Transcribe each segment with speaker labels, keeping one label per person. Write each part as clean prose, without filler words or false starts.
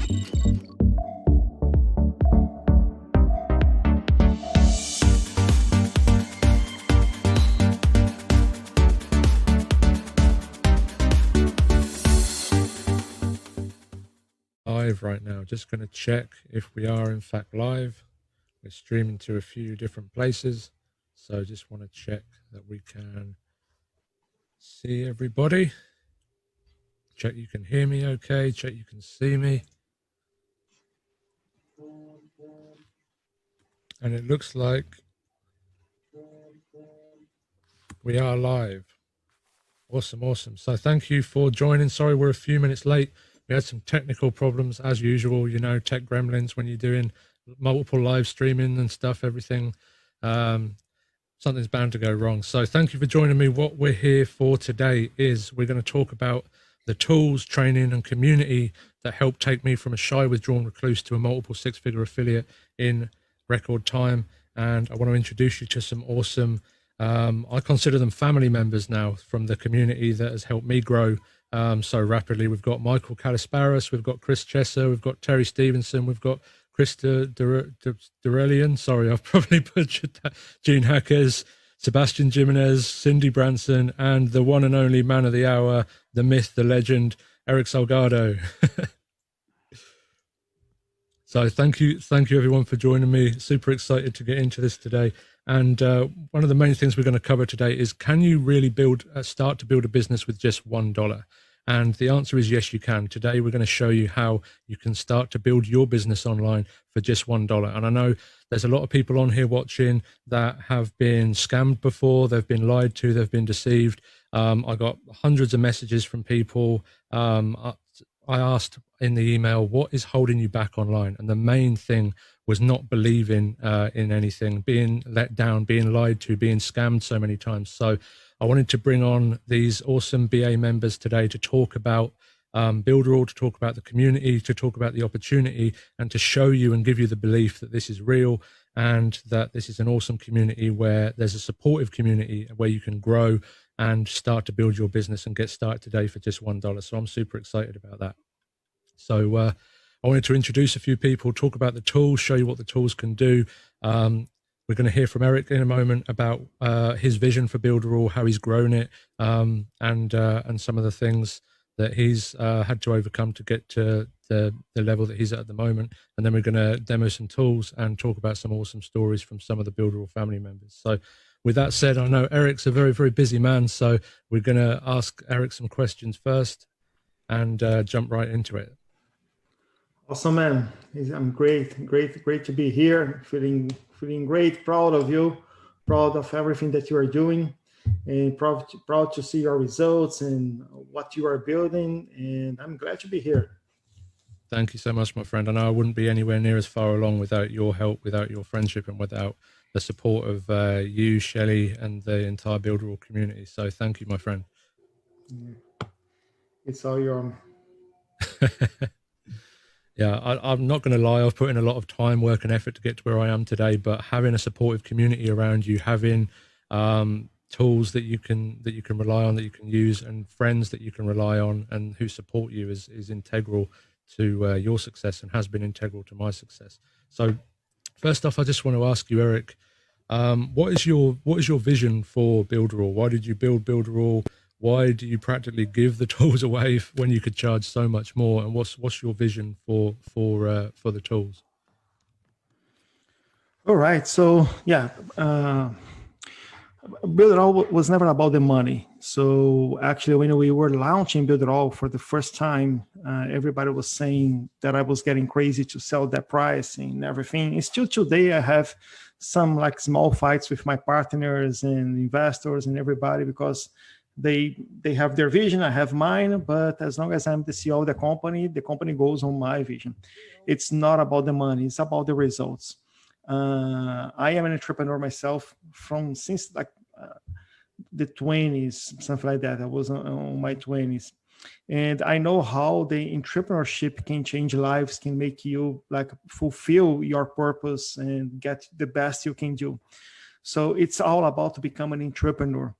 Speaker 1: Live right now. Just going to check if we are in fact live. We're streaming to a few different places, so just want to check that we can see everybody. Check you can hear me okay, check you can see me. And it looks like we are live. Awesome. So thank you for joining. Sorry we're a few minutes late. We had some technical problems as usual, you know, tech gremlins when you're doing multiple live streaming and stuff, everything. Something's bound to go wrong. So thank you for joining me. What we're here for today is we're going to talk about the tools, training and community that helped take me from a shy, withdrawn recluse to a multiple six-figure affiliate in record time. And I want to introduce you to some awesome, I consider them family members now from the community that has helped me grow so rapidly. We've got Michael Calasparis, we've got Chris Chesser, we've got Terry Stevenson, we've got Krista Durelian, sorry, I've probably butchered that, Gene Hackers, Sebastian Jimenez, Cindy Branson, and the one and only man of the hour, the myth, the legend, Eric Salgado. So thank you everyone for joining me. Super excited to get into this today. And one of the main things we're going to cover today is, can you really start to build a business with just $1? And the answer is yes, you can. Today, we're going to show you how you can start to build your business online for just $1. And I know there's a lot of people on here watching that have been scammed before. They've been lied to. They've been deceived. I got hundreds of messages from people. I asked in the email, what is holding you back online? And the main thing was not believing in anything, being let down, being lied to, being scammed so many times. So I wanted to bring on these awesome BA members today to talk about Builderall, to talk about the community, to talk about the opportunity, and to show you and give you the belief that this is real and that this is an awesome community where there's a supportive community where you can grow and start to build your business and get started today for just $1. So I'm super excited about that. So I wanted to introduce a few people, talk about the tools, show you what the tools can do. We're going to hear from Eric in a moment about his vision for Builderall, how he's grown it, and some of the things that he's had to overcome to get to the level that he's at the moment. And then we're going to demo some tools and talk about some awesome stories from some of the Builderall family members. So with that said, I know Eric's a very, very busy man, so we're going to ask Eric some questions first and jump right into it.
Speaker 2: Awesome, man. I'm great to be here. Feeling great, proud of you, proud of everything that you are doing, and proud to see your results and what you are building. And I'm glad to be here.
Speaker 1: Thank you so much, my friend. I know I wouldn't be anywhere near as far along without your help, without your friendship, and without the support of you, Shelley, and the entire Builderall community. So thank you, my friend.
Speaker 2: Yeah. It's all your own.
Speaker 1: Yeah, I'm not going to lie. I've put in a lot of time, work, and effort to get to where I am today. But having a supportive community around you, having tools that you can rely on, that you can use, and friends that you can rely on and who support you is integral to your success and has been integral to my success. So, first off, I just want to ask you, Eric, what is your vision for Builderall? Why did you build Builderall? Why do you practically give the tools away when you could charge so much more? And what's your vision for the tools?
Speaker 2: All right. So yeah, Builderall was never about the money. So actually, when we were launching Builderall for the first time, everybody was saying that I was getting crazy to sell that price and everything. And still today, I have some like small fights with my partners and investors and everybody because they have their vision, I have mine, but as long as I'm the CEO of the company goes on my vision. It's not about the money, it's about the results. I am an entrepreneur myself since like the 20s, something like that. I was on my 20s. And I know how the entrepreneurship can change lives, can make you like fulfill your purpose and get the best you can do. So it's all about to become an entrepreneur.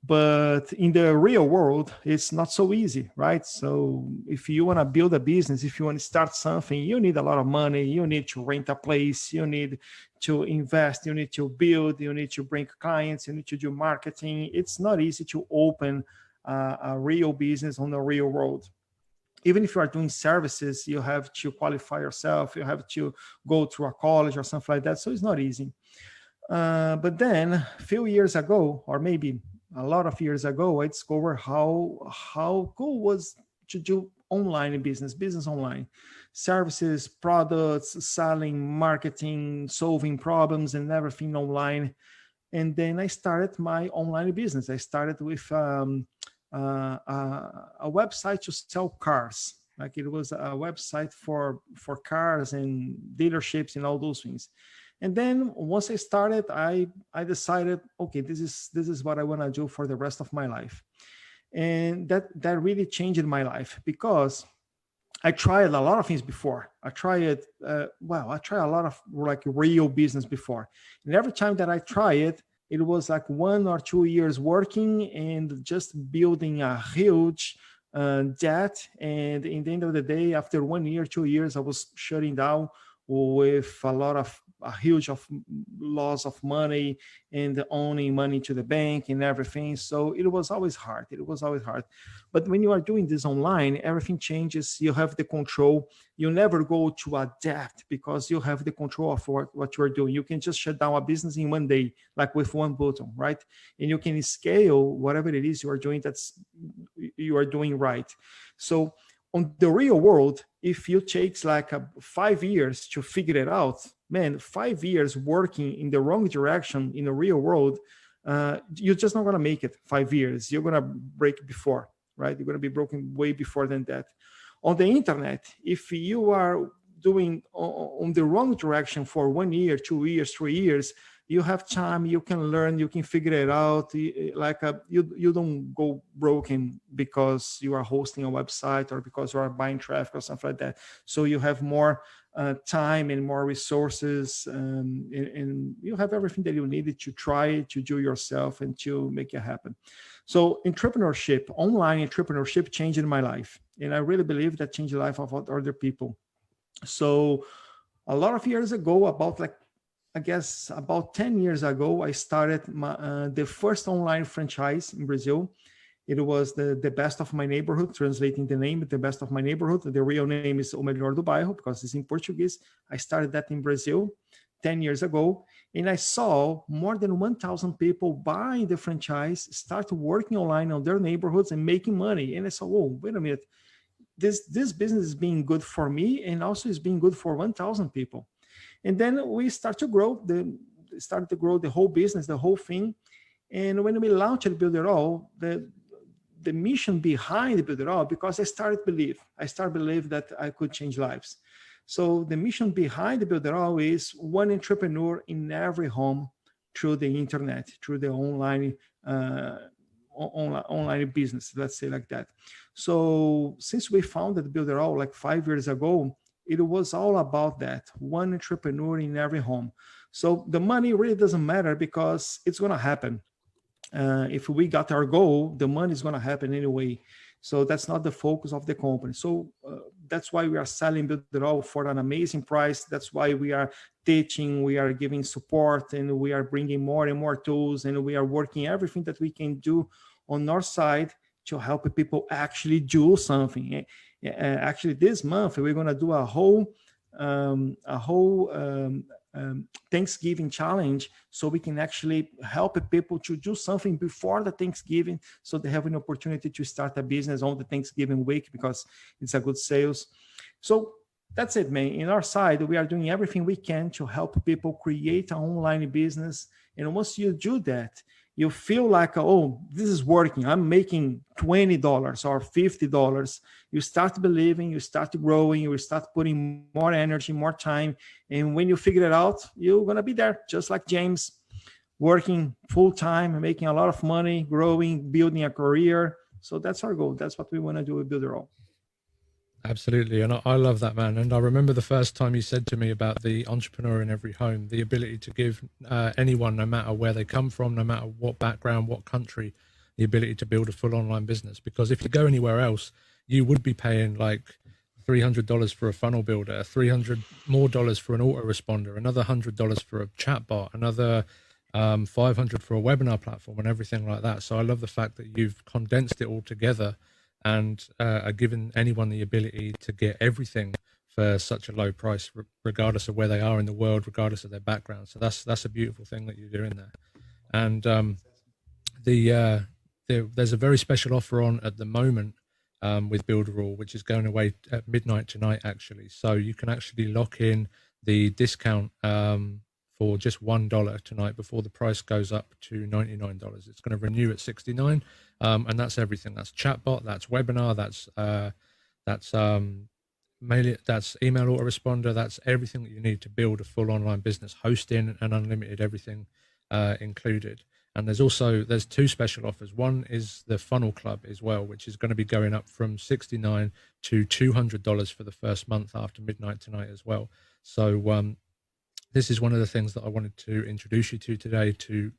Speaker 2: But in the real world, it's not so easy, right? So if you want to build a business, if you want to start something, you need a lot of money. You need to rent a place. You need to invest. You need to build. You need to bring clients. You need to do marketing. It's not easy to open a real business on the real world. Even if you are doing services, you have to qualify yourself. You have to go through a college or something like that. So it's not easy. But then a few years ago, or maybe a lot of years ago, I discovered how cool was to do online business online, services, products, selling, marketing, solving problems, and everything online. And then I started my online business. I started with a website to sell cars. Like it was a website for cars and dealerships and all those things. And then once I started, I decided, okay, this is what I want to do for the rest of my life. And that really changed my life, because I tried a lot of things before. I tried a lot of like real business before. And every time that I try it, it was like 1 or 2 years working and just building a huge debt. And in the end of the day, after 1 year, 2 years, I was shutting down with a huge of loss of money and owning money to the bank and everything. So it was always hard. But when you are doing this online, everything changes. You have the control. You never go to a debt, because you have the control of what you are doing. You can just shut down a business in 1 day, like with one button, right? And you can scale whatever it is you are doing, you are doing right. So on the real world, if you takes like 5 years to figure it out, man, 5 years working in the wrong direction in the real world, you're just not going to make it 5 years. You're going to break before, right? You're going to be broken way before than that. On the internet, if you are doing on the wrong direction for 1 year, 2 years, 3 years, you have time, you can learn, you can figure it out. You don't go broken because you are hosting a website or because you are buying traffic or something like that. So you have more time and more resources, and you have everything that you needed to try to do yourself and to make it happen. So entrepreneurship, online entrepreneurship changed my life. And I really believe that changed the life of other people. So a lot of years ago, about 10 years ago, I started the first online franchise in Brazil. It was the best of my neighborhood, translating the name, the best of my neighborhood. The real name is O Melhor do Bairro, because it's in Portuguese. I started that in Brazil 10 years ago. And I saw more than 1,000 people buying the franchise, start working online on their neighborhoods and making money. And I saw, oh, wait a minute. This business is being good for me, and also is being good for 1,000 people. And then we start to grow the whole business, the whole thing. And when we launched Builderall, the mission behind Builderall, because I started believe that I could change lives. So the mission behind Builderall is one entrepreneur in every home through the internet, through the online business, let's say like that. So since we founded Builderall like 5 years ago, it was all about that, one entrepreneur in every home. So the money really doesn't matter, because it's going to happen. If we got our goal, the money is going to happen anyway. So that's not the focus of the company. So that's why we are selling Builderall for an amazing price. That's why we are teaching, we are giving support, and we are bringing more and more tools, and we are working everything that we can do on our side to help people actually do something. Actually, this month we're going to do a whole Thanksgiving challenge, so we can actually help people to do something before the Thanksgiving, so they have an opportunity to start a business on the Thanksgiving week, because it's a good sales. So that's it, man. In our side, we are doing everything we can to help people create an online business. And once you do that, you feel like, oh, this is working. I'm making $20 or $50. You start believing, you start growing, you start putting more energy, more time. And when you figure it out, you're going to be there, just like James, working full time, making a lot of money, growing, building a career. So that's our goal. That's what we want to do with Builderall.
Speaker 1: Absolutely. And I love that, man. And I remember the first time you said to me about the entrepreneur in every home, the ability to give anyone, no matter where they come from, no matter what background, what country, the ability to build a full online business. Because if you go anywhere else, you would be paying like $300 for a funnel builder, $300 more for an autoresponder, another $100 for a chatbot, another $500 for a webinar platform, and everything like that. So I love the fact that you've condensed it all together and are giving anyone the ability to get everything for such a low price, regardless of where they are in the world, regardless of their background. So that's a beautiful thing that you're doing there. And there's a very special offer on at the moment with Builderall, which is going away at midnight tonight, actually. So you can actually lock in the discount for just $1 tonight before the price goes up to $99. It's going to renew at $69, and that's everything. That's chatbot, that's webinar, that's email autoresponder, that's everything that you need to build a full online business, hosting and unlimited everything included. And there's two special offers. One is the funnel club as well, which is going to be going up from $69 to $200 for the first month after midnight tonight as well. So this is one of the things that I wanted to introduce you to today, to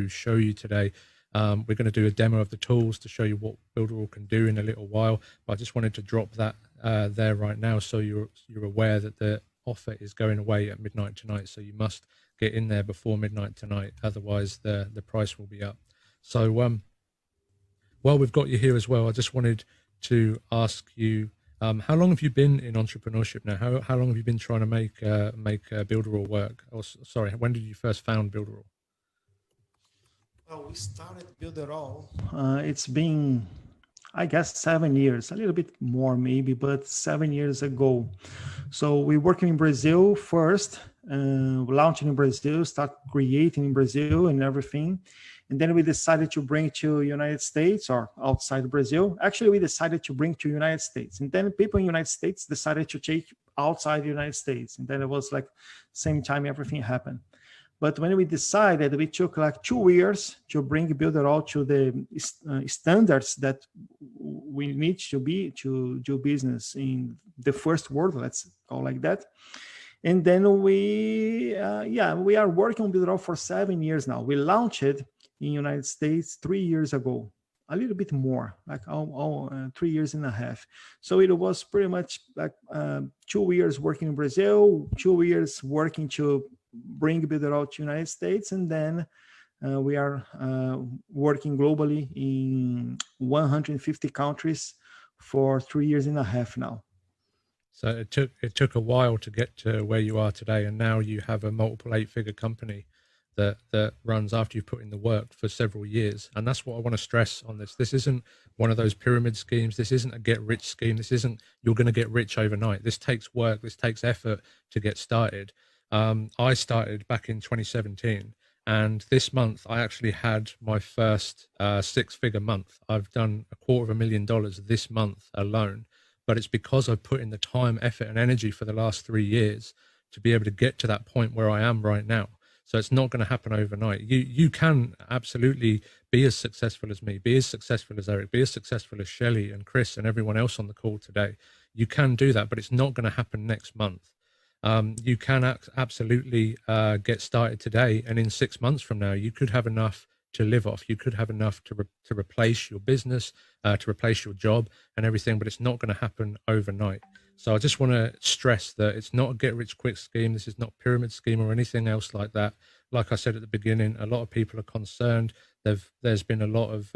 Speaker 1: show you today. We're going to do a demo of the tools to show you what Builderall can do in a little while. But I just wanted to drop that there right now, so you're aware that the offer is going away at midnight tonight. So you must get in there before midnight tonight, otherwise the price will be up. So while we've got you here as well, I just wanted to ask you, how long have you been in entrepreneurship now? How long have you been trying to make Builderall work? Or sorry, when did you first found Builderall?
Speaker 2: Well, we started Builderall. It's been, I guess, 7 years, a little bit more maybe, but 7 years ago. So we working in Brazil first, launching in Brazil, start creating in Brazil and everything. And then we decided to bring it to United States or outside Brazil. Actually, we decided to bring to United States. And then people in United States decided to take outside the United States. And then it was like same time everything happened. But when we decided, we took like 2 years to bring Builderall to the standards that we need to be to do business in the first world, let's call like that. And then we are working on Builderall for 7 years now. We launched it in United States 3 years ago, a little bit more, like 3 years and a half. So it was pretty much like 2 years working in Brazil, 2 years working to bring Builderall to United States, and then we are working globally in 150 countries for 3 years and a half now.
Speaker 1: So it took a while to get to where you are today, and now you have a multiple 8-figure company that runs after you've put in the work for several years. And that's what I want to stress on this. This isn't one of those pyramid schemes. This isn't a get rich scheme. This isn't you're going to get rich overnight. This takes work. This takes effort to get started. I started back in 2017, and this month I actually had my first 6-figure month. I've done $250,000 this month alone, but it's because I've put in the time, effort, and energy for the last 3 years to be able to get to that point where I am right now. So it's not going to happen overnight. You can absolutely be as successful as me, be as successful as Eric, be as successful as Shelley and Chris and everyone else on the call today. You can do that, but it's not going to happen next month. You can absolutely get started today, and in 6 months from now, you could have enough to live off. You could have enough to replace your business, to replace your job and everything, but it's not going to happen overnight. So I just want to stress that it's not a get-rich-quick scheme. This is not a pyramid scheme or anything else like that. Like I said at the beginning, a lot of people are concerned. There's been a lot of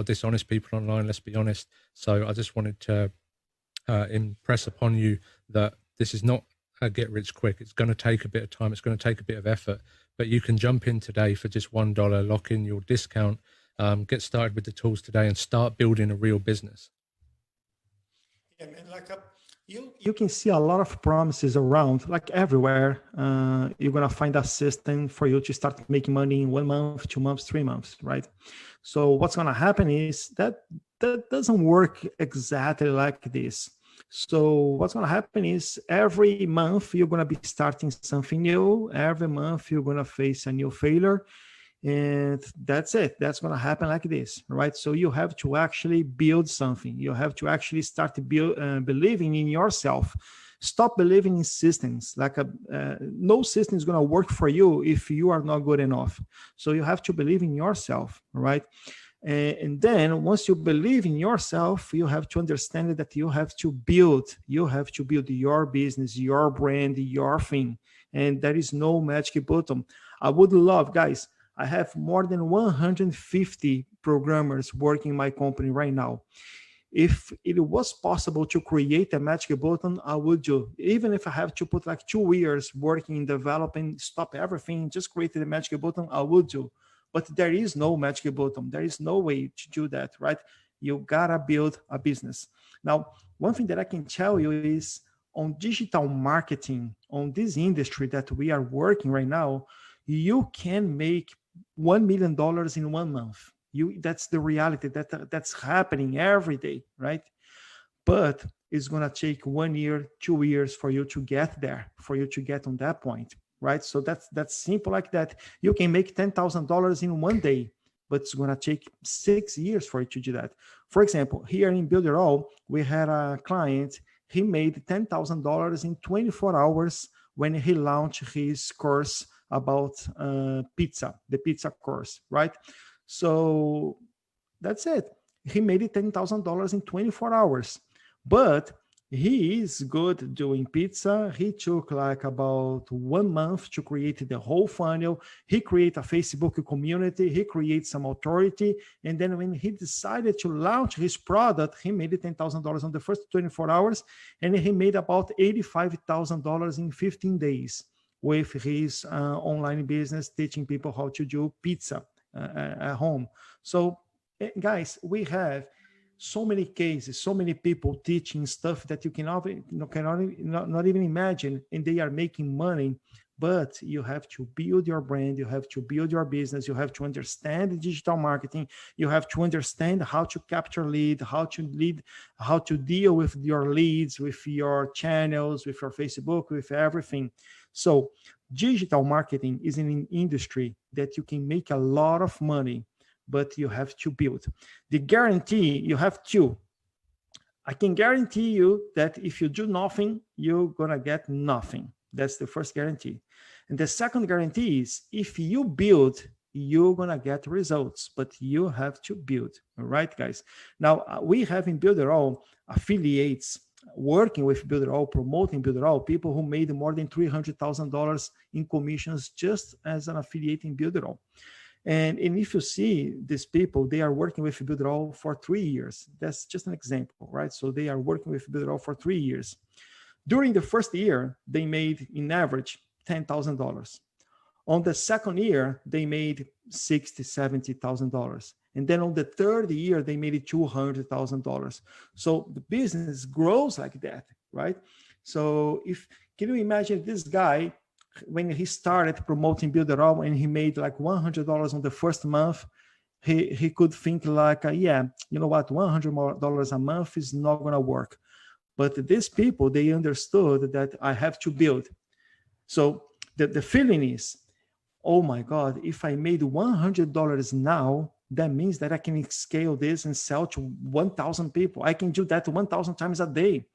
Speaker 1: dishonest people online, let's be honest. So I just wanted to impress upon you that this is not a get-rich-quick. It's going to take a bit of time. It's going to take a bit of effort. But you can jump in today for just $1, lock in your discount, get started with the tools today, and start building a real business.
Speaker 2: Yeah, man, like you can see a lot of promises around, like everywhere. You're gonna find a system for you to start making money in 1 month, 2 months, 3 months, right? So what's gonna happen is that doesn't work exactly like this. So what's going to happen is every month you're going to be starting something new. Every month you're going to face a new failure, and that's it. That's going to happen like this, right? So you have to actually build something. You have to actually start to believing in yourself. Stop believing in systems. Like no system is going to work for you if you are not good enough. So you have to believe in yourself, right? And then once you believe in yourself, you have to understand that you have to build your business, your brand, your thing. And there is no magic button. I would love, guys, I have more than 150 programmers working in my company right now. If it was possible to create a magic button, I would do. Even if I have to put like 2 years working, developing, stop everything, just create the magic button, I would do. But there is no magic button. There is no way to do that, right? You gotta build a business. Now, one thing that I can tell you is on digital marketing, on this industry that we are working right now, you can make $1 million in 1 month. That's the reality that's happening every day, right? But it's gonna take 1 year, 2 years for you to get there, for you to get on that point, right? So that's simple like that. You can make $10,000 in 1 day, but it's gonna take 6 years for you to do that. For example, here in Builderall, we had a client. He made $10,000 in 24 hours when he launched his course about pizza, the pizza course, right? So that's it. He made it $10,000 in 24 hours. But he is good doing pizza. He took like about 1 month to create the whole funnel. He created a Facebook community. He created some authority. And then when he decided to launch his product, he made it $10,000 on the first 24 hours. And he made about $85,000 in 15 days with his online business, teaching people how to do pizza at home. So guys, we have so many cases, so many people teaching stuff that you cannot even imagine, and they are making money. But you have to build your brand, you have to build your business, you have to understand digital marketing, you have to understand how to capture lead, how to deal with your leads, with your channels, with your Facebook, with everything. So digital marketing is an industry that you can make a lot of money, but you have to build. The guarantee, you have two. I can guarantee you that if you do nothing, you're gonna get nothing. That's the first guarantee. And the second guarantee is if you build, you're gonna get results, but you have to build. All right, guys. Now we have in Builderall affiliates working with Builderall, promoting Builderall, people who made more than $300,000 in commissions just as an affiliate in Builderall. And if you see these people, they are working with Builderall for 3 years. That's just an example, right? So they are working with Builderall for 3 years. During the first year, they made, in average, $10,000. On the second year, they made $60,000, $70,000. And then on the third year, they made $200,000. So the business grows like that, right? So can you imagine this guy, when he started promoting Builderall and he made like $100 on the first month, he could think like, yeah, you know what, $100 a month is not gonna work. But these people, they understood that I have to build. So the feeling is, oh my God, if I made $100 now, that means that I can scale this and sell to 1,000 people. I can do that 1,000 times a day.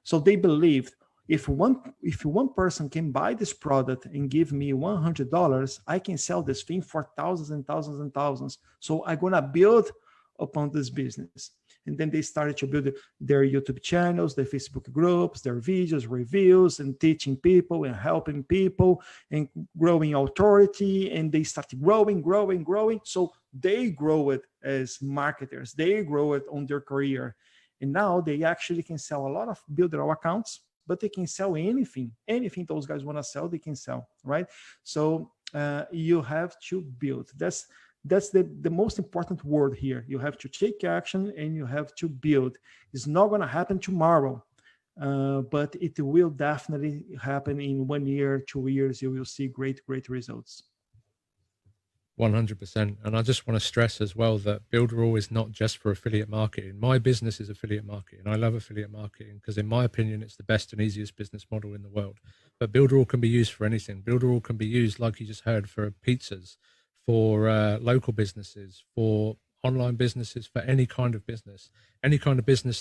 Speaker 2: So they believed, if one person can buy this product and give me $100, I can sell this thing for thousands and thousands and thousands. So I'm gonna build upon this business. And then they started to build their YouTube channels, their Facebook groups, their videos, reviews, and teaching people and helping people and growing authority. And they started growing. So they grow it as marketers. They grow it on their career. And now they actually can sell a lot of Builderall accounts, but they can sell anything those guys want to sell, they can sell, right? So you have to build. That's the most important word here. You have to take action and you have to build. It's not going to happen tomorrow, but it will definitely happen in 1 year, 2 years. You will see great results.
Speaker 1: 100%. And I just want to stress as well that Builderall is not just for affiliate marketing. My business is affiliate marketing. I love affiliate marketing because in my opinion, it's the best and easiest business model in the world. But Builderall can be used for anything. Builderall can be used, like you just heard, for pizzas, for local businesses, for online businesses, for any kind of business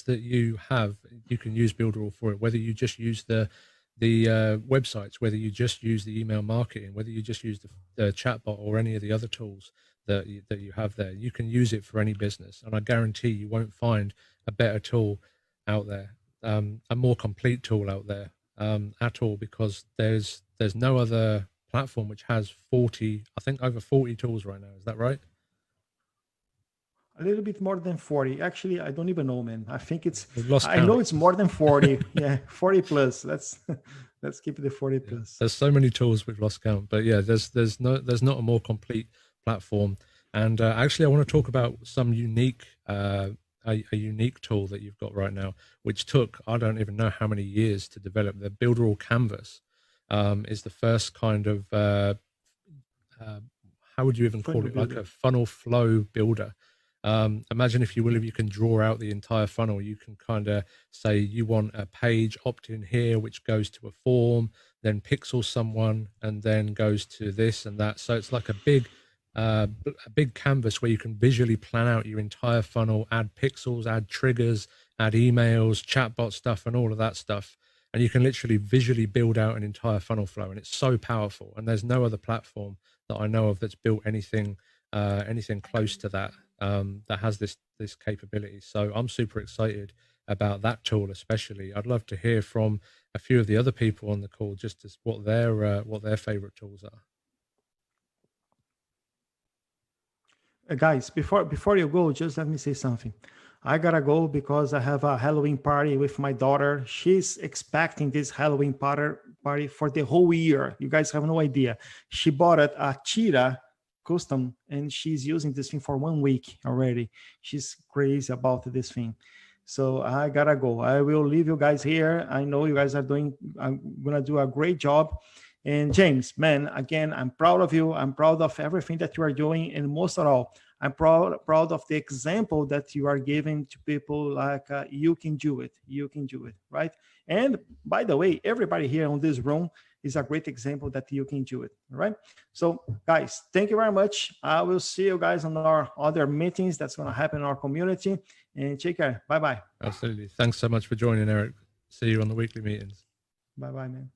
Speaker 1: that you have, you can use Builderall for it, whether you just use the websites, whether you just use the email marketing, whether you just use the chatbot or any of the other tools. that you have there. You can use it for any business, and I guarantee you won't find a better tool out there, a more complete tool out there at all, because there's no other platform which has 40, I think over 40 tools right now. Is that right?
Speaker 2: A little bit more than 40. Actually, I don't even know, man. I think
Speaker 1: We've lost
Speaker 2: I
Speaker 1: count.
Speaker 2: know it's more than 40. Yeah, 40 plus. Let's keep it the 40 plus.
Speaker 1: There's so many tools we've lost count, but yeah, there's not a more complete platform. And actually, I want to talk about some unique a unique tool that you've got right now, which took, I don't even know how many years to develop. The Builderall Canvas is the first kind of how would you even call it? Like a funnel flow builder. Imagine, if you will, if you can draw out the entire funnel. You can kind of say you want a page opt-in here, which goes to a form, then pixels someone, and then goes to this and that. So it's like a big canvas where you can visually plan out your entire funnel, add pixels, add triggers, add emails, chatbot stuff, and all of that stuff. And you can literally visually build out an entire funnel flow, and it's so powerful. And there's no other platform that I know of that's built anything close to that, that has this capability. So I'm super excited about that tool, especially. I'd love to hear from a few of the other people on the call, just as what their favorite tools are.
Speaker 2: Guys, before you go, just let me say something. I gotta go because I have a Halloween party with my daughter. She's expecting this Halloween party for the whole year. You guys have no idea. She bought a cheetah custom, and she's using this thing for 1 week already. She's crazy about this thing. So I gotta go. I will leave you guys here. I know you guys are gonna do a great job. And James, man, again, I'm proud of you. I'm proud of everything that you are doing. And most of all, I'm proud of the example that you are giving to people, like you can do it. You can do it, right? And by the way, everybody here in this room is a great example that you can do it, right? So guys, thank you very much. I will see you guys on our other meetings that's going to happen in our community. And take care. Bye-bye.
Speaker 1: Absolutely. Thanks so much for joining, Eric. See you on the weekly meetings.
Speaker 2: Bye-bye, man.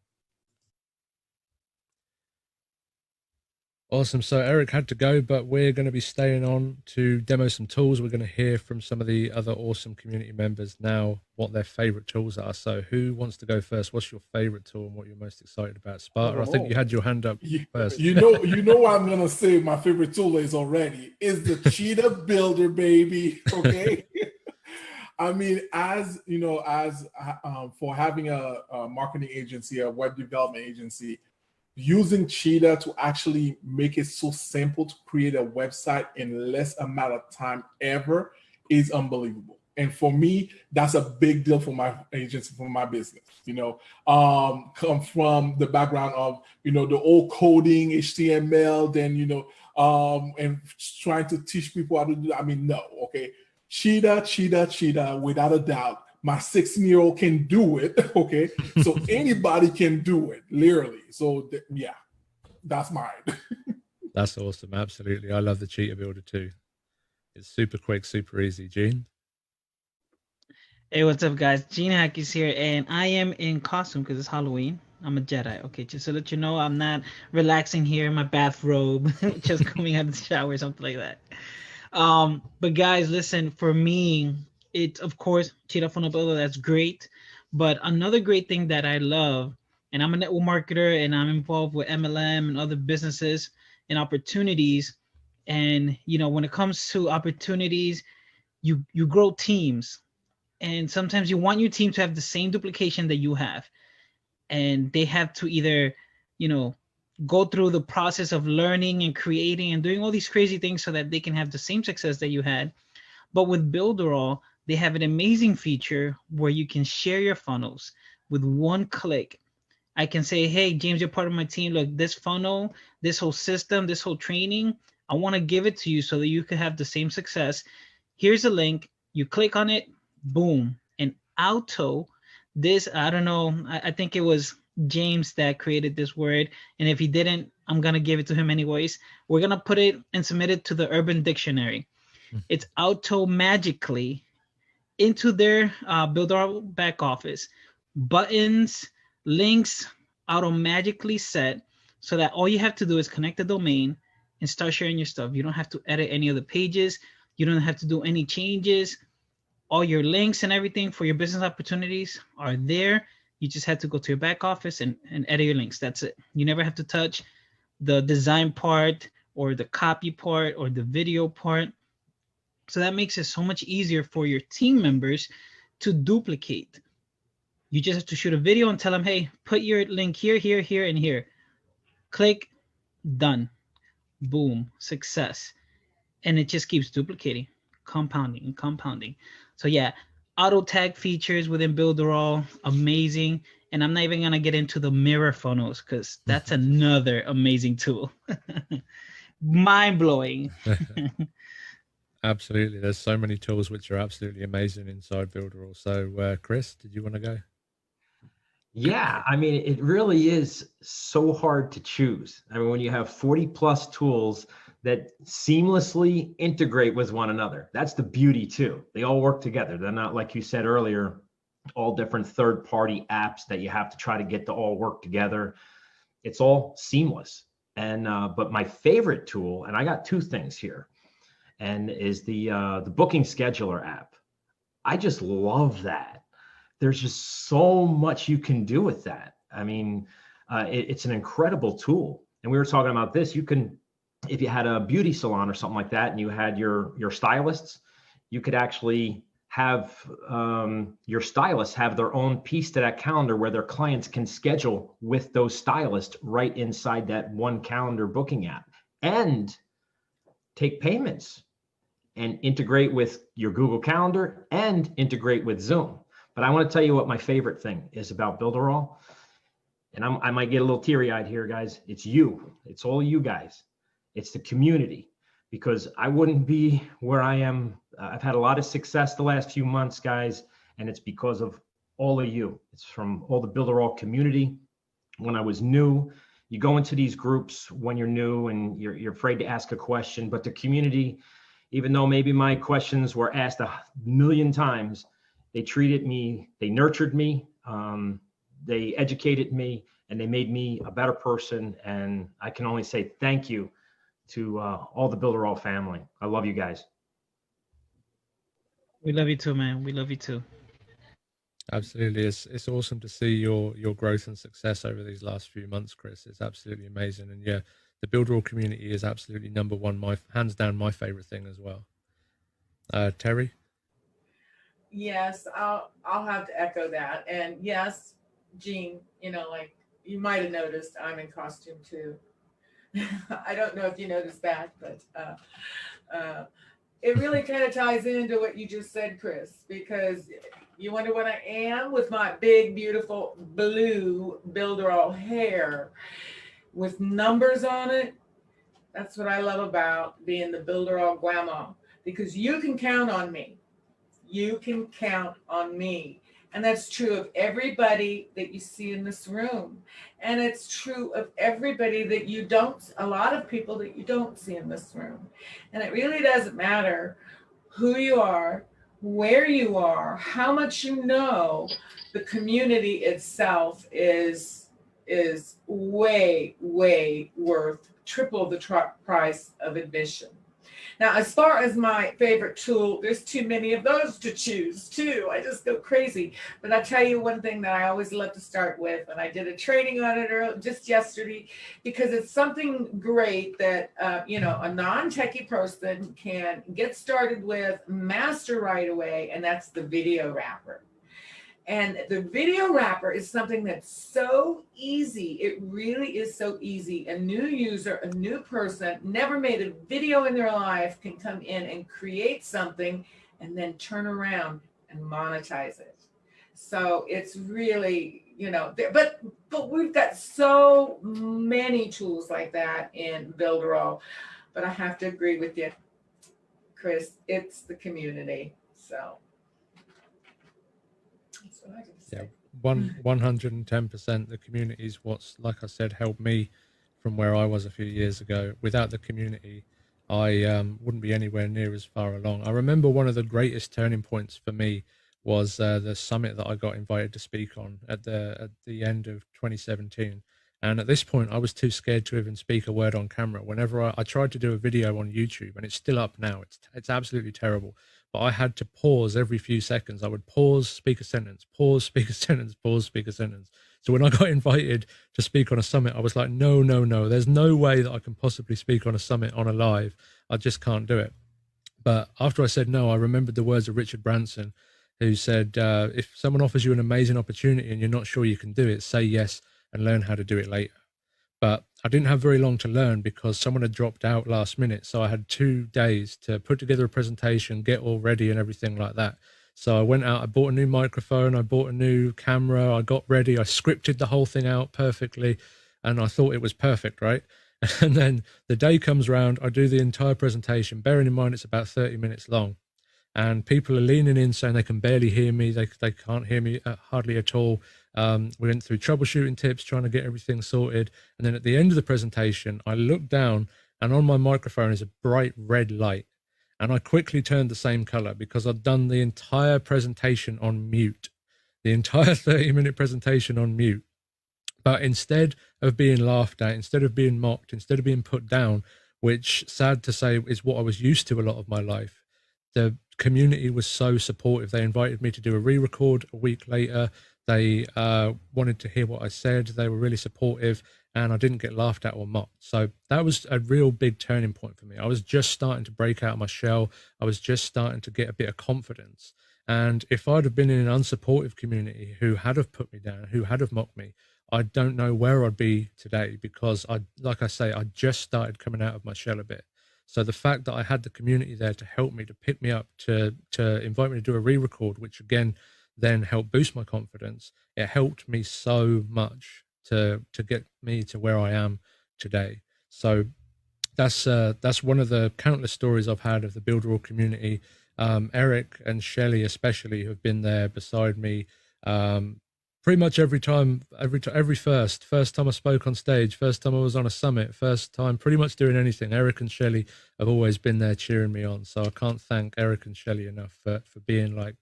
Speaker 1: Awesome. So Eric had to go, but we're going to be staying on to demo some tools. We're going to hear from some of the other awesome community members now what their favorite tools are. So who wants to go first? What's your favorite tool and what you're most excited about? Sparta, I think you had your hand up first.
Speaker 3: You know what I'm going to say my favorite tool is already is the Cheetah Builder, baby. Okay. I mean, as you know, for having a marketing agency, a web development agency, using Cheetah to actually make it so simple to create a website in less amount of time ever is unbelievable. And for me, that's a big deal for my agency, for my business. Come from the background of, the old coding, HTML, then, and trying to teach people how to do that. I mean, no, okay. Cheetah, without a doubt. My 16-year-old can do it, okay? So anybody can do it, literally. So yeah, that's mine.
Speaker 1: That's awesome, absolutely. I love the Cheetah Builder too. It's super quick, super easy. Gene?
Speaker 4: Hey, what's up, guys? Gene Hack is here, and I am in costume because it's Halloween. I'm a Jedi, okay? Just to let you know, I'm not relaxing here in my bathrobe, just coming out of the shower or something like that. But guys, listen, for me, it's, of course, Cheetah Funnel Builder, that's great. But another great thing that I love, and I'm a network marketer, and I'm involved with MLM and other businesses and opportunities. And, when it comes to opportunities, you grow teams. And sometimes you want your team to have the same duplication that you have. And they have to either, go through the process of learning and creating and doing all these crazy things so that they can have the same success that you had. But with Builderall, they have an amazing feature where you can share your funnels with one click. I can say, hey, James, you're part of my team. Look, this funnel, this whole system, this whole training, I want to give it to you so that you can have the same success. Here's a link. You click on it, boom. And auto, this, I don't know, I think it was James that created this word. And if he didn't, I'm going to give it to him anyways. We're going to put it and submit it to the Urban Dictionary. It's auto magically into their Builderall back office. Buttons, links, auto magically set so that all you have to do is connect the domain and start sharing your stuff. You don't have to edit any of the pages. You don't have to do any changes. All your links and everything for your business opportunities are there. You just have to go to your back office and edit your links. That's it. You never have to touch the design part or the copy part or the video part. So that makes it so much easier for your team members to duplicate. You just have to shoot a video and tell them, hey, put your link here, here, here, and here. Click, done. Boom, success. And it just keeps duplicating, compounding, and compounding. So yeah, auto tag features within Builderall, amazing. And I'm not even gonna get into the mirror funnels because that's another amazing tool. Mind blowing.
Speaker 1: Absolutely. There's so many tools which are absolutely amazing inside Builderall. So Chris, did you want to go?
Speaker 5: Yeah, I mean, it really is so hard to choose. I mean, when you have 40 plus tools that seamlessly integrate with one another, that's the beauty too. They all work together. They're not, like you said earlier, all different third-party apps that you have to try to get to all work together. It's all seamless. And but my favorite tool, and I got two things here, and is the booking scheduler app. I just love that. There's just so much you can do with that. I mean, it's an incredible tool. And we were talking about this. You can, if you had a beauty salon or something like that, and you had your stylists, you could actually have your stylists have their own piece to that calendar where their clients can schedule with those stylists right inside that one calendar booking app, and take payments and integrate with your Google Calendar and integrate with Zoom. But I want to tell you what my favorite thing is about Builderall. And I might get a little teary-eyed here, guys. It's you. It's all you guys. It's the community. Because I wouldn't be where I am. I've had a lot of success the last few months, guys, and it's because of all of you. It's from all the Builderall community. When I was new, you go into these groups when you're new and you're afraid to ask a question, but the community, even though maybe my questions were asked 1,000,000 times, they treated me, they nurtured me, they educated me, and they made me a better person. And I can only say thank you to all the Builderall family. I love you guys.
Speaker 4: We love you too, man. We love you too.
Speaker 1: Absolutely. It's awesome to see your growth and success over these last few months, Chris. It's absolutely amazing. And yeah, the Builderall community is absolutely number one, hands down my favorite thing as well. Terry?
Speaker 6: Yes, I'll have to echo that. And yes, Gene, you know, like you might have noticed, I'm in costume too. I don't know if you noticed that, but it really kind of ties into what you just said, Chris, because you wonder what I am with my big, beautiful blue Builderall hair with numbers on it. That's what I love about being the Builderall grandma, because you can count on me. You can count on me. And that's true of everybody that you see in this room. And it's true of everybody that you don't, a lot of people that you don't see in this room. And it really doesn't matter who you are, where you are, how much you know. The community itself is way, way worth triple the price of admission. Now, as far as my favorite tool, there's too many of those to choose too. I just go crazy. But I'll tell you one thing that I always love to start with, and I did a training on it just yesterday, because it's something great that, you know, a non-techie person can get started with, master right away, and that's the Video Wrapper. And the Video Wrapper is something that's so easy. It really is so easy. A new user, a new person, never made a video in their life, can come in and create something and then turn around and monetize it. So it's really, you know, but we've got so many tools like that in Builderall. But I have to agree with you, Chris, it's the community. So.
Speaker 1: Yeah, 110%. The community is what's, like I said, helped me from where I was a few years ago. Without the community, I wouldn't be anywhere near as far along. I remember one of the greatest turning points for me was the summit that I got invited to speak on at the end of 2017. And at this point, I was too scared to even speak a word on camera. Whenever I tried to do a video on YouTube, and it's still up now, it's absolutely terrible. But I had to pause every few seconds. I would pause, speak a sentence, pause, speak a sentence, pause, speak a sentence. So when I got invited to speak on a summit, I was like, no, no, no. There's no way that I can possibly speak on a summit on a live. I just can't do it. But after I said no, I remembered the words of Richard Branson, who said, if someone offers you an amazing opportunity and you're not sure you can do it, say yes and learn how to do it later. But I didn't have very long to learn because someone had dropped out last minute. So I had 2 days to put together a presentation, get all ready and everything like that. So I went out, I bought a new microphone, I bought a new camera, I got ready, I scripted the whole thing out perfectly, and I thought it was perfect, right? And then the day comes around, I do the entire presentation, bearing in mind it's about 30 minutes long. And people are leaning in saying they can barely hear me. They can't hear me hardly at all. We went through troubleshooting tips, trying to get everything sorted. And then at the end of the presentation, I looked down and on my microphone is a bright red light. And I quickly turned the same color because I'd done the entire presentation on mute, the entire 30-minute presentation on mute. But instead of being laughed at, instead of being mocked, instead of being put down, which sad to say is what I was used to a lot of my life, the community was so supportive. They invited me to do a re-record a week later. They wanted to hear what I said. They were really supportive, and I didn't get laughed at or mocked. So that was a real big turning point for me. I was just starting to break out of my shell. I was just starting to get a bit of confidence. And if I'd have been in an unsupportive community who had have put me down, who had have mocked me, I don't know where I'd be today, because like I say, I just started coming out of my shell a bit. So the fact that I had the community there to help me, to pick me up, to invite me to do a re-record, which again then helped boost my confidence, it helped me so much to get me to where I am today. So that's one of the countless stories I've had of the Builderall community. Eric and Shelley especially have been there beside me pretty much every time, every first time I spoke on stage, first time I was on a summit, first time pretty much doing anything. Eric and Shelley have always been there cheering me on. So I can't thank Eric and Shelley enough for being like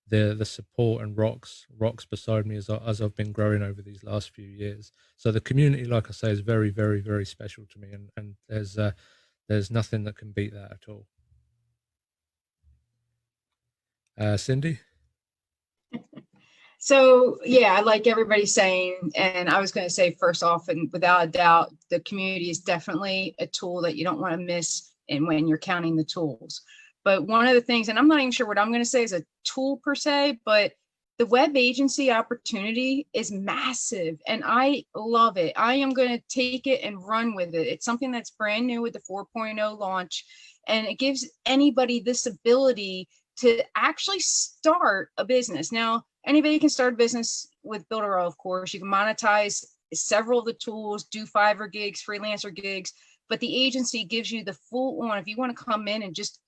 Speaker 1: the support and rocks beside me as I've been growing over these last few years. So the community, like I say, is very, very, very special to me, and there's nothing that can beat that at all. Cindy?
Speaker 7: So yeah, like everybody's saying, and I was going to say first off, and without a doubt, the community is definitely a tool that you don't want to miss. And when you're counting the tools, but one of the things, and I'm not even sure what I'm going to say is a tool per se, but the web agency opportunity is massive, and I love it. I am going to take it and run with it. It's something that's brand new with the 4.0 launch, and it gives anybody this ability to actually start a business. Now, anybody can start a business with Builderall, of course. You can monetize several of the tools, do Fiverr gigs, freelancer gigs, but the agency gives you the full on. If you want to come in and just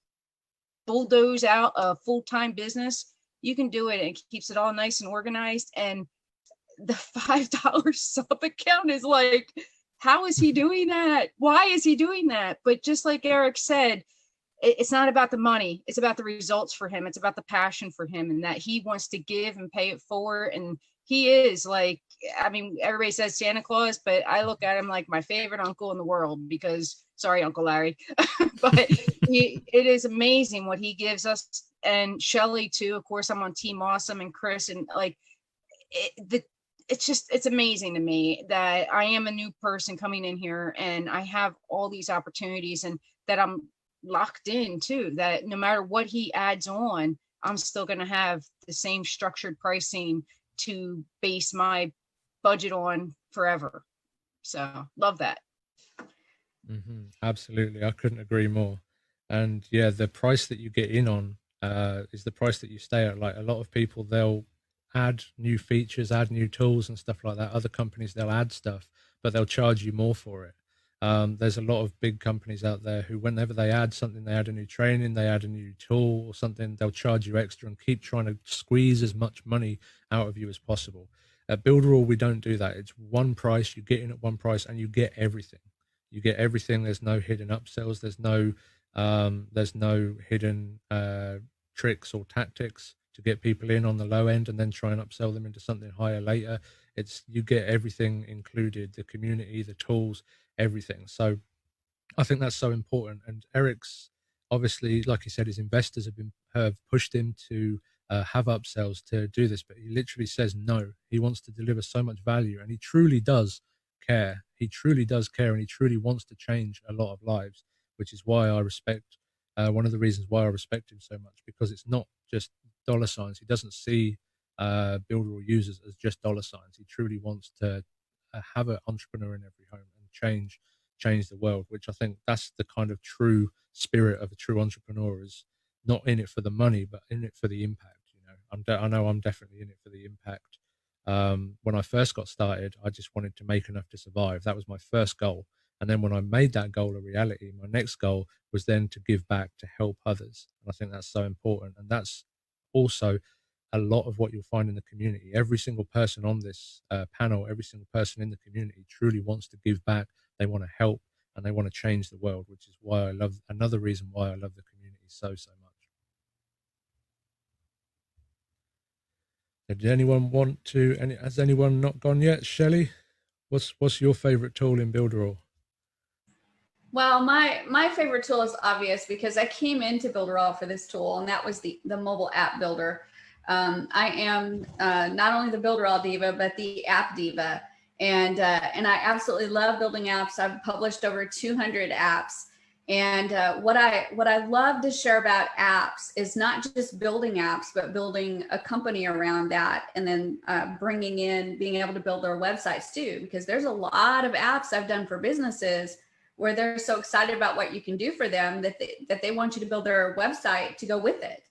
Speaker 7: bulldoze out a full-time business, you can do it. And it keeps it all nice and organized. And the $5 sub account is like, how is he doing that? Why is he doing that? But just like Eric said, it's not about the money. It's about the results for him. It's about the passion for him, and that he wants to give and pay it forward. And he is like, I mean, everybody says Santa Claus, but I look at him like my favorite uncle in the world, because sorry, Uncle Larry, but it is amazing what he gives us. And Shelley too, of course. I'm on Team Awesome, and Chris, and like it's amazing to me that I am a new person coming in here, and I have all these opportunities, and that I'm locked in too, that no matter what he adds on, I'm still going to have the same structured pricing to base my budget on forever. So love that.
Speaker 1: Absolutely, I couldn't agree more. And yeah, the price that you get in on is the price that you stay at. Like a lot of people, they'll add new features, add new tools and stuff like that. Other companies, they'll add stuff, but they'll charge you more for it. There's a lot of big companies out there who, whenever they add something, they add a new training, they add a new tool or something, they'll charge you extra and keep trying to squeeze as much money out of you as possible. At Builderall, we don't do that. It's one price. You get in at one price and you get everything. You get everything. There's no hidden upsells. There's no hidden tricks or tactics. to get people in on the low end and then try and upsell them into something higher later. It's, you get everything included, the community, the tools, everything. So I think that's so important. And Eric's, obviously, like he said, his investors have pushed him to have upsells to do this, but he literally says no. He wants to deliver so much value, and he truly does care. He truly does care, and he truly wants to change a lot of lives, which is why I respect, one of the reasons why I respect him so much, because it's not just dollar signs. He doesn't see Builderall users as just dollar signs. He truly wants to have an entrepreneur in every home and change the world, which I think that's the kind of true spirit of a true entrepreneur, is not in it for the money, but in it for the impact. I know I'm definitely in it for the impact. When I first got started, I just wanted to make enough to survive. That was my first goal. And then when I made that goal a reality, my next goal was then to give back, to help others. And I think that's so important. And that's also a lot of what you'll find in the community. Every single person on this panel, every single person in the community truly wants to give back. They want to help, and they want to change the world, which is why I love, another reason why I love the community so much. Did anyone want to, has anyone not gone yet? Shelley, what's your favorite tool in Builderall?
Speaker 8: Well, my favorite tool is obvious because I came into Builderall for this tool, and that was the mobile app builder. I am not only the Builderall diva, but the app diva. And I absolutely love building apps. I've published over 200 apps. And what I love to share about apps is not just building apps, but building a company around that, and then bringing in, being able to build their websites too, because there's a lot of apps I've done for businesses where they're so excited about what you can do for them that they want you to build their website to go with it.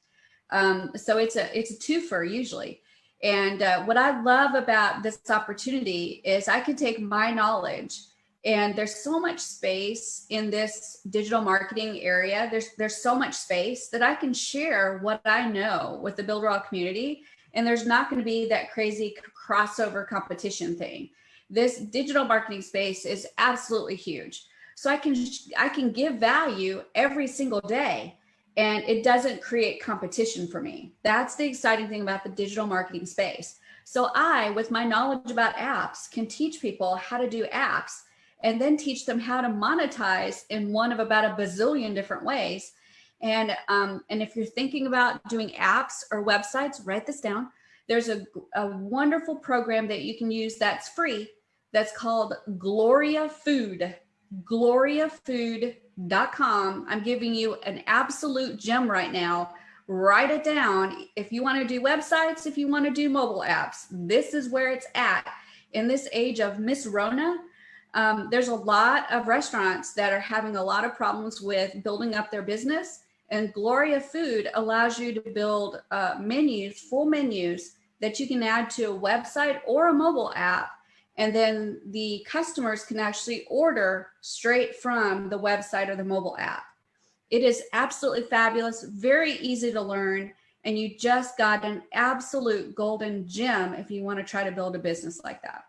Speaker 8: So it's a twofer usually. And what I love about this opportunity is I can take my knowledge, and there's so much space in this digital marketing area. There's so much space that I can share what I know with the Builderall community. And there's not going to be that crazy crossover competition thing. This digital marketing space is absolutely huge. So I can give value every single day, and it doesn't create competition for me. That's the exciting thing about the digital marketing space. So I, with my knowledge about apps, can teach people how to do apps, and then teach them how to monetize in one of about a bazillion different ways. And if you're thinking about doing apps or websites, write this down. There's a wonderful program that you can use that's free, that's called Gloria Food. GloriaFood.com. I'm giving you an absolute gem right now. Write it down. If you want to do websites, if you want to do mobile apps, this is where it's at. In this age of Miss Rona, there's a lot of restaurants that are having a lot of problems with building up their business, and Gloria Food allows you to build menus, full menus that you can add to a website or a mobile app. And then the customers can actually order straight from the website or the mobile app. It is absolutely fabulous, very easy to learn, and you just got an absolute golden gem if you want to try to build a business like that.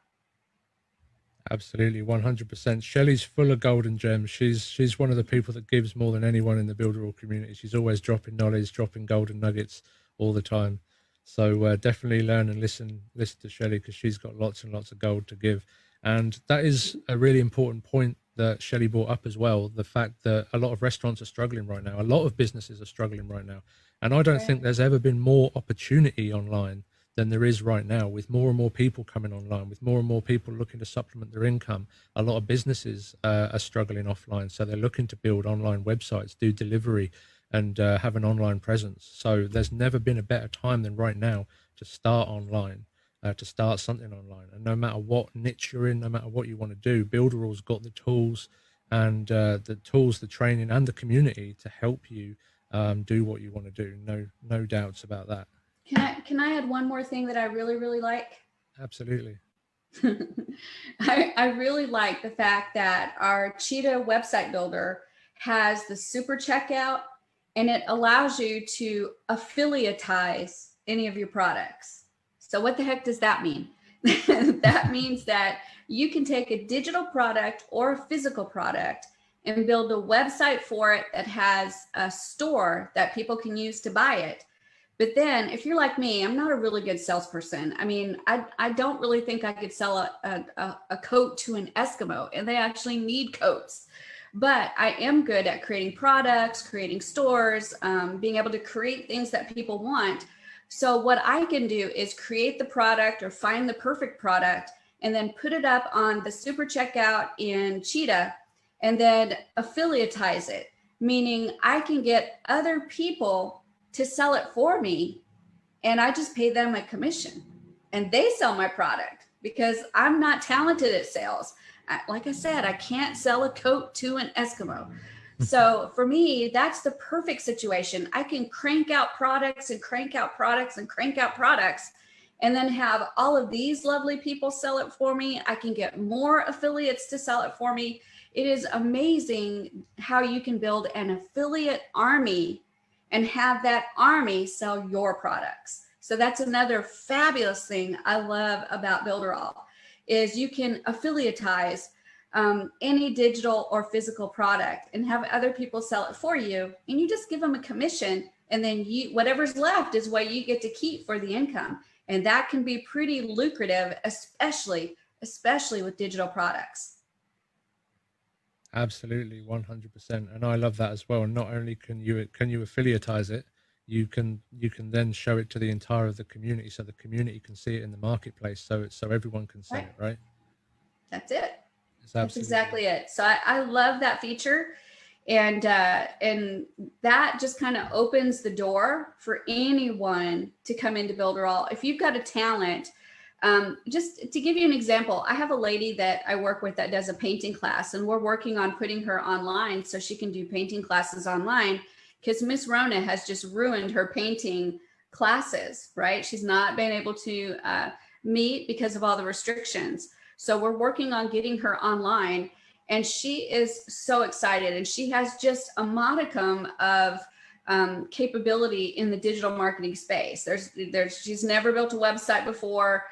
Speaker 1: Absolutely, 100%. Shelley's full of golden gems. She's one of the people that gives more than anyone in the Builderall community. She's always dropping knowledge, dropping golden nuggets all the time. So definitely learn and listen to Shelley, because she's got lots and lots of gold to give. And that is a really important point that Shelley brought up as well, the fact that a lot of restaurants are struggling right now. A lot of businesses are struggling right now. And I don't think there's ever been more opportunity online than there is right now, with more and more people coming online, with more and more people looking to supplement their income. A lot of businesses are struggling offline. So they're looking to build online websites, do delivery, and have an online presence. So there's never been a better time than right now to start online, to start something online. And no matter what niche you're in, no matter what you want to do, Builderall's got the tools and the training, and the community to help you do what you want to do. No doubts about that.
Speaker 8: Can I add one more thing that I really, really like?
Speaker 1: Absolutely.
Speaker 8: I really like the fact that our Cheetah website builder has the super checkout, and it allows you to affiliatize any of your products. So what the heck does that mean? That means that you can take a digital product or a physical product and build a website for it that has a store that people can use to buy it. But then if you're like me, I'm not a really good salesperson. I mean, I don't really think I could sell a coat to an Eskimo, and they actually need coats. But I am good at creating products, creating stores, being able to create things that people want. So what I can do is create the product or find the perfect product and then put it up on the super checkout in Cheetah and then affiliatize it, meaning I can get other people to sell it for me and I just pay them a commission and they sell my product because I'm not talented at sales. Like I said, I can't sell a coat to an Eskimo. So for me, that's the perfect situation. I can crank out products and crank out products and crank out products and then have all of these lovely people sell it for me. I can get more affiliates to sell it for me. It is amazing how you can build an affiliate army and have that army sell your products. So that's another fabulous thing I love about Builderall is you can affiliatize any digital or physical product and have other people sell it for you. And you just give them a commission and then whatever's left is what you get to keep for the income. And that can be pretty lucrative, especially with digital products.
Speaker 1: Absolutely, 100%, and I love that as well. And not only can you affiliatize it, you can then show it to the entire of the community, so the community can see it in the marketplace, so everyone can see it, right?
Speaker 8: That's it.
Speaker 1: That's
Speaker 8: exactly it. So I love that feature, and that just kind of opens the door for anyone to come into Builderall. If you've got a talent. Just to give you an example, I have a lady that I work with that does a painting class, and we're working on putting her online so she can do painting classes online because Miss Rona has just ruined her painting classes, right? She's not been able to meet because of all the restrictions. So we're working on getting her online, and she is so excited, and she has just a modicum of capability in the digital marketing space. She's never built a website before.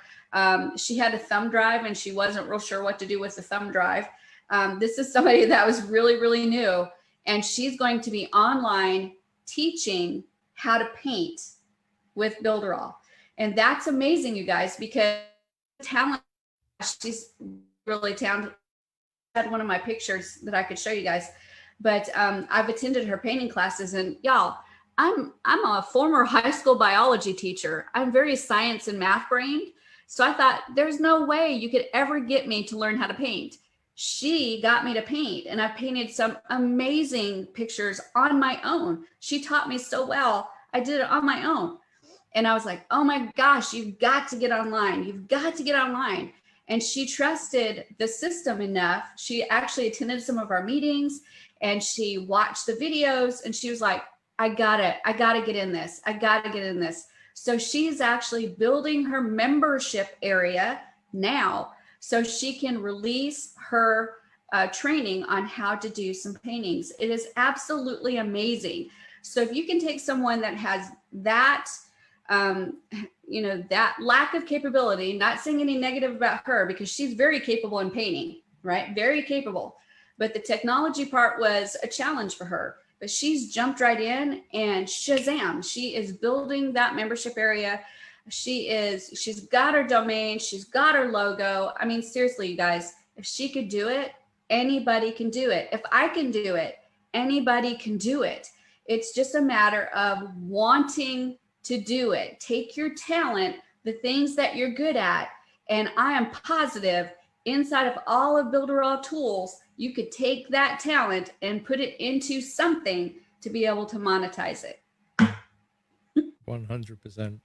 Speaker 8: She had a thumb drive and she wasn't real sure what to do with the thumb drive. This is somebody that was really, really new, and she's going to be online teaching how to paint with Builderall. And that's amazing, you guys, because talent, she's really talented. I had one of my pictures that I could show you guys, but I've attended her painting classes, and y'all, I'm a former high school biology teacher. I'm very science and math brained. So I thought there's no way you could ever get me to learn how to paint. She got me to paint, and I've painted some amazing pictures on my own. She taught me so well. I did it on my own. And I was like, oh my gosh, you've got to get online. You've got to get online. And she trusted the system enough. She actually attended some of our meetings and she watched the videos, and she was like, I got to get in this. I got to get in this. So she's actually building her membership area now so she can release her training on how to do some paintings. It is absolutely amazing. So if you can take someone that has that, that lack of capability, not saying any negative about her because she's very capable in painting, right? Very capable. But the technology part was a challenge for her. But she's jumped right in, and shazam, she is building that membership area. She's got her domain, she's got her logo. I mean, seriously, you guys, if she could do it, anybody can do it. If I can do it, anybody can do it. It's just a matter of wanting to do it. Take your talent, the things that you're good at, and I am positive inside of all of Builderall tools, you could take that talent and put it into something to be able to monetize it.
Speaker 1: 100%.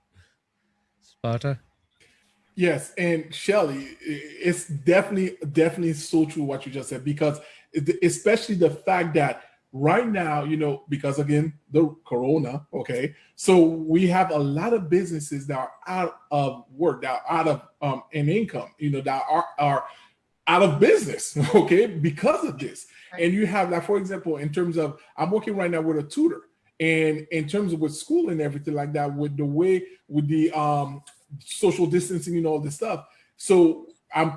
Speaker 1: Sparta?
Speaker 3: Yes, and Shelly, it's definitely so true what you just said, because especially the fact that right now, because again, the corona, okay, so we have a lot of businesses that are out of work, that are out of an income, that are out of business, okay, because of this. Right. And you have, like, for example, in terms of, I'm working right now with a tutor, and in terms of with school and everything like that, with the social distancing and all this stuff. So I'm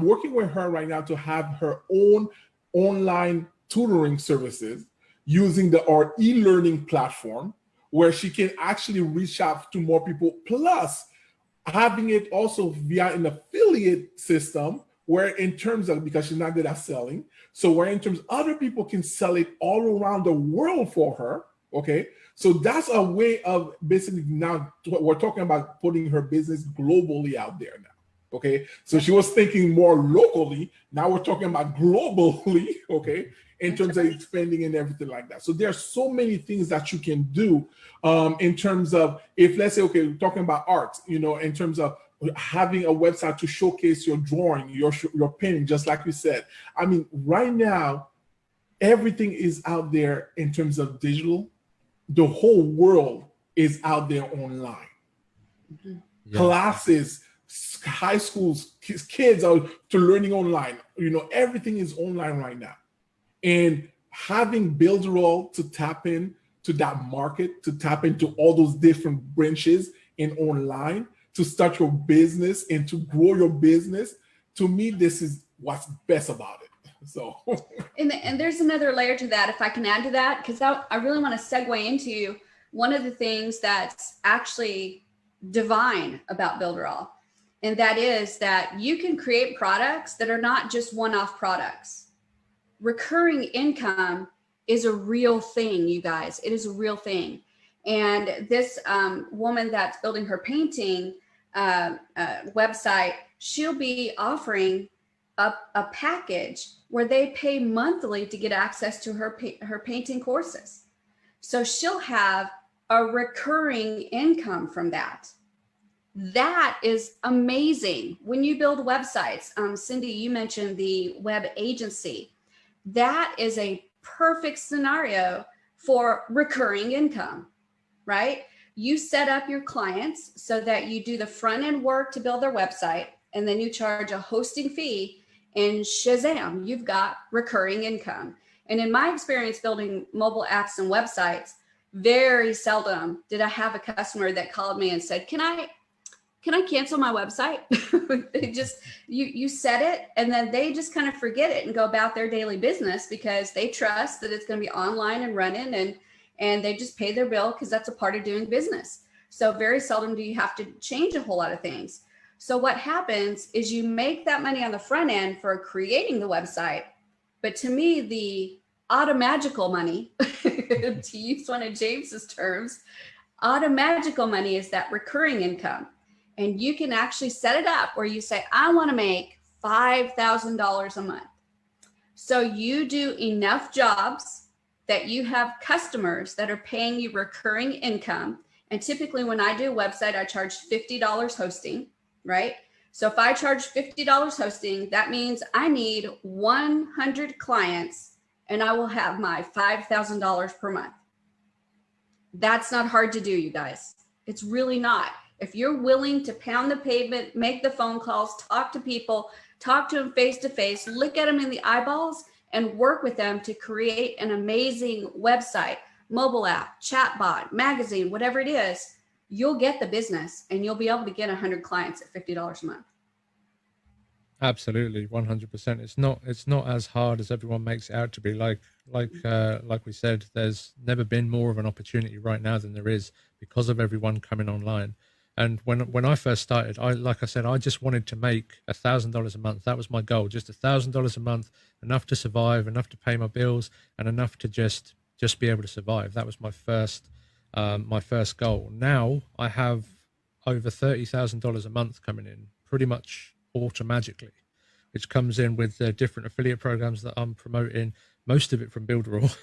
Speaker 3: working with her right now to have her own online tutoring services using our e-learning platform, where she can actually reach out to more people, plus having it also via an affiliate system where in terms of, because she's not good at selling, so where in terms other people can sell it all around the world for her, okay? So that's a way of basically now we're talking about putting her business globally out there now, okay? So she was thinking more locally, now we're talking about globally, okay? In terms of expanding and everything like that. So there's so many things that you can do in terms of, if let's say, okay, we're talking about art, you know, in terms of having a website to showcase your drawing, your painting, just like you said. I mean, right now, everything is out there in terms of digital. The whole world is out there online.
Speaker 1: Yeah.
Speaker 3: Classes, high schools, kids are to learning online. You know, everything is online right now. And having Builderall to tap in to that market, to tap into all those different branches in online, to start your business and to grow your business, to me, this is what's best about it. So,
Speaker 8: and there's another layer to that, if I can add to that, because I really want to segue into one of the things that's actually divine about Builderall, and that is that you can create products that are not just one-off products. Recurring income is a real thing, you guys. It is a real thing. And this woman that's building her painting website, she'll be offering a package where they pay monthly to get access to her painting courses. So she'll have a recurring income from that. That is amazing. When you build websites, Cindy, you mentioned the web agency. That is a perfect scenario for recurring income, right? You set up your clients so that you do the front end work to build their website, and then you charge a hosting fee, and shazam, you've got recurring income. And in my experience building mobile apps and websites, very seldom did I have a customer that called me and said, can I cancel my website? It just, you set it and then they just kind of forget it and go about their daily business because they trust that it's going to be online and running, and they just pay their bill because that's a part of doing business. So very seldom do you have to change a whole lot of things. So what happens is you make that money on the front end for creating the website. But to me, the automagical money, to use one of James's terms, automagical money is that recurring income. And you can actually set it up where you say, I want to make $5,000 a month. So you do enough jobs that you have customers that are paying you recurring income. And typically when I do a website, I charge $50 hosting, right? So if I charge $50 hosting, that means I need 100 clients and I will have my $5,000 per month. That's not hard to do, you guys. It's really not. If you're willing to pound the pavement, make the phone calls, talk to people, talk to them face to face, look at them in the eyeballs and work with them to create an amazing website, mobile app, chatbot, magazine, whatever it is, you'll get the business and you'll be able to get 100 clients at $50 a month.
Speaker 1: Absolutely, 100%. It's not as hard as everyone makes it out to be. Like we said, there's never been more of an opportunity right now than there is because of everyone coming online. And when I first started, like I said, I just wanted to make $1,000 a month. That was my goal, just $1,000 a month, enough to survive, enough to pay my bills, and enough to just be able to survive. That was my first goal. Now I have over $30,000 a month coming in, pretty much automagically, which comes in with the different affiliate programs that I'm promoting, most of it from Builderall.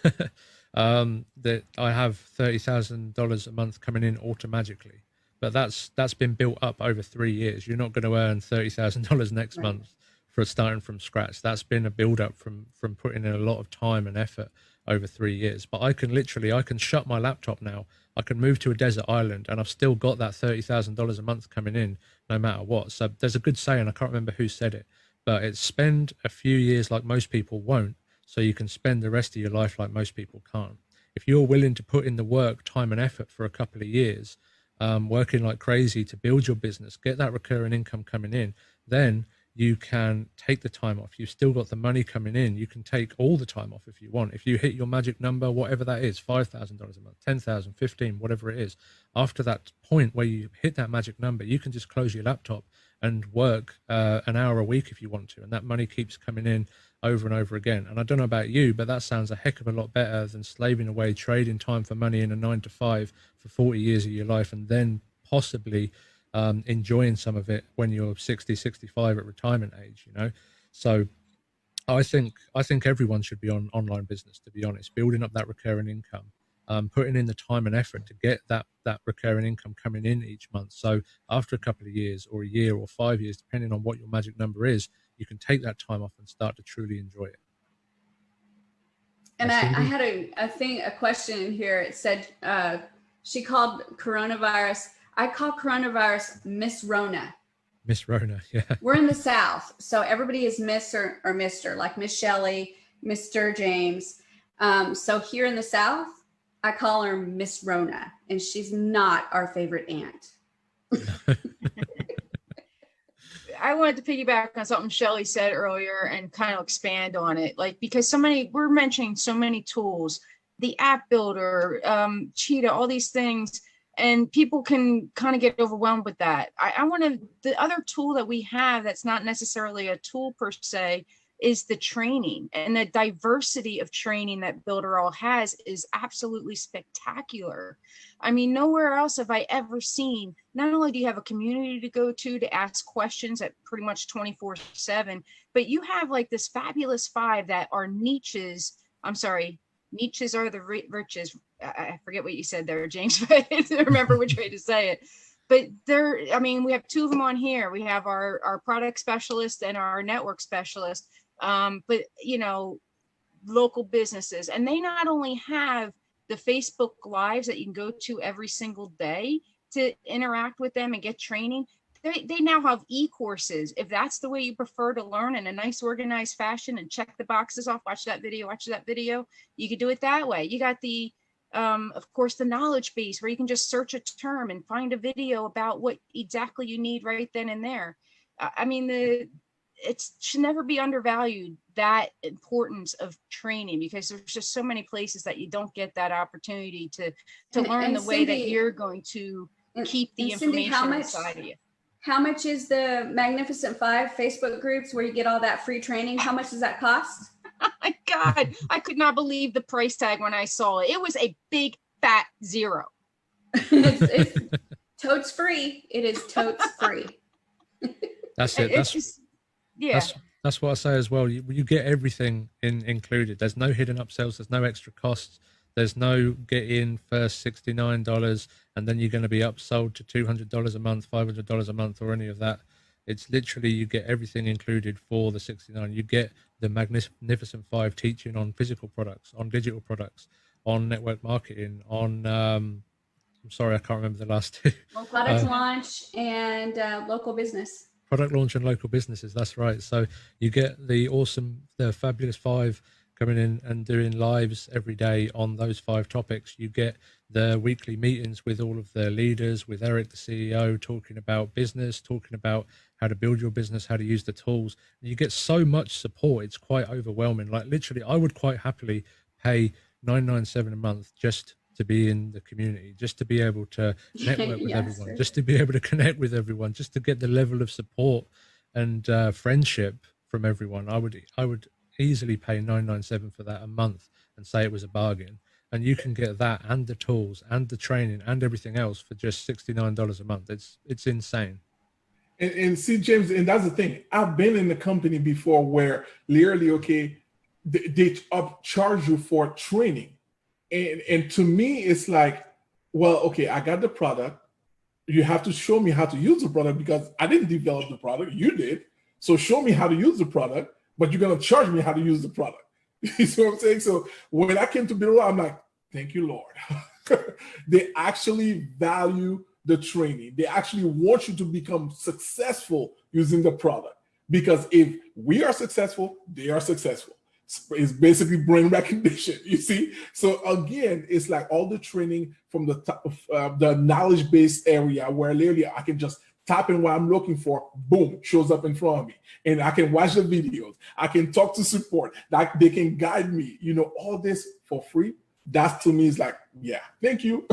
Speaker 1: That I have $30,000 a month coming in automagically. But that's been built up over 3 years. You're not going to earn $30,000 next month for starting from scratch. That's been a build up from putting in a lot of time and effort over 3 years. But I can shut my laptop now. I can move to a desert island and I've still got that $30,000 a month coming in no matter what. So there's a good saying, I can't remember who said it, but it's spend a few years like most people won't, so you can spend the rest of your life like most people can't. If you're willing to put in the work, time and effort for a couple of years, working like crazy to build your business, get that recurring income coming in, then you can take the time off. You've still got the money coming in. You can take all the time off if you want. If you hit your magic number, whatever that is, $5,000 a month, 10,000, 15, whatever it is, after that point where you hit that magic number, you can just close your laptop and work an hour a week if you want to. And that money keeps coming in over and over again. And I don't know about you, but that sounds a heck of a lot better than slaving away, trading time for money in a 9-to-5 for 40 years of your life, and then possibly enjoying some of it when you're 60, 65 at retirement age, you know? So I think everyone should be on online business, to be honest, building up that recurring income, putting in the time and effort to get that recurring income coming in each month. So after a couple of years or a year or 5 years, depending on what your magic number is, you can take that time off and start to truly enjoy it.
Speaker 8: And I had a question in here. It said, she called coronavirus, I call coronavirus Miss Rona.
Speaker 1: Miss Rona, yeah.
Speaker 8: We're in the South, so everybody is Miss or Mr., like Miss Shelley, Mr. James. So here in the South, I call her Miss Rona, and she's not our favorite aunt.
Speaker 7: I wanted to piggyback on something Shelley said earlier and kind of expand on it, like, because we're mentioning so many tools, the app builder, Cheetah, all these things, and people can kind of get overwhelmed with that. The other tool that we have that's not necessarily a tool per se is the training, and the diversity of training that Builderall has is absolutely spectacular. I mean, nowhere else have I ever seen, not only do you have a community to go to ask questions at pretty much 24/7, but you have like this fabulous 5 that are niches. I'm sorry, niches are the riches. I forget what you said there, James, but I don't remember which way to say it. But we have 2 of them on here. We have our product specialist and our network specialist. But local businesses, and they not only have the Facebook Lives that you can go to every single day to interact with them and get training. They now have e-courses. If that's the way you prefer to learn in a nice organized fashion and check the boxes off, watch that video, you could do it that way. You got the of course, the knowledge base where you can just search a term and find a video about what exactly you need right then and there. It should never be undervalued, that importance of training, because there's just so many places that you don't get that opportunity to learn the way that you're going to keep the information inside of you.
Speaker 8: How much is the Magnificent 5 Facebook groups where you get all that free training? How much does that cost?
Speaker 7: Oh my God, I could not believe the price tag when I saw it. It was a big fat 0.
Speaker 8: it's totes free. It is totes free.
Speaker 1: That's it. That's what I say as well. You get everything included. There's no hidden upsells. There's no extra costs. There's no get in first $69 and then you're going to be upsold to $200 a month, $500 a month, or any of that. It's literally, you get everything included for the $69. You get the Magnificent 5 teaching on physical products, on digital products, on network marketing, on I'm sorry, I can't remember the last 2.
Speaker 8: Product launch and local business.
Speaker 1: Product launch and local businesses, that's right. So you get the fabulous 5 coming in and doing lives every day on those 5 topics. You get the weekly meetings with all of the leaders, with Eric, the CEO, talking about business, talking about how to build your business, how to use the tools. You get so much support, it's quite overwhelming. Like literally, I would quite happily pay $9.97 a month just to be in the community, just to be able to network with everyone, just to be able to connect with everyone, just to get the level of support and friendship from everyone. I would easily pay $9.97 for that a month and say it was a bargain. And you can get that and the tools and the training and everything else for just $69 a month. It's insane.
Speaker 3: And see, James, and that's the thing. I've been in a company before where literally, they upcharge you for training. And to me, it's like, well, okay, I got the product. You have to show me how to use the product because I didn't develop the product. You did. So show me how to use the product, but you're going to charge me how to use the product. You see what I'm saying? So when I came to Builderall, I'm like, thank you, Lord. They actually value the training. They actually want you to become successful using the product. Because if we are successful, they are successful. It's basically brain recognition, you see? So again, it's like all the training from the top of the knowledge-based area where literally I can just type in what I'm looking for, boom, shows up in front of me. And I can watch the videos. I can talk to support. Like they can guide me, you know, all this for free. That to me is like, yeah, thank you.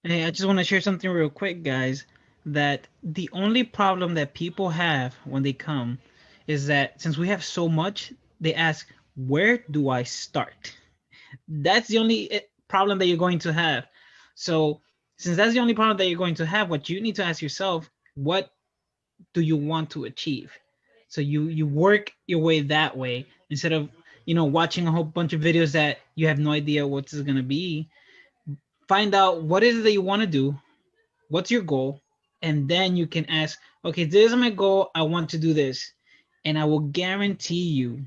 Speaker 4: Hey, I just want to share something real quick, guys, that the only problem that people have when they come is that since we have so much, they ask, where do I start? That's the only problem that you're going to have. So since that's the only problem that you're going to have, what you need to ask yourself, what do you want to achieve? So you work your way that way instead of, you know, watching a whole bunch of videos that you have no idea what this is going to be. Find out what is it that you want to do, what's your goal, and then you can ask, okay, this is my goal, I want to do this. And I will guarantee you,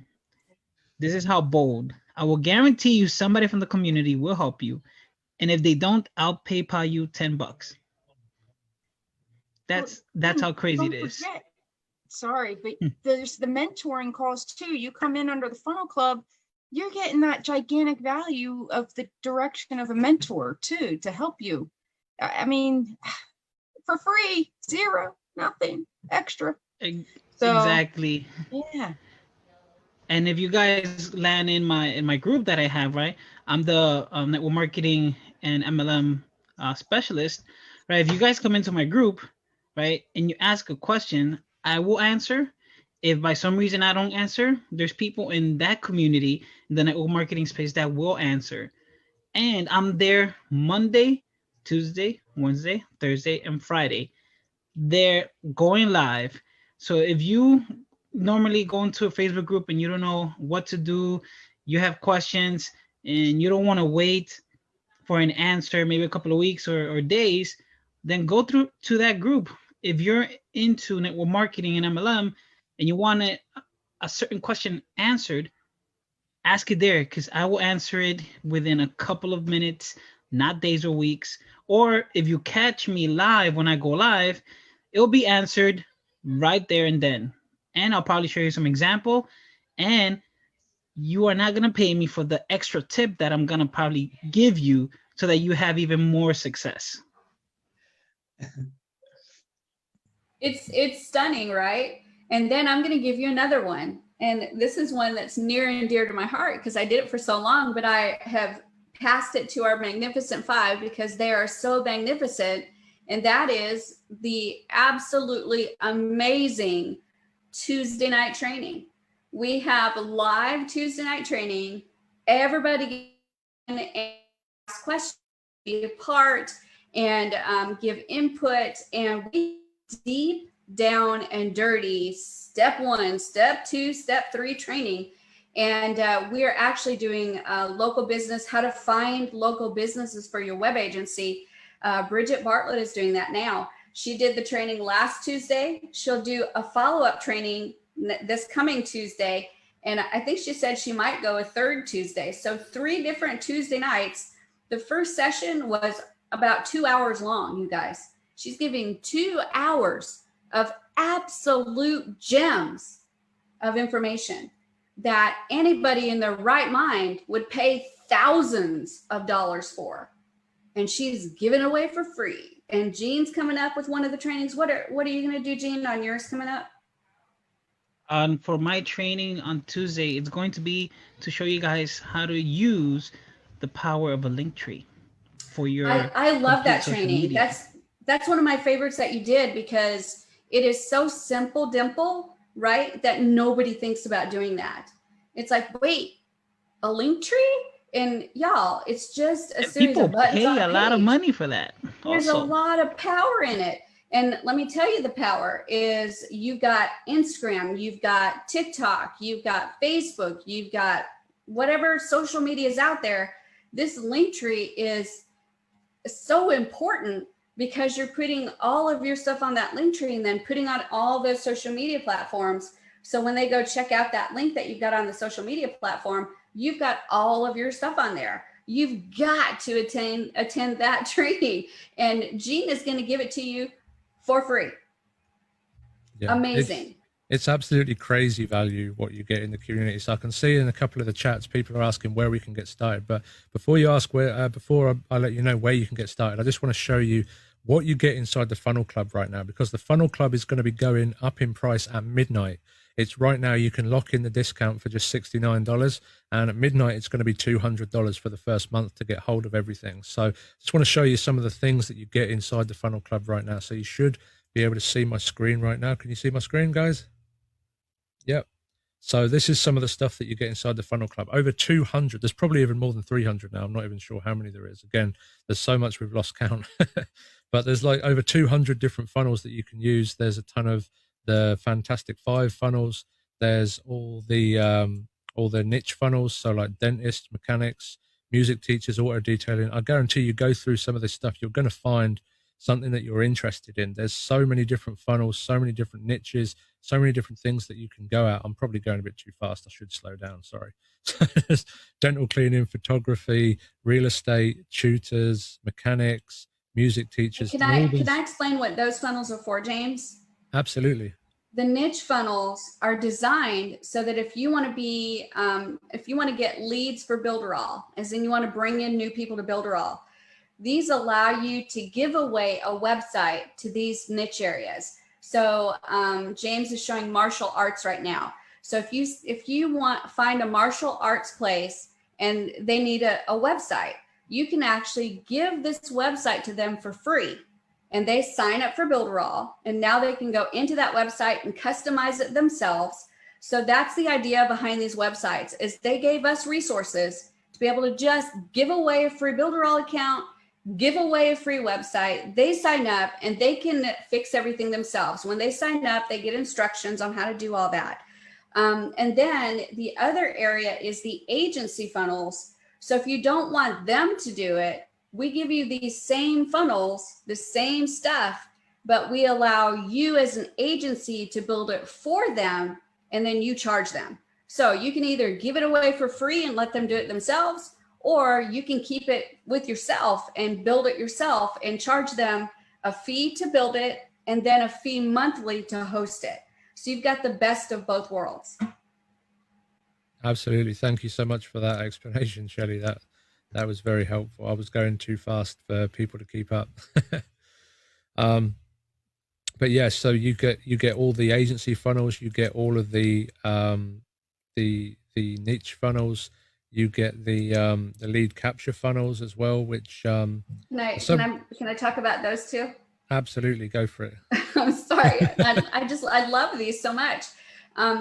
Speaker 4: this is how bold, I will guarantee you somebody from the community will help you. And if they don't, I'll PayPal you $10. That's how crazy it is.
Speaker 7: Sorry, but there's the mentoring calls too. You come in under the funnel club, you're getting that gigantic value of the direction of a mentor too, to help you. I mean, for free, zero, nothing extra. So,
Speaker 4: exactly.
Speaker 7: Yeah.
Speaker 4: And if you guys land in my group that I have, right, I'm the network marketing and MLM specialist, right? If you guys come into my group, right, and you ask a question, I will answer. If by some reason I don't answer, there's people in that community, in the network marketing space, that will answer. And I'm there Monday, Tuesday, Wednesday, Thursday, and Friday. They're going live. So if you normally go into a Facebook group and you don't know what to do, you have questions, and you don't want to wait for an answer, maybe a couple of weeks or days, then go through to that group. If you're into network marketing and MLM and you want a certain question answered, ask it there, because I will answer it within a couple of minutes, not days or weeks. Or if you catch me live when I go live, it'll be answered right there and then. And I'll probably show you some example. And you are not going to pay me for the extra tip that I'm going to probably give you so that you have even more success.
Speaker 8: It's stunning, right? And then I'm going to give you another one. And this is one that's near and dear to my heart because I did it for so long, but I have passed it to our Magnificent Five because they are so magnificent. And that is the absolutely amazing Tuesday night training. We have live Tuesday night training. Everybody can ask questions, be a part, and give input. And we deep down and dirty step 1, step 2, step 3 training. And we are actually doing local business, how to find local businesses for your web agency. Bridget Bartlett is doing that now. She did the training last Tuesday. She'll do a follow-up training this coming Tuesday. And I think she said she might go a third Tuesday. So 3 different Tuesday nights. The first session was about 2 hours long, you guys. She's giving 2 hours of absolute gems of information that anybody in their right mind would pay thousands of dollars for. And she's giving away for free. And Jean's coming up with one of the trainings. What are you going to do, Jean, on yours coming up?
Speaker 4: For my training on Tuesday, it's going to be to show you guys how to use the power of a link tree for your.
Speaker 8: I love that training. That's one of my favorites that you did because it is so simple, dimple, right? That nobody thinks about doing that. It's like, wait, a link tree? And y'all, it's just a series of buttons.
Speaker 4: People pay a lot of money for that.
Speaker 8: There's a lot of power in it. And let me tell you, the power is you've got Instagram, you've got TikTok, you've got Facebook, you've got whatever social media is out there. This link tree is so important because you're putting all of your stuff on that link tree and then putting on all those social media platforms. So when they go check out that link that you've got on the social media platform, you've got all of your stuff on there. You've got to attend that training. And Jean is going to give it to you for free. Yeah, amazing.
Speaker 1: It's absolutely crazy value what you get in the community. So I can see in a couple of the chats, people are asking where we can get started. But before you ask before I let you know where you can get started, I just want to show you what you get inside the Funnel Club right now, because the Funnel Club is going to be going up in price at midnight. It's right now, you can lock in the discount for just $69, and at midnight it's going to be $200 for the first month to get hold of everything. So just want to show you some of the things that you get inside the Funnel Club right now. So you should be able to see my screen right now. Can you see my screen, guys? Yep. So this is some of the stuff that you get inside the Funnel Club. Over 200. There's probably even more than 300 now. I'm not even sure how many there is. Again, there's so much we've lost count. But there's like over 200 different funnels that you can use. There's a ton of the Fantastic 5 funnels. There's all the niche funnels. So like dentists, mechanics, music teachers, auto detailing. I guarantee you go through some of this stuff, you're going to find something that you're interested in. There's so many different funnels, so many different niches, so many different things that you can go at. I'm probably going a bit too fast. I should slow down. Sorry. There's dental cleaning, photography, real estate, tutors, mechanics, music teachers.
Speaker 8: Can I explain what those funnels are for, James?
Speaker 1: Absolutely.
Speaker 8: The niche funnels are designed so that if you want to be, if you want to get leads for Builderall, as in you want to bring in new people to Builderall, these allow you to give away a website to these niche areas. So James is showing martial arts right now. So if you find a martial arts place and they need a website, you can actually give this website to them for free. And they sign up for Builderall, and now they can go into that website and customize it themselves. So that's the idea behind these websites, is they gave us resources to be able to just give away a free Builderall account, give away a free website. They sign up and they can fix everything themselves. When they sign up, they get instructions on how to do all that. And then the other area is the agency funnels. So if you don't want them to do it, we give you these same funnels, the same stuff, but we allow you as an agency to build it for them, and then you charge them. So you can either give it away for free and let them do it themselves, or you can keep it with yourself and build it yourself and charge them a fee to build it and then a fee monthly to host it. So you've got the best of both worlds.
Speaker 1: Absolutely. Thank you so much for that explanation, Shelley. That was very helpful. I was going too fast for people to keep up. But yeah, so you get all the agency funnels, you get all of the niche funnels, you get the lead capture funnels as well, which can
Speaker 8: I talk about those too?
Speaker 1: Absolutely, go for it.
Speaker 8: I'm sorry. I love these so much.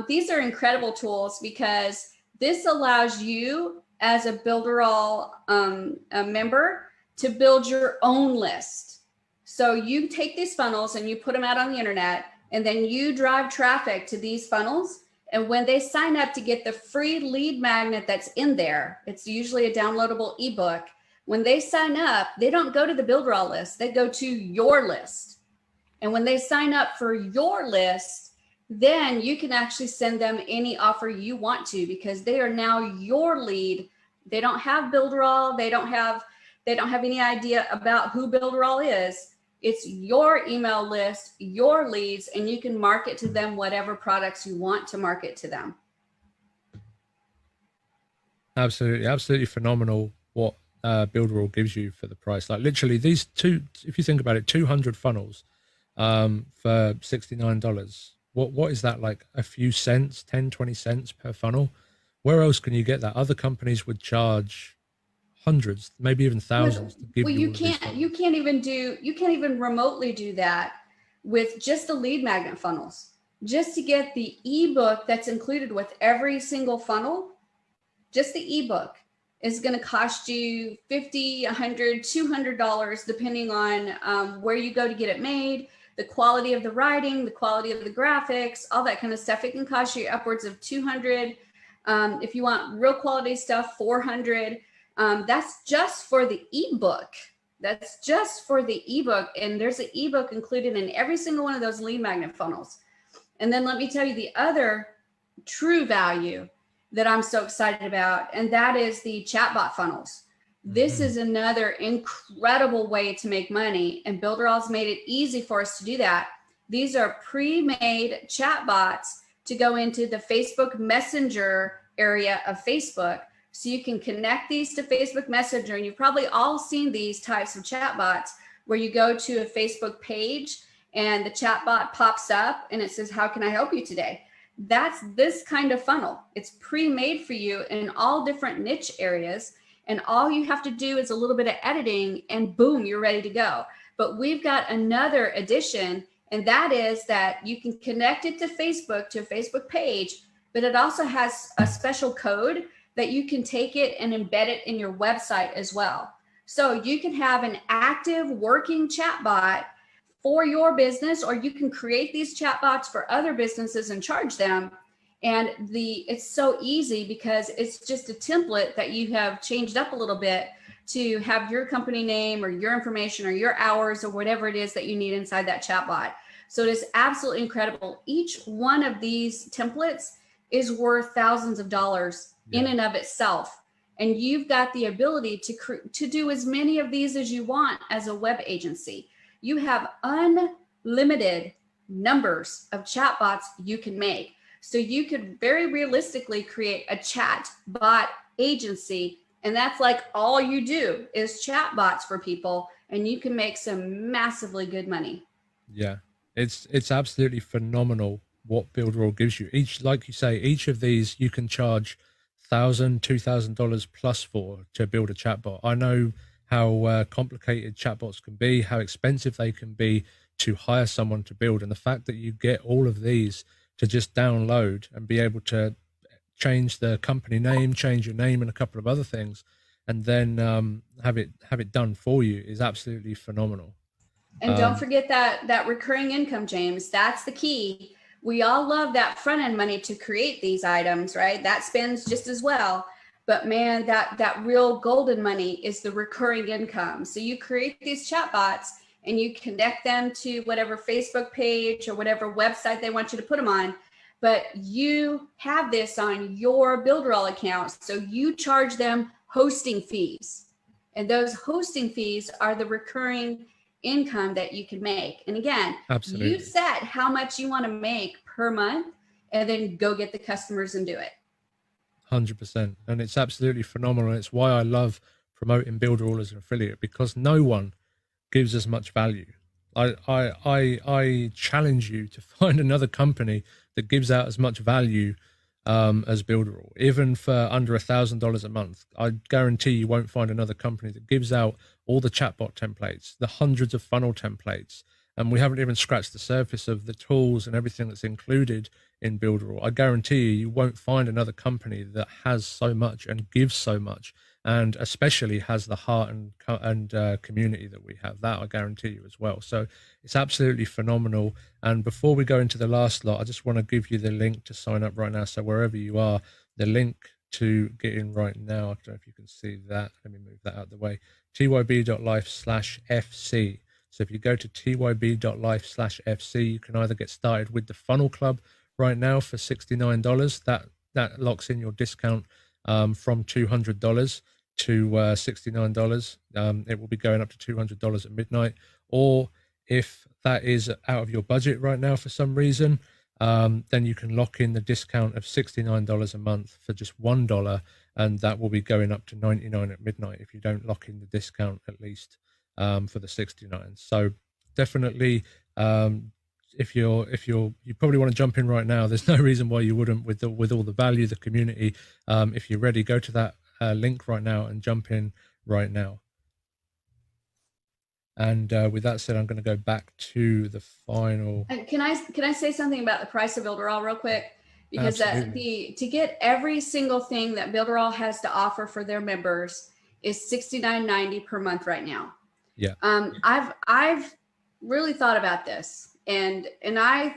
Speaker 8: These are incredible tools because this allows you as a Builderall a member to build your own list. So you take these funnels and you put them out on the internet, and then you drive traffic to these funnels. And when they sign up to get the free lead magnet that's in there, it's usually a downloadable ebook. When they sign up, they don't go to the Builderall list, they go to your list. And when they sign up for your list, then you can actually send them any offer you want to, because they are now your lead. They don't have Builderall. They don't have any idea about who Builderall is. It's your email list, your leads, and you can market to them whatever products you want to market to them.
Speaker 1: Absolutely, absolutely phenomenal what Builderall gives you for the price. Like literally these two, if you think about it, 200 funnels for $69. What is that, like a few cents, 10, 20 cents per funnel? Where else can you get that? Other companies would charge hundreds, maybe even thousands to give you
Speaker 8: can't even remotely do that with just the lead magnet funnels. Just to get the ebook that's included with every single funnel, just the ebook is going to cost you $50, $100, $200, depending on where you go to get it made, the quality of the writing, the quality of the graphics, all that kind of stuff. It can cost you upwards of $200. If you want real quality stuff, $400. That's just for the ebook. That's just for the ebook. And there's an ebook included in every single one of those lead magnet funnels. And then let me tell you the other true value that I'm so excited about, and that is the chatbot funnels. This is another incredible way to make money, and Builderall's made it easy for us to do that. These are pre-made chatbots to go into the Facebook Messenger area of Facebook. So you can connect these to Facebook Messenger, and you've probably all seen these types of chatbots where you go to a Facebook page and the chatbot pops up and it says, how can I help you today? That's this kind of funnel. It's pre-made for you in all different niche areas. And all you have to do is a little bit of editing and boom, you're ready to go. But we've got another addition, and that is that you can connect it to Facebook, to a Facebook page, but it also has a special code that you can take it and embed it in your website as well. So you can have an active working chatbot for your business, or you can create these chatbots for other businesses and charge them. And it's so easy because it's just a template that you have changed up a little bit to have your company name or your information or your hours or whatever it is that you need inside that chatbot. So it is absolutely incredible. Each one of these templates is worth thousands of dollars in and of itself. And you've got the ability to do as many of these as you want as a web agency. You have unlimited numbers of chatbots you can make. So you could very realistically create a chat bot agency, and that's like all you do is chatbots for people, and you can make some massively good money.
Speaker 1: Yeah, it's absolutely phenomenal what Builderall gives you. Each, like you say, each of these you can charge $1,000, $2,000 plus for to build a chatbot. I know how complicated chatbots can be, how expensive they can be to hire someone to build, and the fact that you get all of these to just download and be able to change the company name, change your name and a couple of other things, and then have it done for you is absolutely phenomenal.
Speaker 8: And don't forget that recurring income, James. That's the key. We all love that front end money to create these items, right? That spends just as well. But man, that real golden money is the recurring income. So you create these chatbots and you connect them to whatever Facebook page or whatever website they want you to put them on. But you have this on your Builderall account. So you charge them hosting fees. And those hosting fees are the recurring income that you can make. And again,
Speaker 1: Absolutely.
Speaker 8: You set how much you want to make per month and then go get the customers and do it.
Speaker 1: 100%. And it's absolutely phenomenal. It's why I love promoting Builderall as an affiliate, because no one gives as much value. I challenge you to find another company that gives out as much value as Builderall, even for under $1,000 a month. I guarantee you won't find another company that gives out all the chatbot templates, the hundreds of funnel templates, and we haven't even scratched the surface of the tools and everything that's included in Builderall. I guarantee you won't find another company that has so much and gives so much, and especially has the heart and community that we have. That I guarantee you as well. So it's absolutely phenomenal. And before we go into the last lot, I just want to give you the link to sign up right now. So wherever you are, the link to get in right now, I don't know if you can see that. Let me move that out of the way. tyb.life/FC. So if you go to tyb.life/FC, you can either get started with the Funnel Club right now for $69. That locks in your discount from $200 to $69. It will be going up to $200 at midnight. Or if that is out of your budget right now for some reason, then you can lock in the discount of $69 a month for just $1, and that will be going up to $99 at midnight if you don't lock in the discount at least for the $69. So definitely, if you probably want to jump in right now. There's no reason why you wouldn't with all the value, the community. If you're ready, go to that link right now and jump in right now. And with that said, I'm going to go back to the final.
Speaker 8: And can I say something about the price of Builderall real quick? Because to get every single thing that Builderall has to offer for their members is $69.90 per month right now.
Speaker 1: Yeah.
Speaker 8: I've really thought about this, and I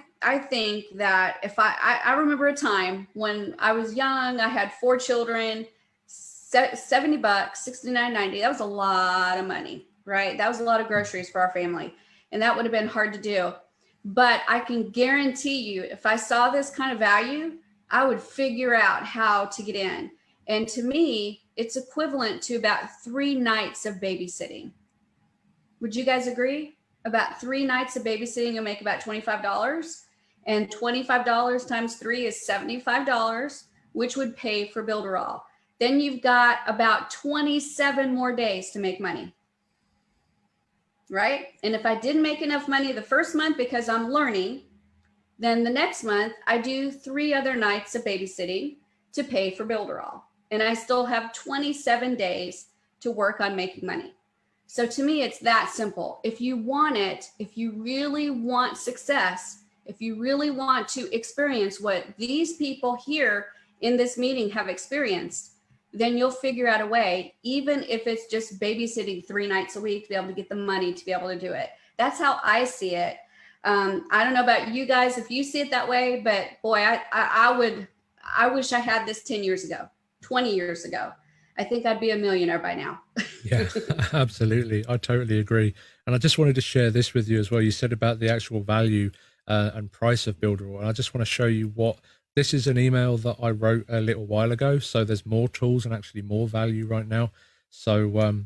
Speaker 8: think that if I remember a time when I was young, I had 4 children, $70, $69.90. That was a lot of money, right? That was a lot of groceries for our family, and that would have been hard to do. But I can guarantee you, if I saw this kind of value, I would figure out how to get in. And to me, it's equivalent to about 3 nights of babysitting. Would you guys agree? About 3 nights of babysitting will make about $25, and $25 times 3 is $75, which would pay for Builderall. Then you've got about 27 more days to make money. right? And if I didn't make enough money the first month because I'm learning, then the next month I do 3 other nights of babysitting to pay for Builderall. And I still have 27 days to work on making money. So to me, it's that simple. If you want it, if you really want success, if you really want to experience what these people here in this meeting have experienced, then you'll figure out a way, even if it's just babysitting 3 nights a week, to be able to get the money to be able to do it. That's how I see it. I don't know about you guys, if you see it that way, but boy, I wish I had this 10 years ago, 20 years ago. I think I'd be a millionaire by now.
Speaker 1: Yeah, absolutely. I totally agree. And I just wanted to share this with you as well. You said about the actual value and price of Builderall. And I just want to show you what this is, an email that I wrote a little while ago. So there's more tools and actually more value right now. So you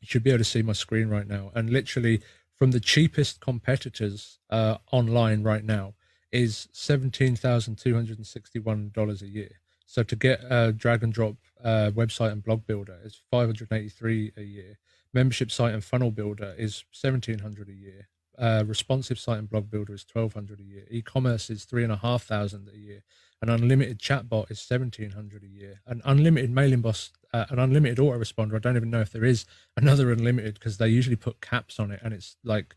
Speaker 1: should be able to see my screen right now. And literally from the cheapest competitors online right now is $17,261 a year. So to get a drag and drop website and blog builder is $583 a year. Membership site and funnel builder is $1,700 a year. Responsive site and blog builder is $1,200 a year. E-commerce is $3,500 a year. An unlimited chatbot is $1,700 a year. An unlimited mailing boss, an unlimited autoresponder. I don't even know if there is another unlimited, because they usually put caps on it, and it's like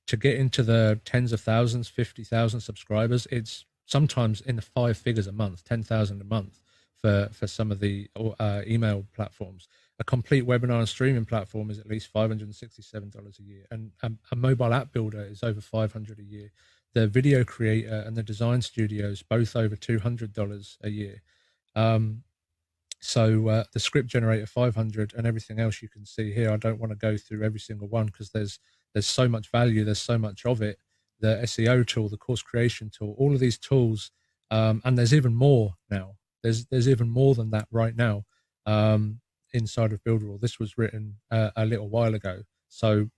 Speaker 1: to get into the tens of thousands, 50,000 subscribers. It's sometimes in the 5 figures a month, 10,000 a month for some of the email platforms. A complete webinar and streaming platform is at least $567 a year, and a mobile app builder is over $500 a year. The video creator and the design studios both over $200 a year. So the script generator $500, and everything else you can see here. I don't want to go through every single one because there's so much value, there's so much of it. The SEO tool, the course creation tool, all of these tools, and there's even more now. There's even more than that right now inside of Builderall. This was written a little while ago, so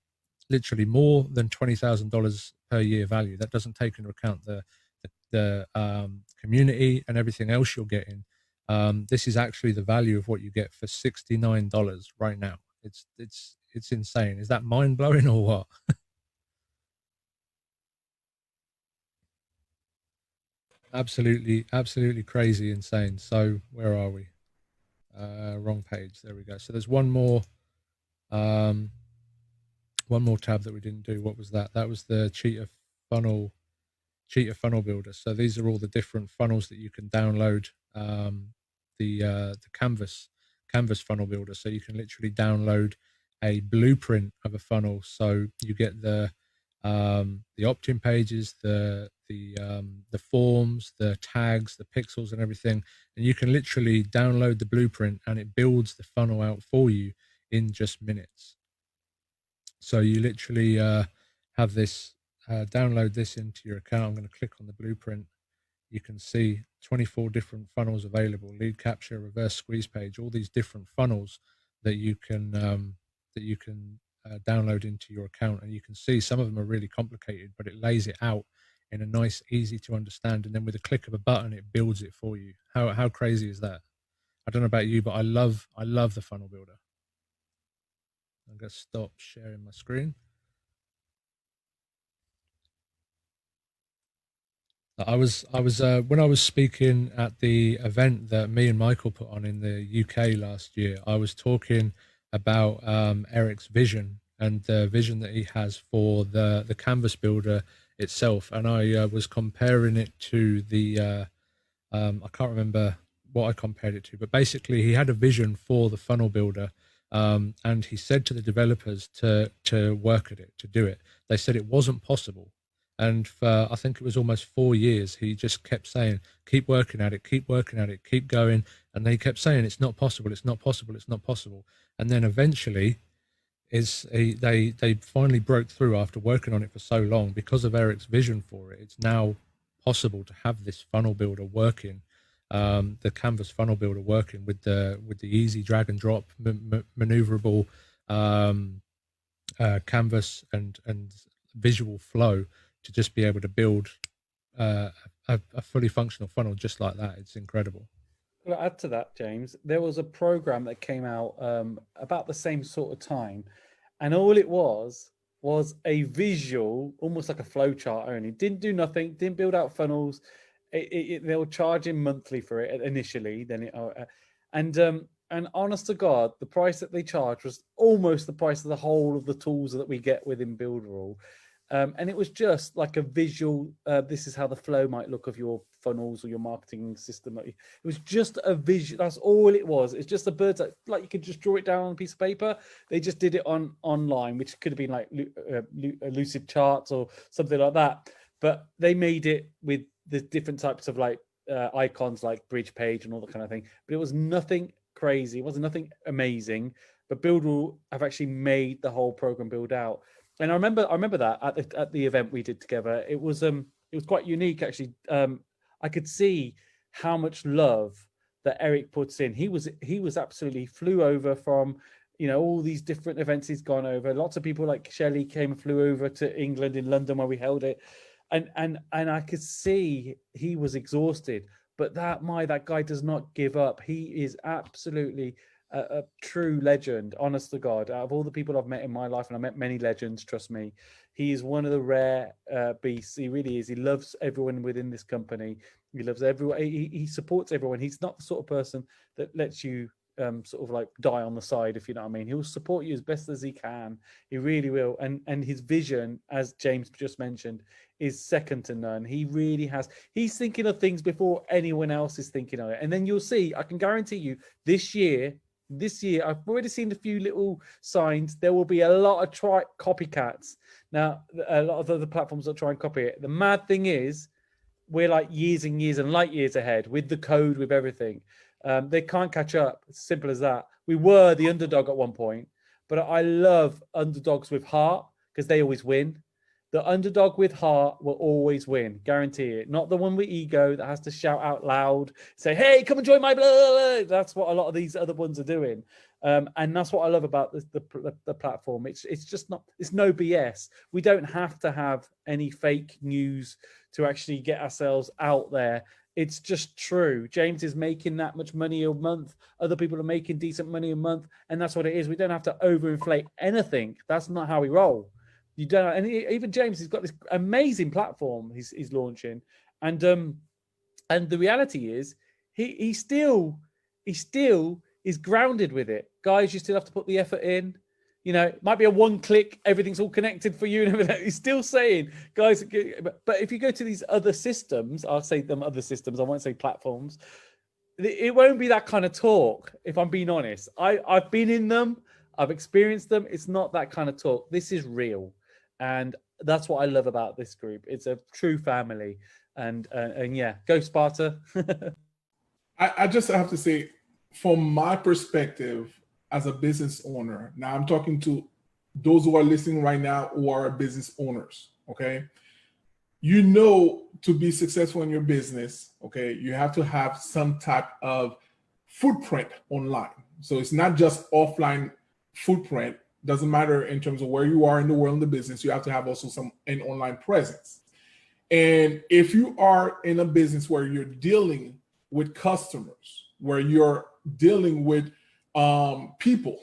Speaker 1: literally more than $20,000 per year value. That doesn't take into account the community and everything else you're getting. This is actually the value of what you get for $69 right now. It's insane. Is that mind blowing or what? Absolutely crazy, insane. So where are we? Wrong page. There we go. So there's one more tab that we didn't do. What was that? That was the cheetah funnel builder. So these are all the different funnels that you can download. The canvas funnel builder. So you can literally download a blueprint of a funnel. So you get the opt-in pages, the forms, the tags, the pixels, and everything, and you can literally download the blueprint and it builds the funnel out for you in just minutes. So you literally have this, download this into your account. I'm going to click on the blueprint. You can see 24 different funnels available: lead capture, reverse squeeze page, all these different funnels that you can download into your account. And you can see some of them are really complicated, but it lays it out in a nice, easy to understand, and then with a click of a button it builds it for you. How crazy is that? I don't know about you, but I love the funnel builder. I'm going to stop sharing my screen. I was when I was speaking at the event that me and Michael put on in the UK last year, I was talking about Eric's vision and the vision that he has for the canvas builder itself, and I was comparing it to the I can't remember what I compared it to, but basically he had a vision for the funnel builder, and he said to the developers to work at it, to do it. They said it wasn't possible. And for, I think it was almost 4 years, he just kept saying, keep working at it, keep working at it, keep going. And they kept saying, it's not possible, it's not possible, it's not possible. And then eventually they finally broke through after working on it for so long. Because of Eric's vision for it, it's now possible to have this funnel builder working, the canvas funnel builder working with the easy drag and drop maneuverable canvas and visual flow to just be able to build a fully functional funnel just like that. It's incredible.
Speaker 9: Well, to add to that, James, there was a program that came out about the same sort of time, and all it was was a visual, almost like a flow chart only. Didn't do nothing, didn't build out funnels. They were charging monthly for it initially. Then and honest to God, the price that they charged was almost the price of the whole of the tools that we get within Builderall. And it was just like a visual, this is how the flow might look of your funnels or your marketing system. It was just a visual, that's all it was. It's just a bird's eye, like you could just draw it down on a piece of paper. They just did it online, which could have been like lucid charts or something like that. But they made it with the different types of like icons, like bridge page and all that kind of thing. But it was nothing crazy. It wasn't nothing amazing. But Builderall have actually made the whole program build out. And I remember that at the event we did together. It was quite unique actually. I could see how much love that Eric puts in. He absolutely flew over from, you know, all these different events he's gone over. Lots of people like Shelley came and flew over to England in London where we held it, and I could see he was exhausted. But that guy does not give up. He is absolutely a true legend, honest to God. Out of all the people I've met in my life, and I met many legends, trust me, he is one of the rare beasts. He really is. He loves everyone within this company. He loves everyone. He supports everyone. He's not the sort of person that lets you sort of like die on the side, if you know what I mean. He'll support you as best as he can. He really will. And his vision, as James just mentioned, is second to none. He really has. He's thinking of things before anyone else is thinking of it. And then you'll see, I can guarantee you, this year, I've already seen a few little signs. There will be a lot of copycats. Now, a lot of other platforms that try and copy it. The mad thing is, we're like years and years and light years ahead with the code, with everything. They can't catch up. It's simple as that. We were the underdog at one point, but I love underdogs with heart because they always win. The underdog with heart will always win, guarantee it. Not the one with ego that has to shout out loud, say, hey, come and join my blah. That's what a lot of these other ones are doing. And that's what I love about the platform. It's just not, it's no BS. We don't have to have any fake news to actually get ourselves out there. It's just true. James is making that much money a month. Other people are making decent money a month. And that's what it is. We don't have to overinflate anything. That's not how we roll. You don't, and even James, he's got this amazing platform he's launching, and the reality is he still is grounded with it. Guys, you still have to put the effort in. You know, it might be a one click, everything's all connected for you and everything. He's still saying, guys, but if you go to these other systems, I'll say them other systems, I won't say platforms, it won't be that kind of talk, if I'm being honest. I've been in them, I've experienced them. It's not that kind of talk. This is real. And that's what I love about this group. It's a true family. And yeah, go Sparta.
Speaker 3: I just have to say, from my perspective as a business owner, now I'm talking to those who are listening right now who are business owners, okay? You know, to be successful in your business, okay, you have to have some type of footprint online. So it's not just offline footprint. Doesn't matter in terms of where you are in the world in the business, you have to have also an online presence. And if you are in a business where you're dealing with customers, where you're dealing with people,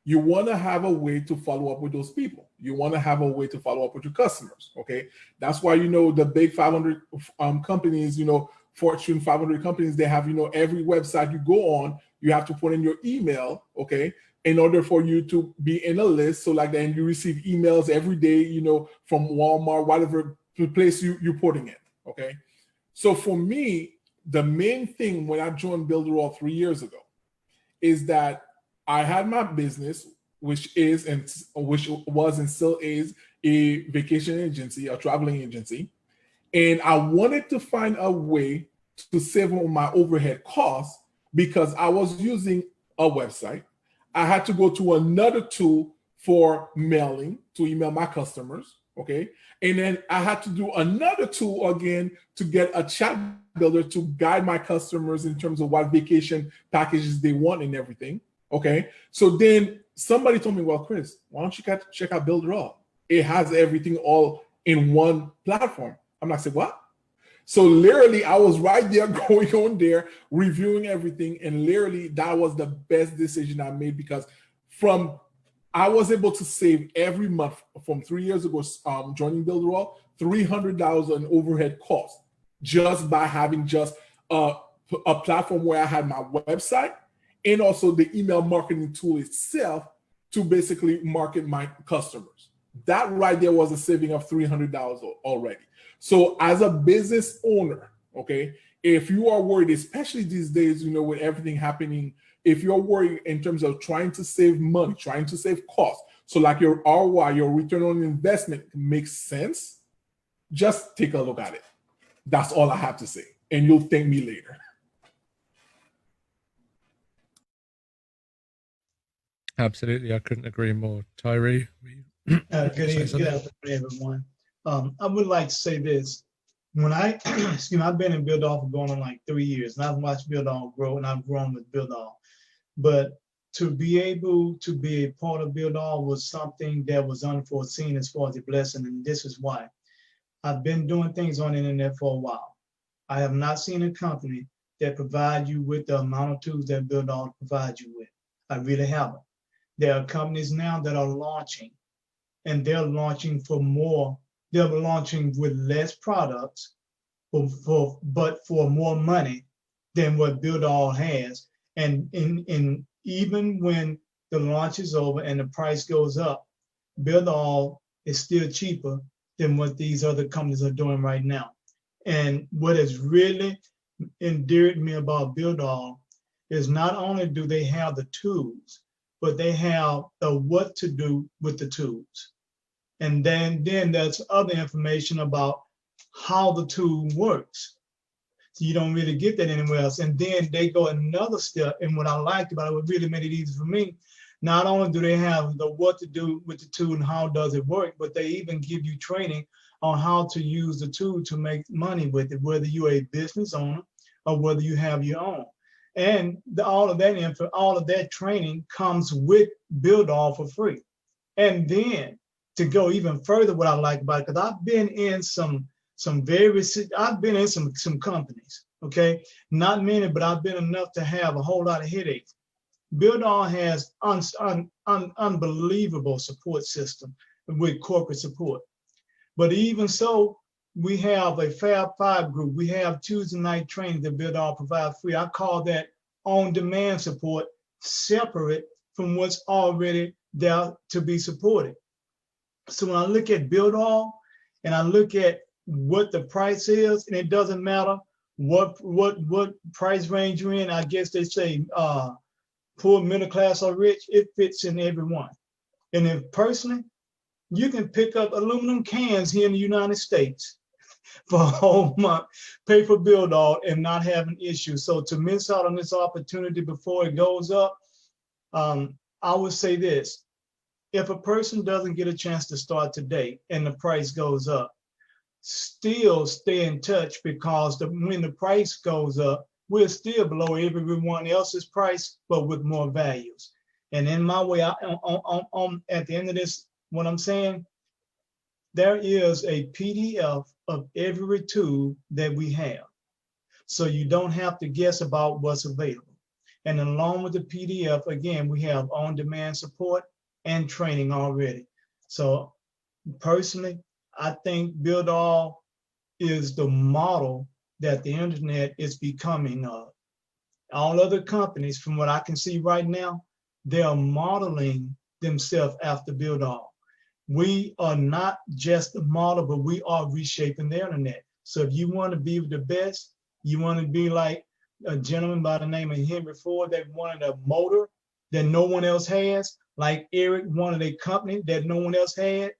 Speaker 3: you want to have a way to follow up with those people. You want to have a way to follow up with your customers, okay? That's why, you know, the big 500 companies, you know, Fortune 500 companies, they have, you know, every website you go on, you have to put in your email, okay, in order for you to be in a list. So like then you receive emails every day, you know, from Walmart, whatever place you're putting it, okay? So for me, the main thing when I joined Builderall 3 years ago is that I had my business, which was and still is a vacation agency, a traveling agency. And I wanted to find a way to save on my overhead costs because I was using a website. I had to go to another tool for mailing to email my customers, okay? And then I had to do another tool again to get a chat builder to guide my customers in terms of what vacation packages they want and everything, okay? So then somebody told me, well, Chris, why don't you check out Builderall? It has everything all in one platform. I'm like, say what? So literally, I was right there going on there, reviewing everything. And literally, that was the best decision I made because from I was able to save every month from 3 years ago, joining Builderall, $300 in overhead costs just by having just a platform where I had my website and also the email marketing tool itself to basically market my customers. That right there was a saving of $300 already. So as a business owner, okay, if you are worried, especially these days, with everything happening, if you're worried in terms of trying to save money, trying to save costs, so like your ROI, your return on investment makes sense, just take a look at it. That's all I have to say. And you'll thank me later.
Speaker 1: Absolutely. I couldn't agree more. Tyree?
Speaker 10: Good afternoon, everyone. I would like to say this. When I've been in Builderall for going on like 3 years, and I've watched Builderall grow, and I've grown with Builderall. But to be able to be a part of Builderall was something that was unforeseen as far as a blessing, and this is why. I've been doing things on the internet for a while. I have not seen a company that provides you with the amount of tools that Builderall provides you with. I really haven't. There are companies now that are launching, and they're launching for more. They're launching with less products, but for more money than what Builderall has. And even when the launch is over and the price goes up, Builderall is still cheaper than what these other companies are doing right now. And what has really endeared me about Builderall is not only do they have the tools, but they have the what to do with the tools. And then there's other information about how the tool works. So you don't really get that anywhere else. And then they go another step. And what I liked about it, what really made it easy for me, not only do they have the what to do with the tool and how does it work, but they even give you training on how to use the tool to make money with it, whether you're a business owner or whether you have your own. And all of that training comes with Builderall for free. And then to go even further, what I like about it, because I've been in some companies, okay? Not many, but I've been enough to have a whole lot of headaches. Builderall has unbelievable support system with corporate support. But even so, we have a Fab 5 group. We have Tuesday night training that Builderall provides free. I call that on-demand support, separate from what's already there to be supported. So when I look at Builderall and I look at what the price is, and it doesn't matter what price range you're in, I guess they say poor, middle class, or rich, it fits in everyone. And then personally, you can pick up aluminum cans here in the United States for a whole month, pay for Builderall and not have an issue. So to miss out on this opportunity before it goes up, I would say this. If a person doesn't get a chance to start today and the price goes up, still stay in touch, because when the price goes up, we're still below everyone else's price, but with more values. And in my way, at the end of this, what I'm saying, there is a PDF of every tool that we have. So you don't have to guess about what's available. And along with the PDF, again, we have on-demand support and training already. So personally, I think Builderall is the model that the internet is becoming of. All other companies, from what I can see right now, they are modeling themselves after Builderall. We are not just a model, but we are reshaping the internet. So if you want to be the best, you want to be like a gentleman by the name of Henry Ford that wanted a motor that no one else has, like Eric wanted a company that no one else had.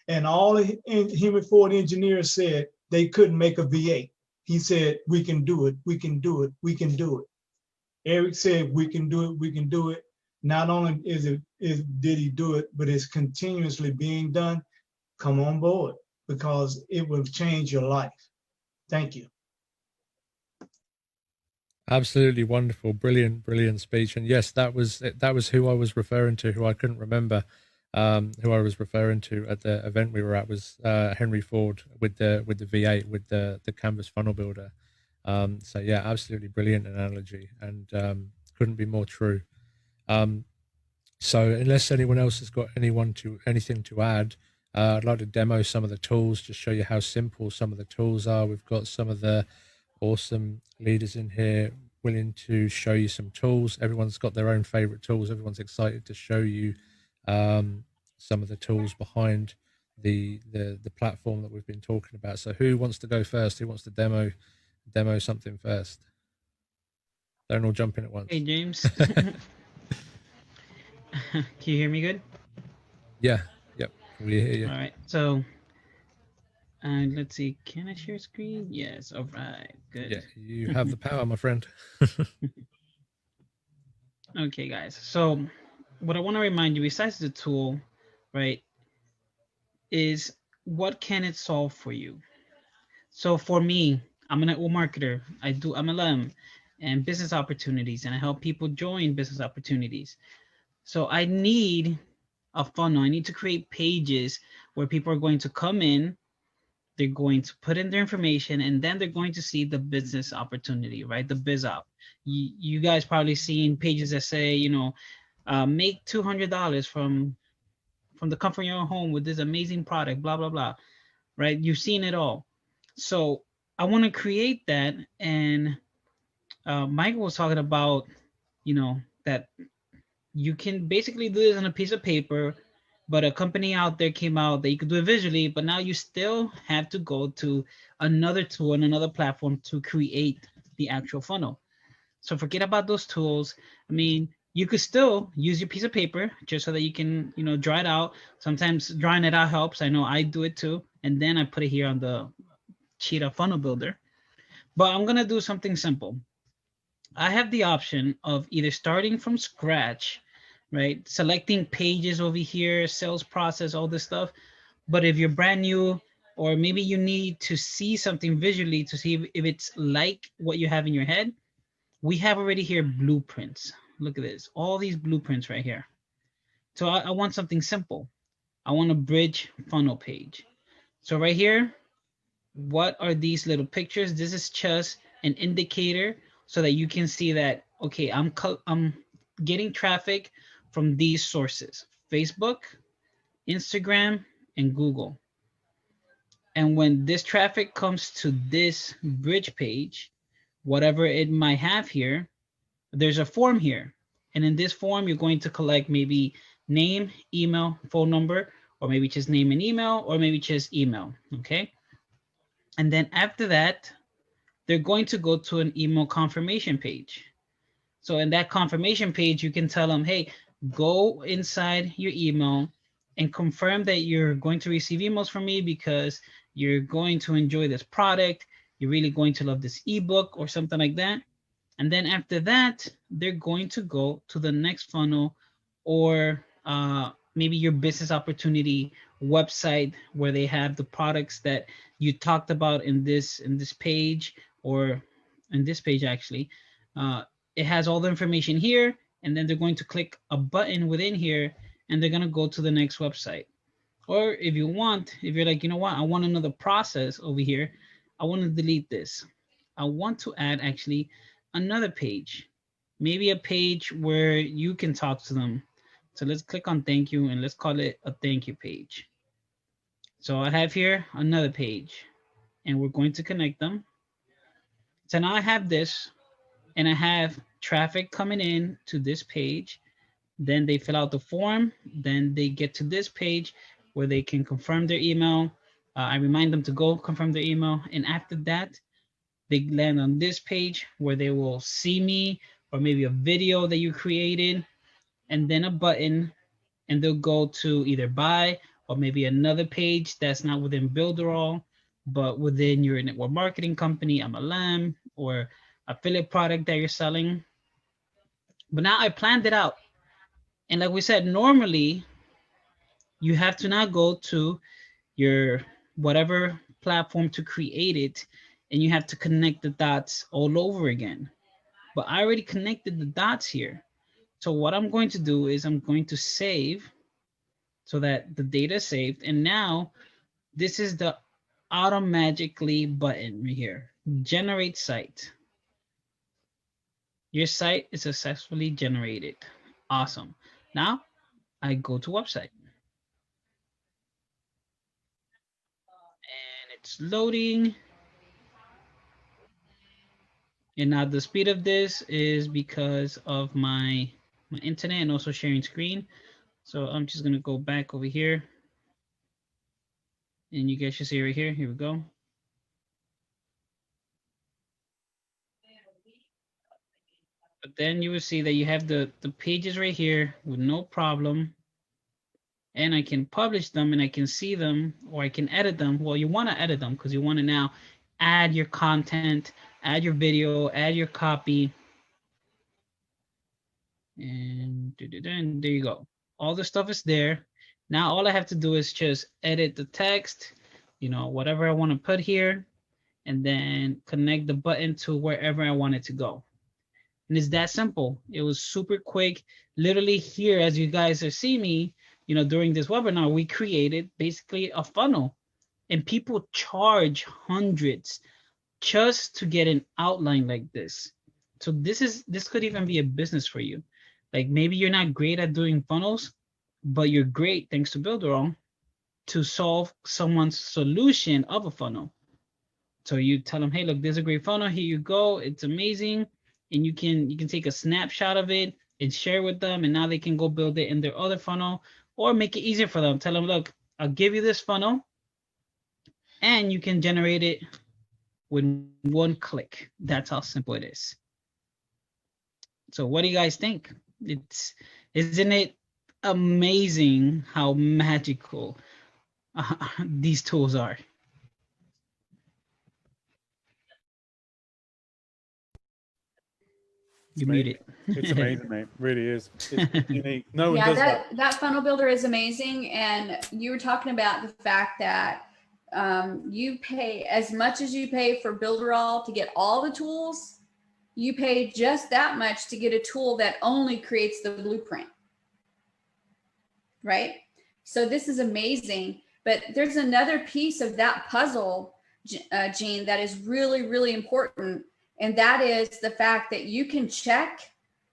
Speaker 10: And all the Henry Ford engineers said they couldn't make a V8. He said, we can do it, we can do it, we can do it. Eric said, we can do it, we can do it. Not only did he do it, but it's continuously being done. Come on board, because it will change your life. Thank you.
Speaker 1: Absolutely wonderful, brilliant speech. And yes, that was who I was referring to, who I couldn't remember, who I was referring to at the event we were at was Henry Ford with the V8 with the canvas funnel builder. So yeah, absolutely brilliant analogy, and couldn't be more true. So unless anyone else has got anything to add, I'd like to demo some of the tools, just show you how simple some of the tools are. We've got some of the awesome leaders in here willing to show you some tools. Everyone's got their own favorite tools. Everyone's excited to show you some of the tools behind the platform that we've been talking about. So who wants to go first? Who wants to demo something first? Don't all jump in at once.
Speaker 4: Hey, James. Can you hear me good?
Speaker 1: Yeah. Yep. We hear you.
Speaker 4: All right. So let's see. Can I share screen? Yes. All right. Good.
Speaker 1: Yeah, you have the power, my friend.
Speaker 4: Okay, guys. So what I want to remind you, besides the tool, right, is what can it solve for you? So for me, I'm a network marketer. I do MLM and business opportunities, and I help people join business opportunities. So I need a funnel. I need to create pages where people are going to come in, they're going to put in their information, and then they're going to see the business opportunity, right? The biz op. You guys probably seen pages that say, you know, make $200 from the comfort of your own home with this amazing product, blah, blah, blah, right? You've seen it all. So I want to create that. And Michael was talking about, you know, that you can basically do this on a piece of paper, but a company out there came out that you could do it visually, but now you still have to go to another tool and another platform to create the actual funnel. So forget about those tools. I mean, you could still use your piece of paper just so that you can, you know, draw it out. Sometimes drawing it out helps. I know I do it too. And then I put it here on the Cheetah Funnel Builder. But I'm going to do something simple. I have the option of either starting from scratch, right? Selecting pages over here, sales process, all this stuff. But if you're brand new, or maybe you need to see something visually to see if it's like what you have in your head, we have already here blueprints. Look at this, all these blueprints right here. So I want something simple. I want a bridge funnel page. So right here, what are these little pictures? This is just an indicator so that you can see that, okay, I'm getting traffic from these sources: Facebook, Instagram, and Google. And when this traffic comes to this bridge page, whatever it might have here, there's a form here. And in this form, you're going to collect maybe name, email, phone number, or maybe just name and email, or maybe just email, okay? And then after that, they're going to go to an email confirmation page. So in that confirmation page, you can tell them, hey, go inside your email and confirm that you're going to receive emails from me because you're going to enjoy this product. You're really going to love this ebook or something like that. And then after that, they're going to go to the next funnel, or maybe your business opportunity website where they have the products that you talked about in this page, or in this page actually. It has all the information here, and then they're going to click a button within here, and they're going to go to the next website. Or if you want, if you're like, you know what, I want another process over here, I want to delete this. I want to add actually another page, maybe a page where you can talk to them. So let's click on thank you, and let's call it a thank you page. So I have here another page, and we're going to connect them. So now I have this, and I have traffic coming in to this page. Then they fill out the form. Then they get to this page where they can confirm their email. I remind them to go confirm their email. And after that, they land on this page where they will see me, or maybe a video that you created, and then a button, and they'll go to either buy, or maybe another page that's not within Builderall, but within your network marketing company, MLM, or affiliate product that you're selling. But now I planned it out. And like we said, normally you have to now go to your whatever platform to create it, and you have to connect the dots all over again. But I already connected the dots here. So what I'm going to do is I'm going to save so that the data is saved. And now this is the automatically button right here, generate site. Your site is successfully generated. Awesome. Now I go to website. And it's loading. And now the speed of this is because of my internet and also sharing screen. So I'm just gonna go back over here. And you guys should see right here. Here we go. But then you will see that you have the pages right here with no problem. And I can publish them and I can see them, or I can edit them. Well, you want to edit them because you want to now add your content, add your video, add your copy. And there you go. All the stuff is there. Now all I have to do is just edit the text, you know, whatever I want to put here, and then connect the button to wherever I want it to go. And it's that simple. It was super quick. Literally here, as you guys are seeing me, you know, during this webinar, we created basically a funnel, and people charge hundreds just to get an outline like this. So this could even be a business for you. Like maybe you're not great at doing funnels, but you're great, thanks to Builderall, to solve someone's solution of a funnel. So you tell them, hey, look, there's a great funnel. Here you go. It's amazing. And you can take a snapshot of it and share with them. And now they can go build it in their other funnel, or make it easier for them. Tell them, look, I'll give you this funnel and you can generate it with one click. That's how simple it is. So what do you guys think? Isn't it amazing how magical these tools are? You muted.
Speaker 9: It's amazing, mate. Really is. It's unique. No one does
Speaker 8: that funnel builder is amazing. And you were talking about the fact that you pay as much as you pay for Builderall to get all the tools. You pay just that much to get a tool that only creates the blueprint, right? So this is amazing. But there's another piece of that puzzle, Gene, that is really, really important. And that is the fact that you can check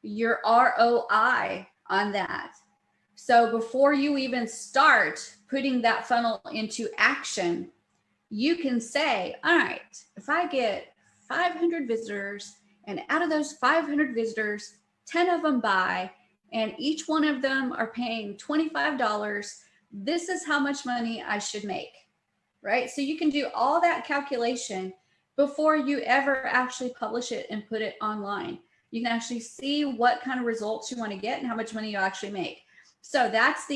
Speaker 8: your ROI on that. So before you even start putting that funnel into action, you can say, all right, if I get 500 visitors, and out of those 500 visitors, 10 of them buy, and each one of them are paying $25, this is how much money I should make, right? So you can do all that calculation before you ever actually publish it and put it online. You can actually see what kind of results you want to get and how much money you actually make. So that's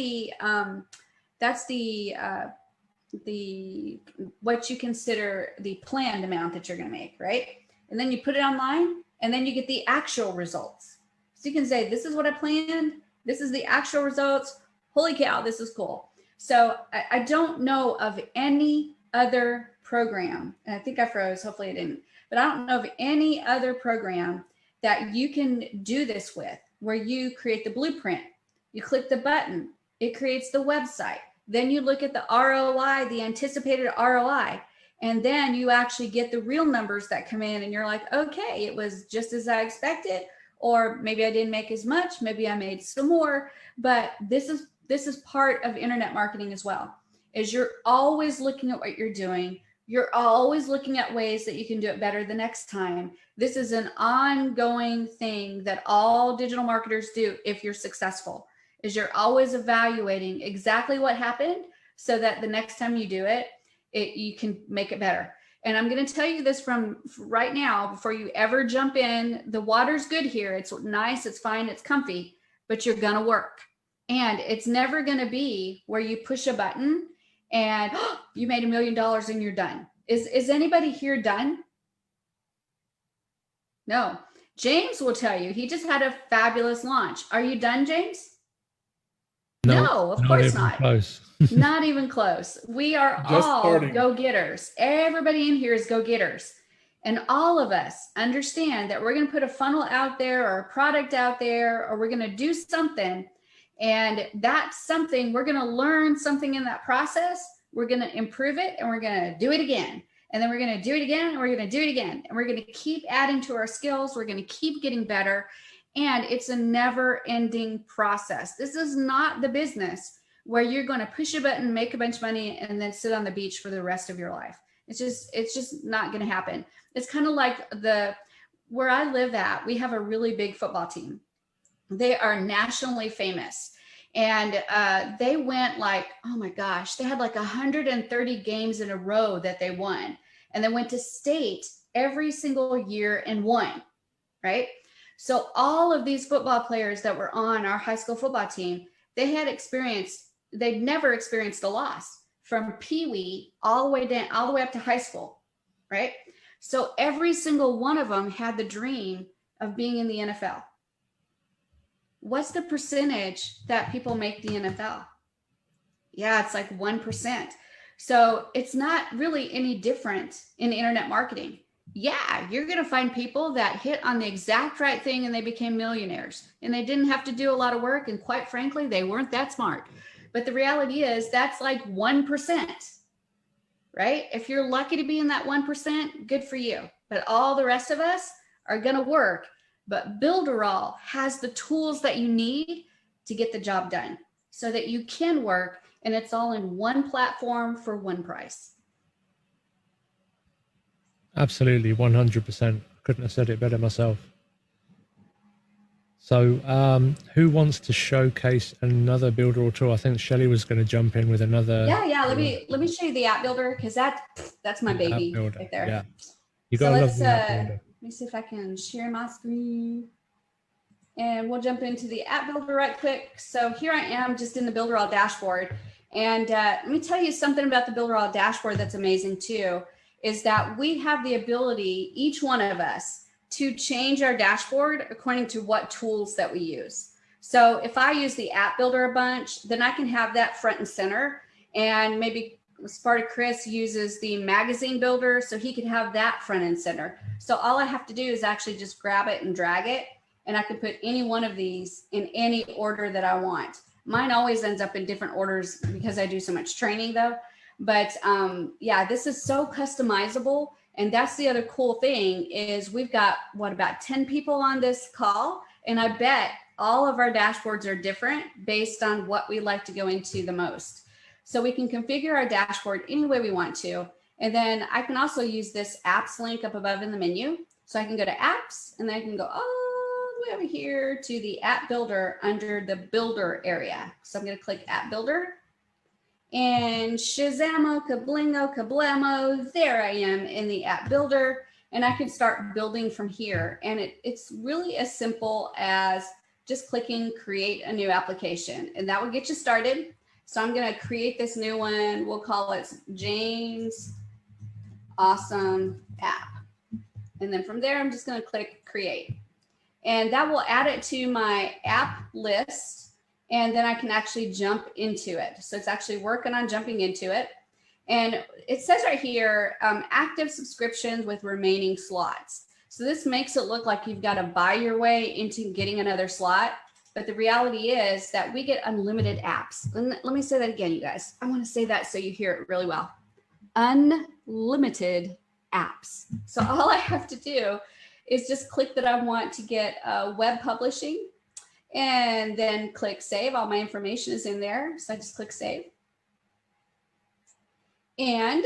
Speaker 8: what you consider the planned amount that you're going to make, right? And then you put it online, and then you get the actual results. So you can say, this is what I planned. This is the actual results. Holy cow, this is cool. So I don't know of any other program, and I think I froze, hopefully I didn't, but I don't know of any other program that you can do this with, where you create the blueprint, you click the button, it creates the website, then you look at the ROI, the anticipated ROI, and then you actually get the real numbers that come in, and you're like, okay, it was just as I expected, or maybe I didn't make as much, maybe I made some more. But this is part of internet marketing as well, is you're always looking at what you're doing. You're always looking at ways that you can do it better the next time. This is an ongoing thing that all digital marketers do if you're successful, is you're always evaluating exactly what happened so that the next time you do it, you can make it better. And I'm going to tell you this from right now, before you ever jump in. The water's good here. It's nice, it's fine, it's comfy, but you're going to work. And it's never going to be where you push a button and you made $1 million and you're done. Is anybody here done? No. James will tell you he just had a fabulous launch. Are you done, James? No, of course not.
Speaker 1: Close.
Speaker 8: Not even close. We are
Speaker 3: Just
Speaker 8: all
Speaker 3: starting.
Speaker 8: go-getters. Everybody in here is go-getters. And all of us understand that we're going to put a funnel out there or a product out there, or we're going to do something. And that's something, we're going to learn something in that process. We're going to improve it, and we're going to do it again. And then we're going to do it again, and we're going to do it again. And we're going to keep adding to our skills. We're going to keep getting better. And it's a never ending process. This is not the business where you're going to push a button, make a bunch of money, and then sit on the beach for the rest of your life. It's just not going to happen. It's kind of like where I live at, we have a really big football team. They are nationally famous. And they went like, oh my gosh, they had like 130 games in a row that they won. And they went to state every single year and won, right? So all of these football players that were on our high school football team, they'd never experienced a loss from Pee-wee all the way down, all the way up to high school, right? So every single one of them had the dream of being in the NFL. What's the percentage that people make the NFL? Yeah, it's like 1%. So it's not really any different in internet marketing. Yeah, you're going to find people that hit on the exact right thing and they became millionaires and they didn't have to do a lot of work. And quite frankly, they weren't that smart. But the reality is that's like 1%, right? If you're lucky to be in that 1%, good for you. But all the rest of us are going to work. But Builderall has the tools that you need to get the job done so that you can work, and it's all in one platform for one price.
Speaker 1: Absolutely, 100%. Couldn't have said it better myself. So who wants to showcase another Builderall tool? I think Shelley was going to jump in with another.
Speaker 8: Yeah. Let me show you the app builder, because that's my baby right there.
Speaker 1: Yeah, you got to love the app builder.
Speaker 8: Let me see if I can share my screen. And we'll jump into the app builder right quick. So here I am just in the Builderall dashboard. And let me tell you something about the Builderall dashboard that's amazing too, is that we have the ability, each one of us, to change our dashboard according to what tools that we use. So if I use the app builder a bunch, then I can have that front and center. And maybe Sparta Chris uses the magazine builder, so he can have that front and center. So all I have to do is actually just grab it and drag it, and I can put any one of these in any order that I want. Mine always ends up in different orders because I do so much training though. But yeah, this is so customizable. And that's the other cool thing is we've got about 10 people on this call. And I bet all of our dashboards are different based on what we like to go into the most. So we can configure our dashboard any way we want to. And then I can also use this apps link up above in the menu. So I can go to apps, and then I can go all the way over here to the app builder under the builder area. So I'm going to click app builder, and Shazamo, kablingo, kablamo, there I am in the app builder, and I can start building from here. And it's really as simple as just clicking create a new application, and that will get you started. So I'm going to create this new one. We'll call it James Awesome App. And then from there, I'm just going to click create. And that will add it to my app list. And then I can actually jump into it. So it's actually working on jumping into it. And it says right here, active subscriptions with remaining slots. So this makes it look like you've got to buy your way into getting another slot. But the reality is that we get unlimited apps. Let me say that again, you guys. I want to say that so you hear it really well. Unlimited apps. So all I have to do is just click that I want to get web publishing, and then click save. All my information is in there. So I just click save. And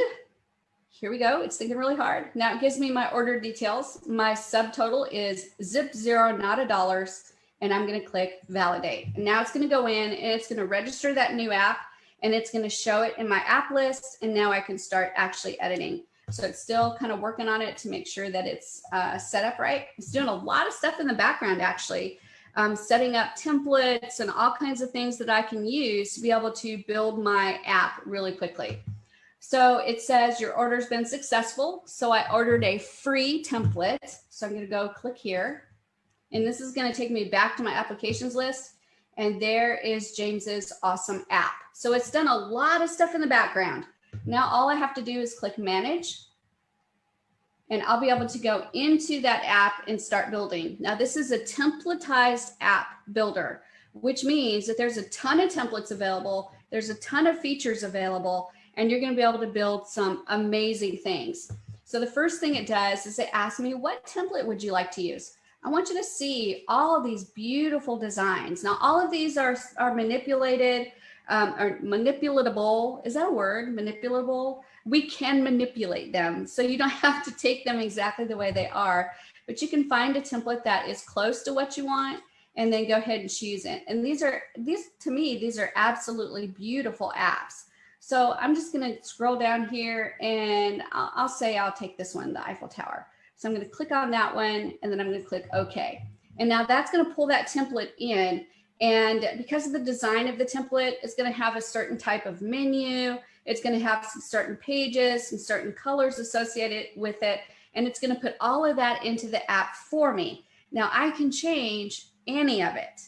Speaker 8: here we go. It's thinking really hard. Now it gives me my order details. My subtotal is zip zero, not $. And I'm going to click validate. And now it's going to go in and it's going to register that new app, and it's going to show it in my app list. And now I can start actually editing. So it's still kind of working on it to make sure that it's set up right. It's doing a lot of stuff in the background, actually, setting up templates and all kinds of things that I can use to be able to build my app really quickly. So it says your order's been successful. So I ordered a free template. So I'm going to go click here. And this is going to take me back to my applications list. And there is James's awesome app. So it's done a lot of stuff in the background. Now all I have to do is click manage. And I'll be able to go into that app and start building. Now this is a templatized app builder, which means that there's a ton of templates available. There's a ton of features available, and you're going to be able to build some amazing things. So the first thing it does is it asks me, what template would you like to use? I want you to see all of these beautiful designs. Now, all of these are manipulated, or manipulatable. Is that a word? Manipulatable? We can manipulate them. So you don't have to take them exactly the way they are, but you can find a template that is close to what you want and then go ahead and choose it. And these to me, these are absolutely beautiful apps. So I'm just going to scroll down here and I'll say I'll take this one, the Eiffel Tower. So I'm going to click on that one and then I'm going to click OK. And now that's going to pull that template in. And because of the design of the template, it's going to have a certain type of menu. It's going to have some certain pages and certain colors associated with it. And it's going to put all of that into the app for me. Now I can change any of it,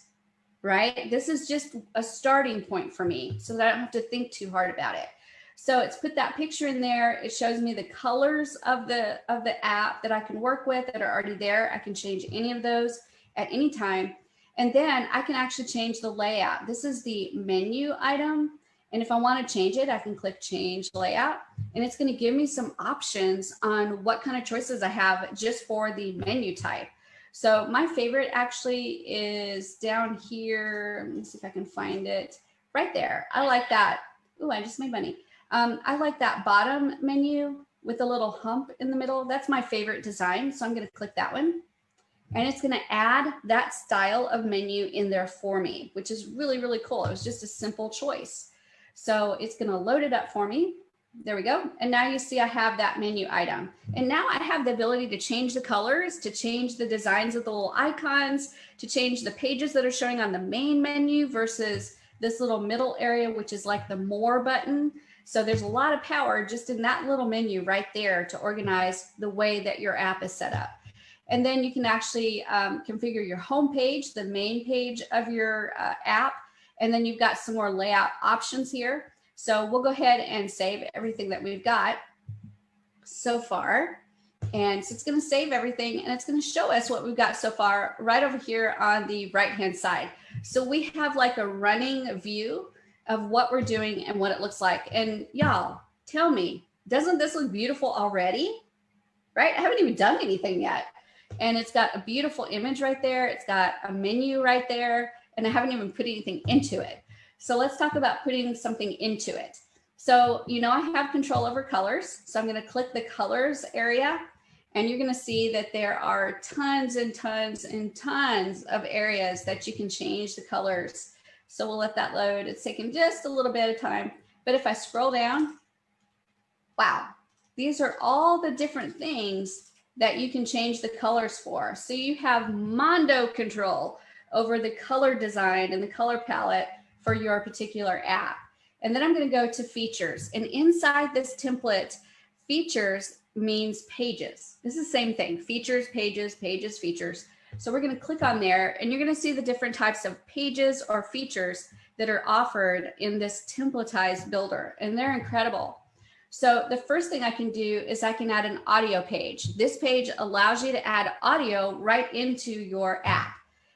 Speaker 8: right? This is just a starting point for me so that I don't have to think too hard about it. So it's put that picture in there. It shows me the colors of the app that I can work with that are already there. I can change any of those at any time. And then I can actually change the layout. This is the menu item. And if I want to change it, I can click change layout. And it's going to give me some options on what kind of choices I have just for the menu type. So my favorite actually is down here. Let me see if I can find it right there. I like that. Ooh, I just made money. I like that bottom menu with a little hump in the middle. That's my favorite design. So I'm going to click that one. And it's going to add that style of menu in there for me, which is really, really cool. It was just a simple choice. So it's going to load it up for me. There we go. And now you see I have that menu item. And now I have the ability to change the colors, to change the designs of the little icons, to change the pages that are showing on the main menu versus this little middle area, which is like the more button. So there's a lot of power just in that little menu right there to organize the way that your app is set up. And then you can actually configure your home page, the main page of your app. And then you've got some more layout options here. So we'll go ahead and save everything that we've got so far. And so it's going to save everything and it's going to show us what we've got so far right over here on the right-hand side. So we have like a running view of what we're doing and what it looks like. And y'all, tell me, doesn't this look beautiful already? Right? I haven't even done anything yet. And it's got a beautiful image right there. It's got a menu right there. And I haven't even put anything into it. So let's talk about putting something into it. So, you know, I have control over colors. So I'm going to click the colors area. And you're going to see that there are tons and tons and tons of areas that you can change the colors. So we'll let that load. It's taking just a little bit of time. But if I scroll down, wow, these are all the different things that you can change the colors for. So you have Mondo control over the color design and the color palette for your particular app. And then I'm going to go to features. And inside this template, features means pages. This is the same thing, features, pages, pages, features. So we're going to click on there and you're going to see the different types of pages or features that are offered in this templatized builder. And they're incredible. So the first thing I can do is I can add an audio page. This page allows you to add audio right into your app.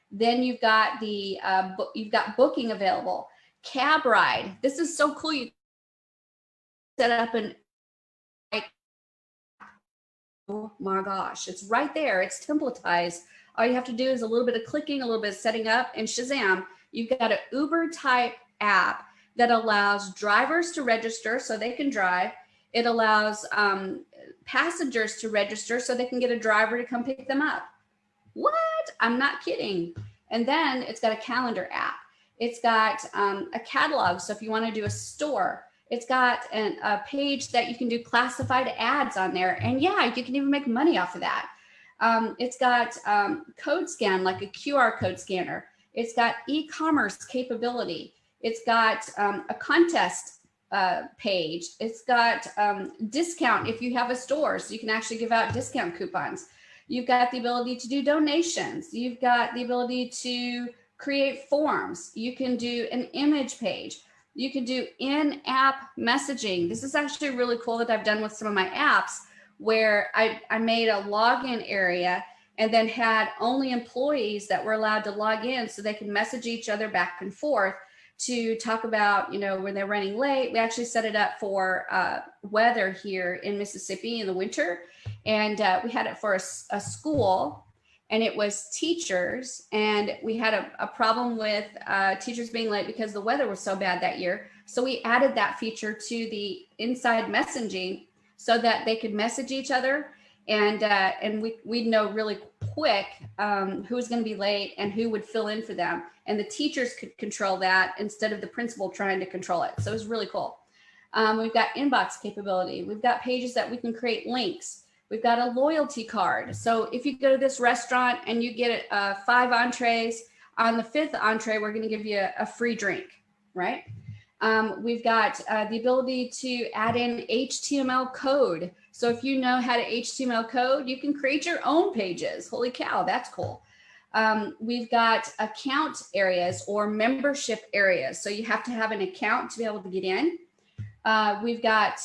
Speaker 8: Then you've got the booking available, cab ride. This is so cool. You set up an, oh my gosh, it's right there. It's templatized. All you have to do is a little bit of clicking, a little bit of setting up, and shazam, you've got an Uber type app that allows drivers to register so they can drive. It allows passengers to register so they can get a driver to come pick them up. What? I'm not kidding. And then it's got a calendar app. It's got a catalog. So if you want to do a store, it's got a page that you can do classified ads on there. And yeah, you can even make money off of that. It's got code scan, like a QR code scanner. It's got e-commerce capability. It's got a contest page. It's got discount if you have a store, so you can actually give out discount coupons. You've got the ability to do donations. You've got the ability to create forms. You can do an image page. You can do in-app messaging. This is actually really cool that I've done with some of my apps where I made a login area and then had only employees that were allowed to log in so they can message each other back and forth to talk about, you know, when they're running late. We actually set it up for weather here in Mississippi in the winter. And we had it for a school. and it was teachers. And we had a problem with teachers being late because the weather was so bad that year. So we added that feature to the inside messaging so that they could message each other, and we'd know really quick who was going to be late and who would fill in for them. And the teachers could control that instead of the principal trying to control it. So it was really cool. We've got inbox capability. We've got pages that we can create links. We've got a loyalty card. So if you go to this restaurant and you get 5 entrees, on the 5th entree, we're going to give you a free drink, right? We've got the ability to add in HTML code. So if you know how to HTML code, you can create your own pages. Holy cow, that's cool. We've got account areas or membership areas. So you have to have an account to be able to get in. We've got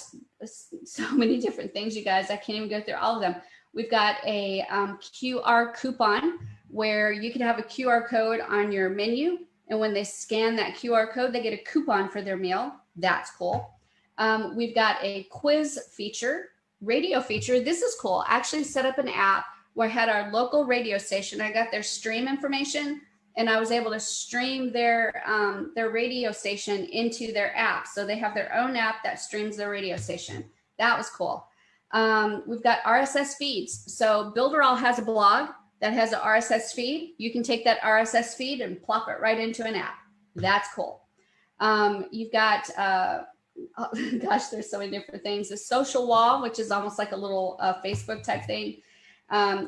Speaker 8: so many different things, you guys. I can't even go through all of them. We've got a QR coupon where you can have a QR code on your menu. And when they scan that QR code, they get a coupon for their meal. That's cool. We've got a quiz feature, radio feature. This is cool. I actually set up an app where I had our local radio station. I got their stream information, and I was able to stream their radio station into their app. So they have their own app that streams their radio station. That was cool. We've got RSS feeds. So Builderall has a blog that has an RSS feed. You can take that RSS feed and plop it right into an app. That's cool. You've got, gosh, there's so many different things. The social wall, which is almost like a little Facebook type thing.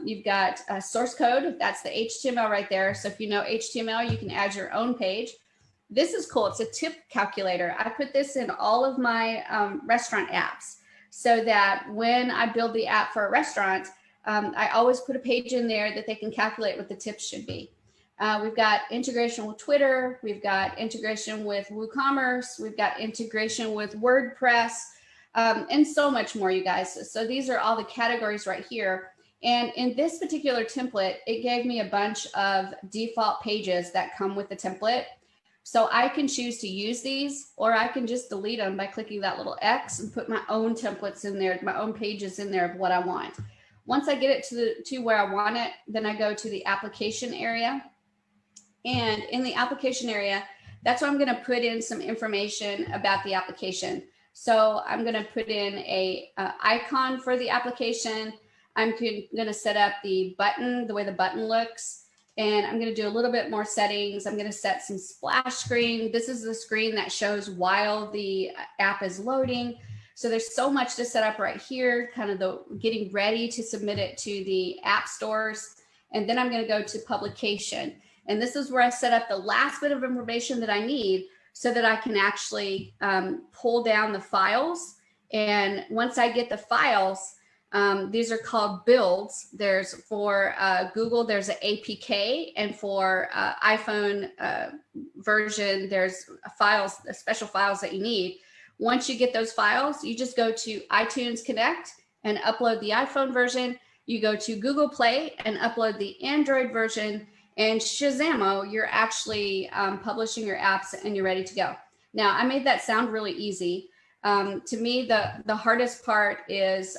Speaker 8: You've got source code. That's the HTML right there. So if you know HTML, you can add your own page. This is cool. It's a tip calculator. I put this in all of my restaurant apps so that when I build the app for a restaurant, I always put a page in there that they can calculate what the tips should be. We've got integration with Twitter. We've got integration with WooCommerce. We've got integration with WordPress, and so much more, you guys. So these are all the categories right here. And in this particular template, it gave me a bunch of default pages that come with the template. So I can choose to use these, or I can just delete them by clicking that little X and put my own templates in there, my own pages in there of what I want. Once I get it to where I want it, then I go to the application area. And in the application area, that's where I'm going to put in some information about the application. So I'm going to put in a icon for the application. I'm going to set up the button, the way the button looks, and I'm going to do a little bit more settings. I'm going to set some splash screen. This is the screen that shows while the app is loading. So there's so much to set up right here, kind of the getting ready to submit it to the app stores. And then I'm going to go to publication. And this is where I set up the last bit of information that I need so that I can actually pull down the files. And once I get the files, these are called builds. There's for Google, there's an APK, and for iPhone version, there's files, special files that you need. Once you get those files, you just go to iTunes Connect and upload the iPhone version. You go to Google Play and upload the Android version, and Shazamo, you're actually publishing your apps and you're ready to go. Now, I made that sound really easy. To me, the hardest part is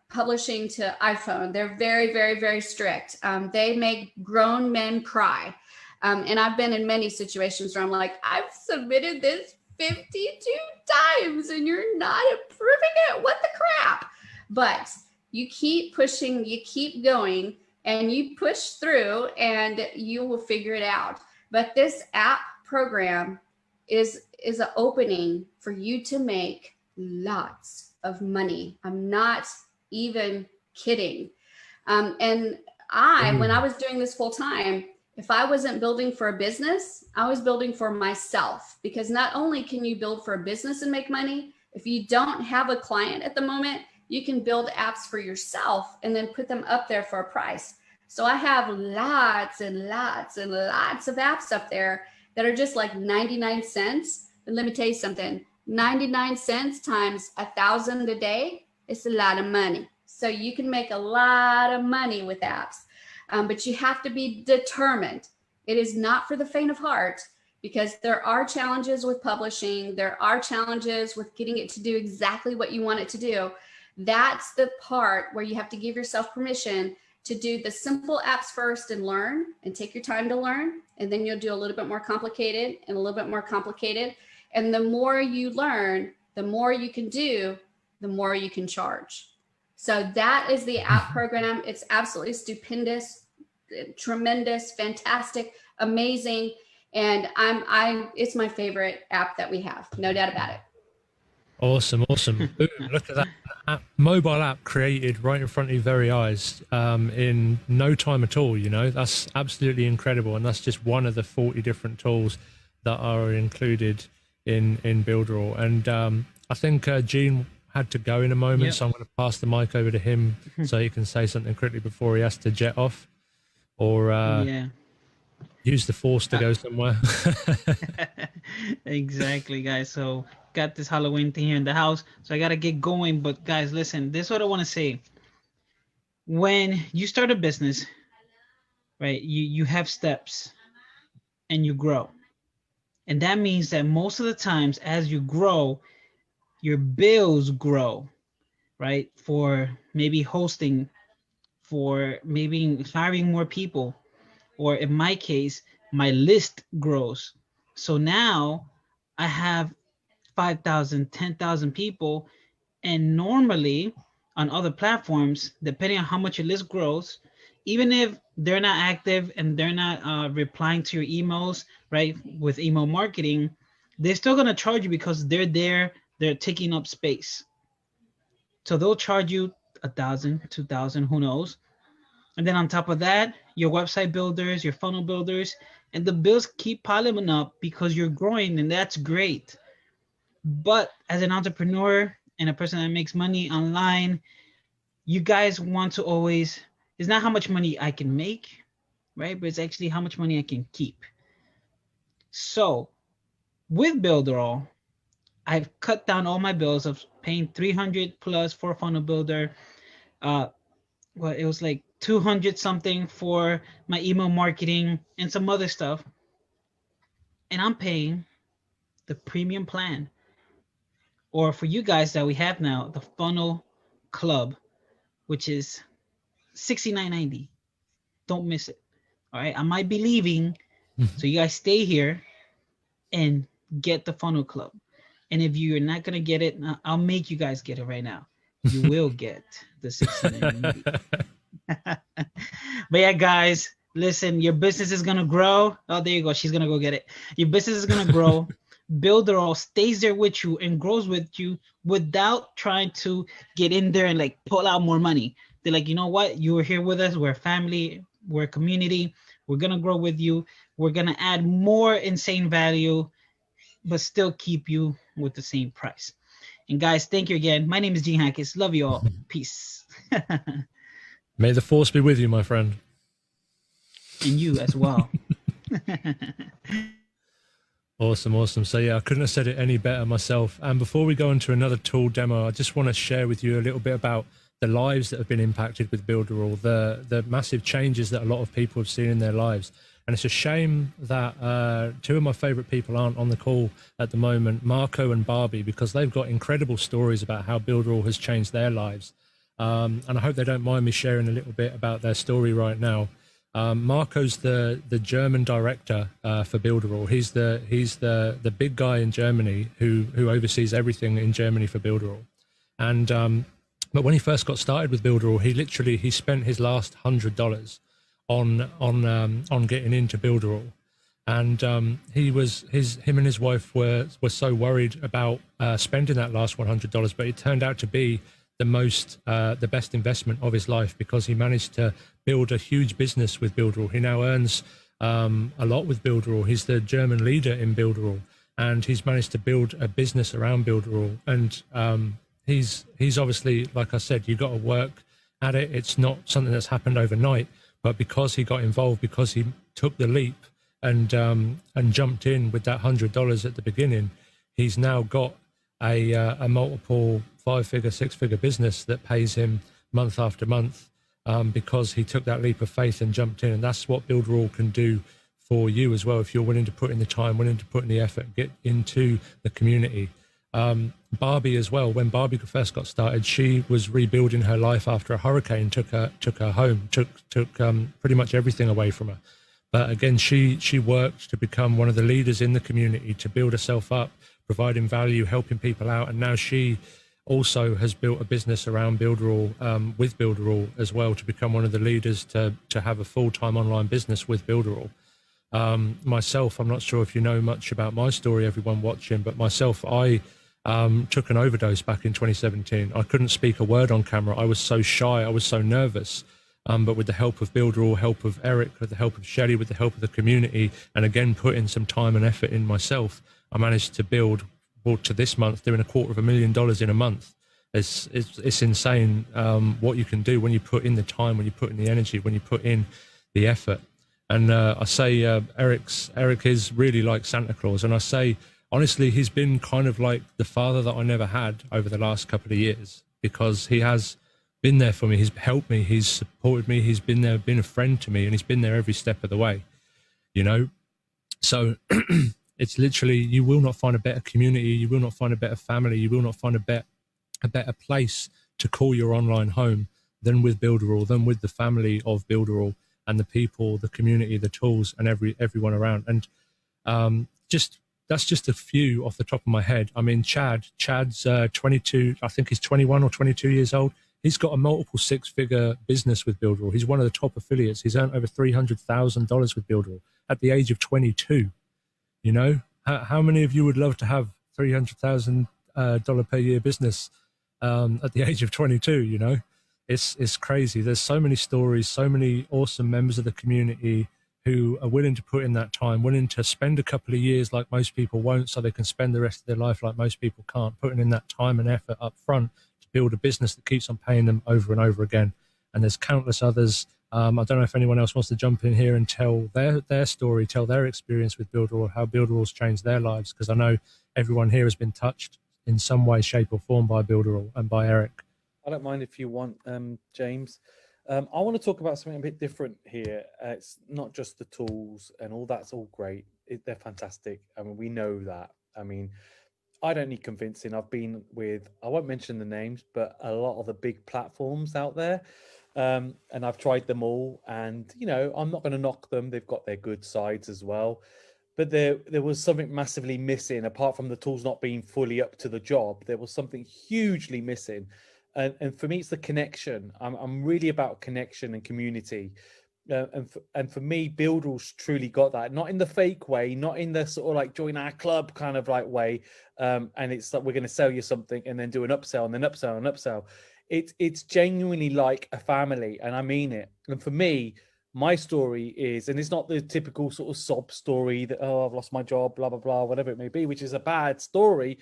Speaker 8: publishing to iPhone. They're very, very, very strict. They make grown men cry. And I've been in many situations where I'm like, I've submitted this 52 times and you're not approving it. What the crap? But you keep pushing, you keep going, and you push through and you will figure it out. But this app program is an opening for you to make lots of money. I'm not even kidding. And when I was doing this full time, if I wasn't building for a business, I was building for myself, because not only can you build for a business and make money, if you don't have a client at the moment, you can build apps for yourself and then put them up there for a price. So I have lots and lots and lots of apps up there that are just like 99 cents. And let me tell you something, 99 cents times 1,000 a day, it's a lot of money. So you can make a lot of money with apps, but you have to be determined. It is not for the faint of heart, because there are challenges with publishing. There are challenges with getting it to do exactly what you want it to do. That's the part where you have to give yourself permission to do the simple apps first and learn and take your time to learn. And then you'll do a little bit more complicated and a little bit more complicated. And the more you learn, the more you can do, the more you can charge. So that is the app program. It's absolutely stupendous, tremendous, fantastic, amazing. And it's my favorite app that we have, no doubt about it.
Speaker 1: Awesome. Boom, look at that mobile app created right in front of your very eyes in no time at all. That's absolutely incredible. And that's just one of the 40 different tools that are included in Builderall. And I think Gene had to go in a moment,
Speaker 4: Yep.
Speaker 1: so I'm going to pass the mic over to him so he can say something quickly before he has to jet off or use the force to go somewhere.
Speaker 4: Exactly, guys. So got this Halloween thing here in the house, so I gotta get going. But guys, listen, this is what I want to say. When you start a business, right, you have steps and you grow, and that means that most of the times as you grow, your bills grow, right? For maybe hosting, for maybe hiring more people, or in my case, my list grows. So now I have 5,000, 10,000 people. And normally on other platforms, depending on how much your list grows, even if they're not active and they're not replying to your emails, right, with email marketing, they're still going to charge you because they're there, they're taking up space. So they'll charge you 1,000, 2,000, who knows? And then on top of that, your website builders, your funnel builders, and the bills keep piling up because you're growing, and that's great. But as an entrepreneur and a person that makes money online, you guys want to always, it's not how much money I can make, right? But it's actually how much money I can keep. So with Builderall, I've cut down all my bills of paying $300 plus for a funnel builder. It was like 200 something for my email marketing and some other stuff. And I'm paying the premium plan. Or for you guys that we have now, the funnel club, which is $69.90. Don't miss it. All right. I might be leaving. So you guys stay here and get the funnel club. And if you're not going to get it, I'll make you guys get it right now. You will get the $69.90. But yeah, guys, listen, your business is going to grow. Oh, there you go. She's going to go get it. Your business is going to grow. Builderall stays there with you and grows with you without trying to get in there and like pull out more money. They're like, you know what? You were here with us. We're a family. We're a community. We're going to grow with you. We're going to add more insane value, but still keep you with the same price. And guys, thank you again. My name is Gene Hackis. Love you all. Peace.
Speaker 1: May the force be with you, my friend.
Speaker 4: And you as well.
Speaker 1: Awesome. So yeah, I couldn't have said it any better myself. And before we go into another tool demo, I just want to share with you a little bit about the lives that have been impacted with Builderall, the massive changes that a lot of people have seen in their lives. And it's a shame that two of my favorite people aren't on the call at the moment, Marco and Barbie, because they've got incredible stories about how Builderall has changed their lives. And I hope they don't mind me sharing a little bit about their story right now. Marco's the German director for Builderall. He's the big guy in Germany who oversees everything in Germany for Builderall. And but when he first got started with Builderall, he spent his last $100 on getting into Builderall. And him and his wife were so worried about spending that last $100, but it turned out to be the best investment of his life, because he managed to build a huge business with Builderall. He now earns a lot with Builderall. He's the German leader in Builderall, and he's managed to build a business around Builderall. And he's obviously, like I said, you've got to work at it. It's not something that's happened overnight, but because he got involved, because he took the leap and jumped in with that $100 at the beginning, he's now got a multiple 5-figure, 6-figure business that pays him month after month, because he took that leap of faith and jumped in. And that's what Builderall can do for you as well, if you're willing to put in the time, willing to put in the effort, get into the community. Barbie as well. When Barbie first got started, she was rebuilding her life after a hurricane took her home, took pretty much everything away from her. But again, she worked to become one of the leaders in the community, to build herself up, providing value, helping people out, and now she also has built a business around Builderall, with Builderall as well, to become one of the leaders to have a full-time online business with Builderall. Myself, I'm not sure if you know much about my story, everyone watching, but myself, I took an overdose back in 2017. I couldn't speak a word on camera. I was so shy. I was so nervous. But with the help of Builderall, help of Eric, with the help of Shelley, with the help of the community, and again, putting some time and effort in myself, I managed to build, well, to this month, doing $250,000 in a month. It's insane what you can do when you put in the time, when you put in the energy, when you put in the effort. And I say Eric is really like Santa Claus. And I say, honestly, he's been kind of like the father that I never had over the last couple of years, because he has been there for me. He's helped me. He's supported me. He's been there, been a friend to me, and he's been there every step of the way, you know? So it's literally, you will not find a better community. You will not find a better family. You will not find a better place to call your online home than with Builderall, than with the family of Builderall and the people, the community, the tools, and everyone around. And that's just a few off the top of my head. I mean, Chad's 22, I think he's 21 or 22 years old. He's got a multiple six-figure business with Builderall. He's one of the top affiliates. He's earned over $300,000 with Builderall at the age of 22. You know, how many of you would love to have $300,000 per year business at the age of 22? You know, it's crazy. There's so many stories, so many awesome members of the community who are willing to put in that time, willing to spend a couple of years like most people won't, so they can spend the rest of their life like most people can't, putting in that time and effort up front to build a business that keeps on paying them over and over again. And there's countless others. I don't know if anyone else wants to jump in here and tell their story, tell their experience with Builderall, how Builderall's changed their lives, because I know everyone here has been touched in some way, shape or form by Builderall and by Eric.
Speaker 9: I don't mind if you want, James. I want to talk about something a bit different here. It's not just the tools and all that's all great. They're fantastic. I mean, we know that. I mean, I don't need convincing. I've been with, I won't mention the names, but a lot of the big platforms out there. And I've tried them all, and, you know, I'm not going to knock them. They've got their good sides as well. But there was something massively missing, apart from the tools not being fully up to the job. There was something hugely missing. And for me, it's the connection. I'm really about connection and community. And for me, Builderall's truly got that. Not in the fake way, not in the sort of like join our club kind of like way. And it's like, we're going to sell you something and then do an upsell and then upsell and upsell. It's genuinely like a family, and I mean it. And for me, my story is, and it's not the typical sort of sob story that, oh, I've lost my job, blah, blah, blah, whatever it may be, which is a bad story.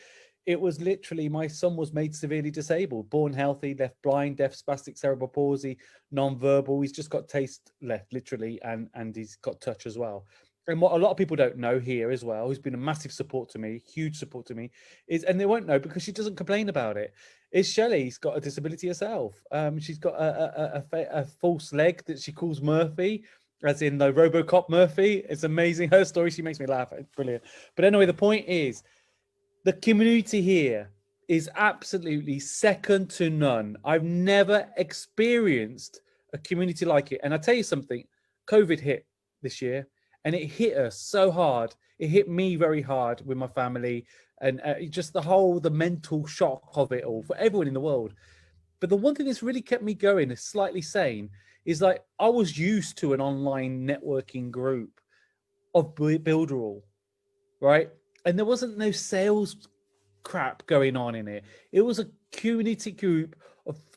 Speaker 9: It was literally, my son was made severely disabled, born healthy, left blind, deaf, spastic, cerebral palsy, non-verbal. He's just got taste left, literally, and he's got touch as well. And what a lot of people don't know here as well, who's been a massive support to me, huge support to me, is, and they won't know because she doesn't complain about it, is Shelley's got a disability herself. She's got a false leg that she calls Murphy, as in the RoboCop Murphy. It's amazing. Her story, she makes me laugh. It's brilliant. But anyway, the point is, the community here is absolutely second to none. I've never experienced a community like it. And I tell you something, COVID hit this year, and it hit us so hard. It hit me very hard with my family, and just the mental shock of it all for everyone in the world. But the one thing that's really kept me going, slightly sane, is like, I was used to an online networking group of Builderall, right? And there wasn't no sales crap going on in it. It was a community group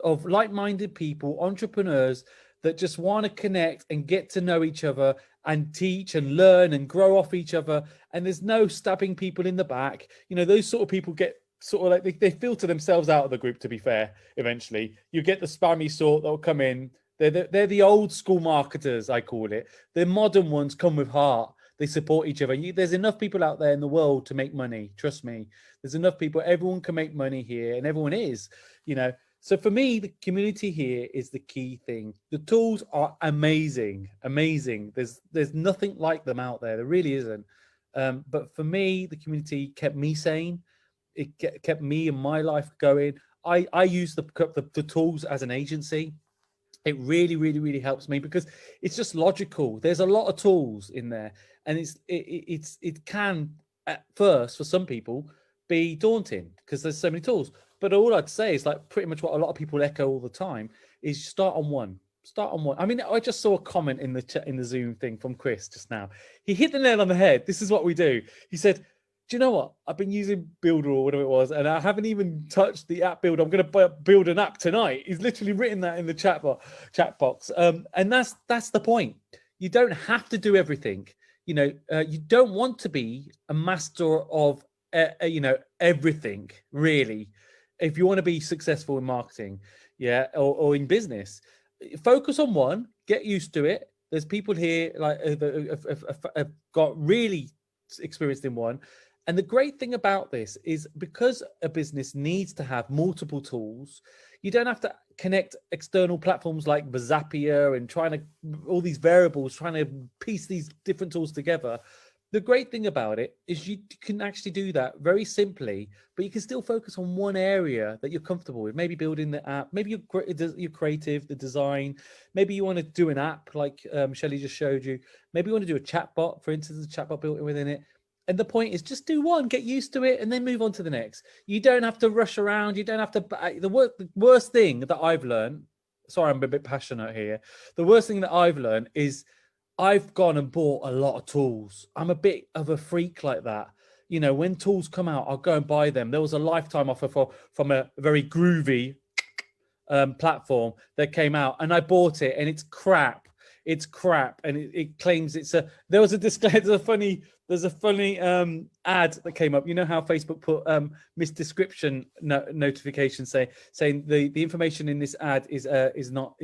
Speaker 9: of like-minded people, entrepreneurs that just want to connect and get to know each other and teach and learn and grow off each other. And there's no stabbing people in the back. You know, those sort of people get sort of like, they filter themselves out of the group, to be fair. Eventually you get the spammy sort that'll come in. They're the old school marketers, I call it. The modern ones come with heart. They support each other. There's enough people out there in the world to make money. Trust me. There's enough people. Everyone can make money here, and everyone is, you know. So for me, the community here is the key thing. The tools are amazing, amazing. There's nothing like them out there. There really isn't. But for me, the community kept me sane. kept me and my life going. I use the tools as an agency. It really, really, really helps me because it's just logical. There's a lot of tools in there, and it can at first for some people be daunting because there's so many tools. But all I'd say is like pretty much what a lot of people echo all the time is start on one. Start on one. I mean, I just saw a comment in the chat, in the Zoom thing from Chris just now. He hit the nail on the head. This is what we do. He said, do you know what? I've been using Builderall or whatever it was, and I haven't even touched the app builder. I'm going to build an app tonight. He's literally written that in the chat box. And that's the point. You don't have to do everything. You know, you don't want to be a master of, you know, everything really. If you want to be successful in marketing, yeah, or in business, focus on one, get used to it. There's people here like have got really experienced in one. And the great thing about this is because a business needs to have multiple tools, you don't have to connect external platforms like Zapier and all these variables, trying to piece these different tools together. The great thing about it is you can actually do that very simply, but you can still focus on one area that you're comfortable with. Maybe building the app, maybe you're creative, the design. Maybe you want to do an app like Shelley just showed you. Maybe you want to do a chatbot, for instance, a chatbot built within it. And the point is just do one, get used to it, and then move on to the next. You don't have to rush around. You don't have to. The worst thing that I've learned, sorry, I'm a bit passionate here. The worst thing that I've learned is I've gone and bought a lot of tools. I'm a bit of a freak like that. You know, when tools come out, I'll go and buy them. There was a lifetime offer from a very groovy platform that came out, and I bought it, and it's crap. It's crap, and it claims it's a. There was a display. There's a funny ad that came up. You know how Facebook put misdescription notification saying the information in this ad is not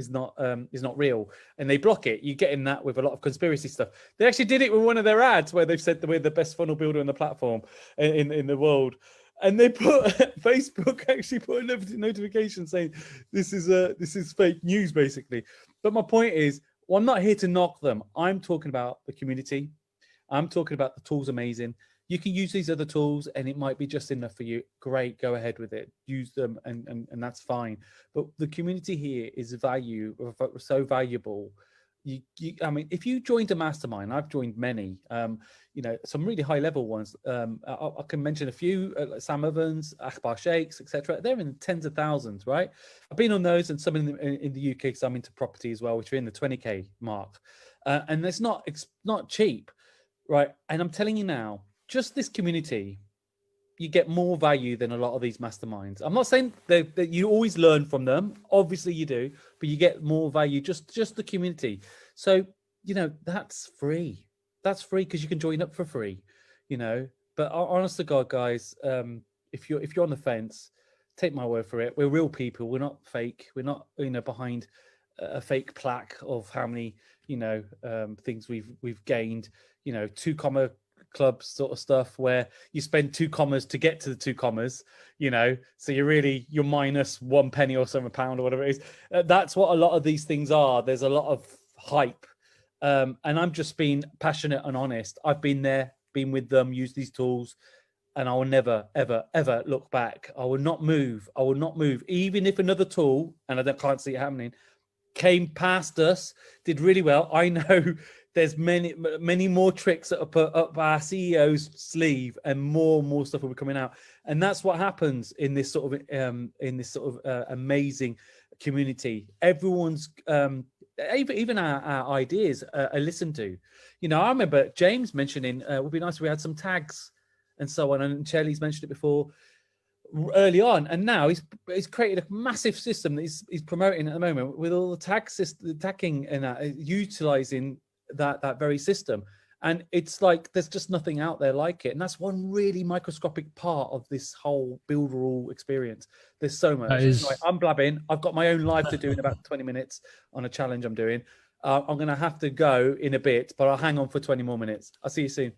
Speaker 9: real, and they block it. You get in that with a lot of conspiracy stuff. They actually did it with one of their ads where they've said that we're the best funnel builder on the platform in the world. And they put Facebook actually put a notification saying this is fake news basically. But my point is, well, I'm not here to knock them. I'm talking about the community. I'm talking about the tools amazing. You can use these other tools and it might be just enough for you. Great, go ahead with it. Use them and that's fine. But the community here is so valuable. I mean, if you joined a mastermind, I've joined many, you know, some really high level ones. I can mention a few, like Sam Evans, Akbar Sheikhs, etc. They're in the tens of thousands, right? I've been on those and some in the UK because I'm into property as well, which are in the 20K mark. And it's not cheap, right? And I'm telling you now, just this community, you get more value than a lot of these masterminds. I'm not saying that you always learn from them. Obviously you do, but you get more value, just the community. So, you know, that's free. That's free because you can join up for free, you know. But honest to God, guys, if you're on the fence, take my word for it. We're real people. We're not fake. We're not, you know, behind a fake plaque of how many, you know, things we've gained, you know, 2 comma clubs sort of stuff where you spend 2 commas to get to the 2 commas, you know, so you're minus 1 penny or some pound or whatever it is. That's what a lot of these things are. There's a lot of hype, and I'm just being passionate and honest. I've been there, been with them, used these tools, and I will never ever look back. I will not move. I will not move, even if another tool, and I can't see it happening, came past us, did really well. I know there's many more tricks that are put up our CEO's sleeve, and more stuff will be coming out. And that's what happens in this sort of amazing community. Everyone's even our ideas are listened to. You know, I remember James mentioning it would be nice if we had some tags and so on, and Shelley's mentioned it before early on, and now he's created a massive system that he's promoting at the moment with all the tagging and utilizing that very system. And it's like there's just nothing out there like it, and that's one really microscopic part of this whole Builderall experience. There's so much. Anyway, I'm blabbing. I've got my own live to do in about 20 minutes on a challenge I'm doing. I'm gonna have to go in a bit, but I'll hang on for 20 more minutes. I'll see you soon.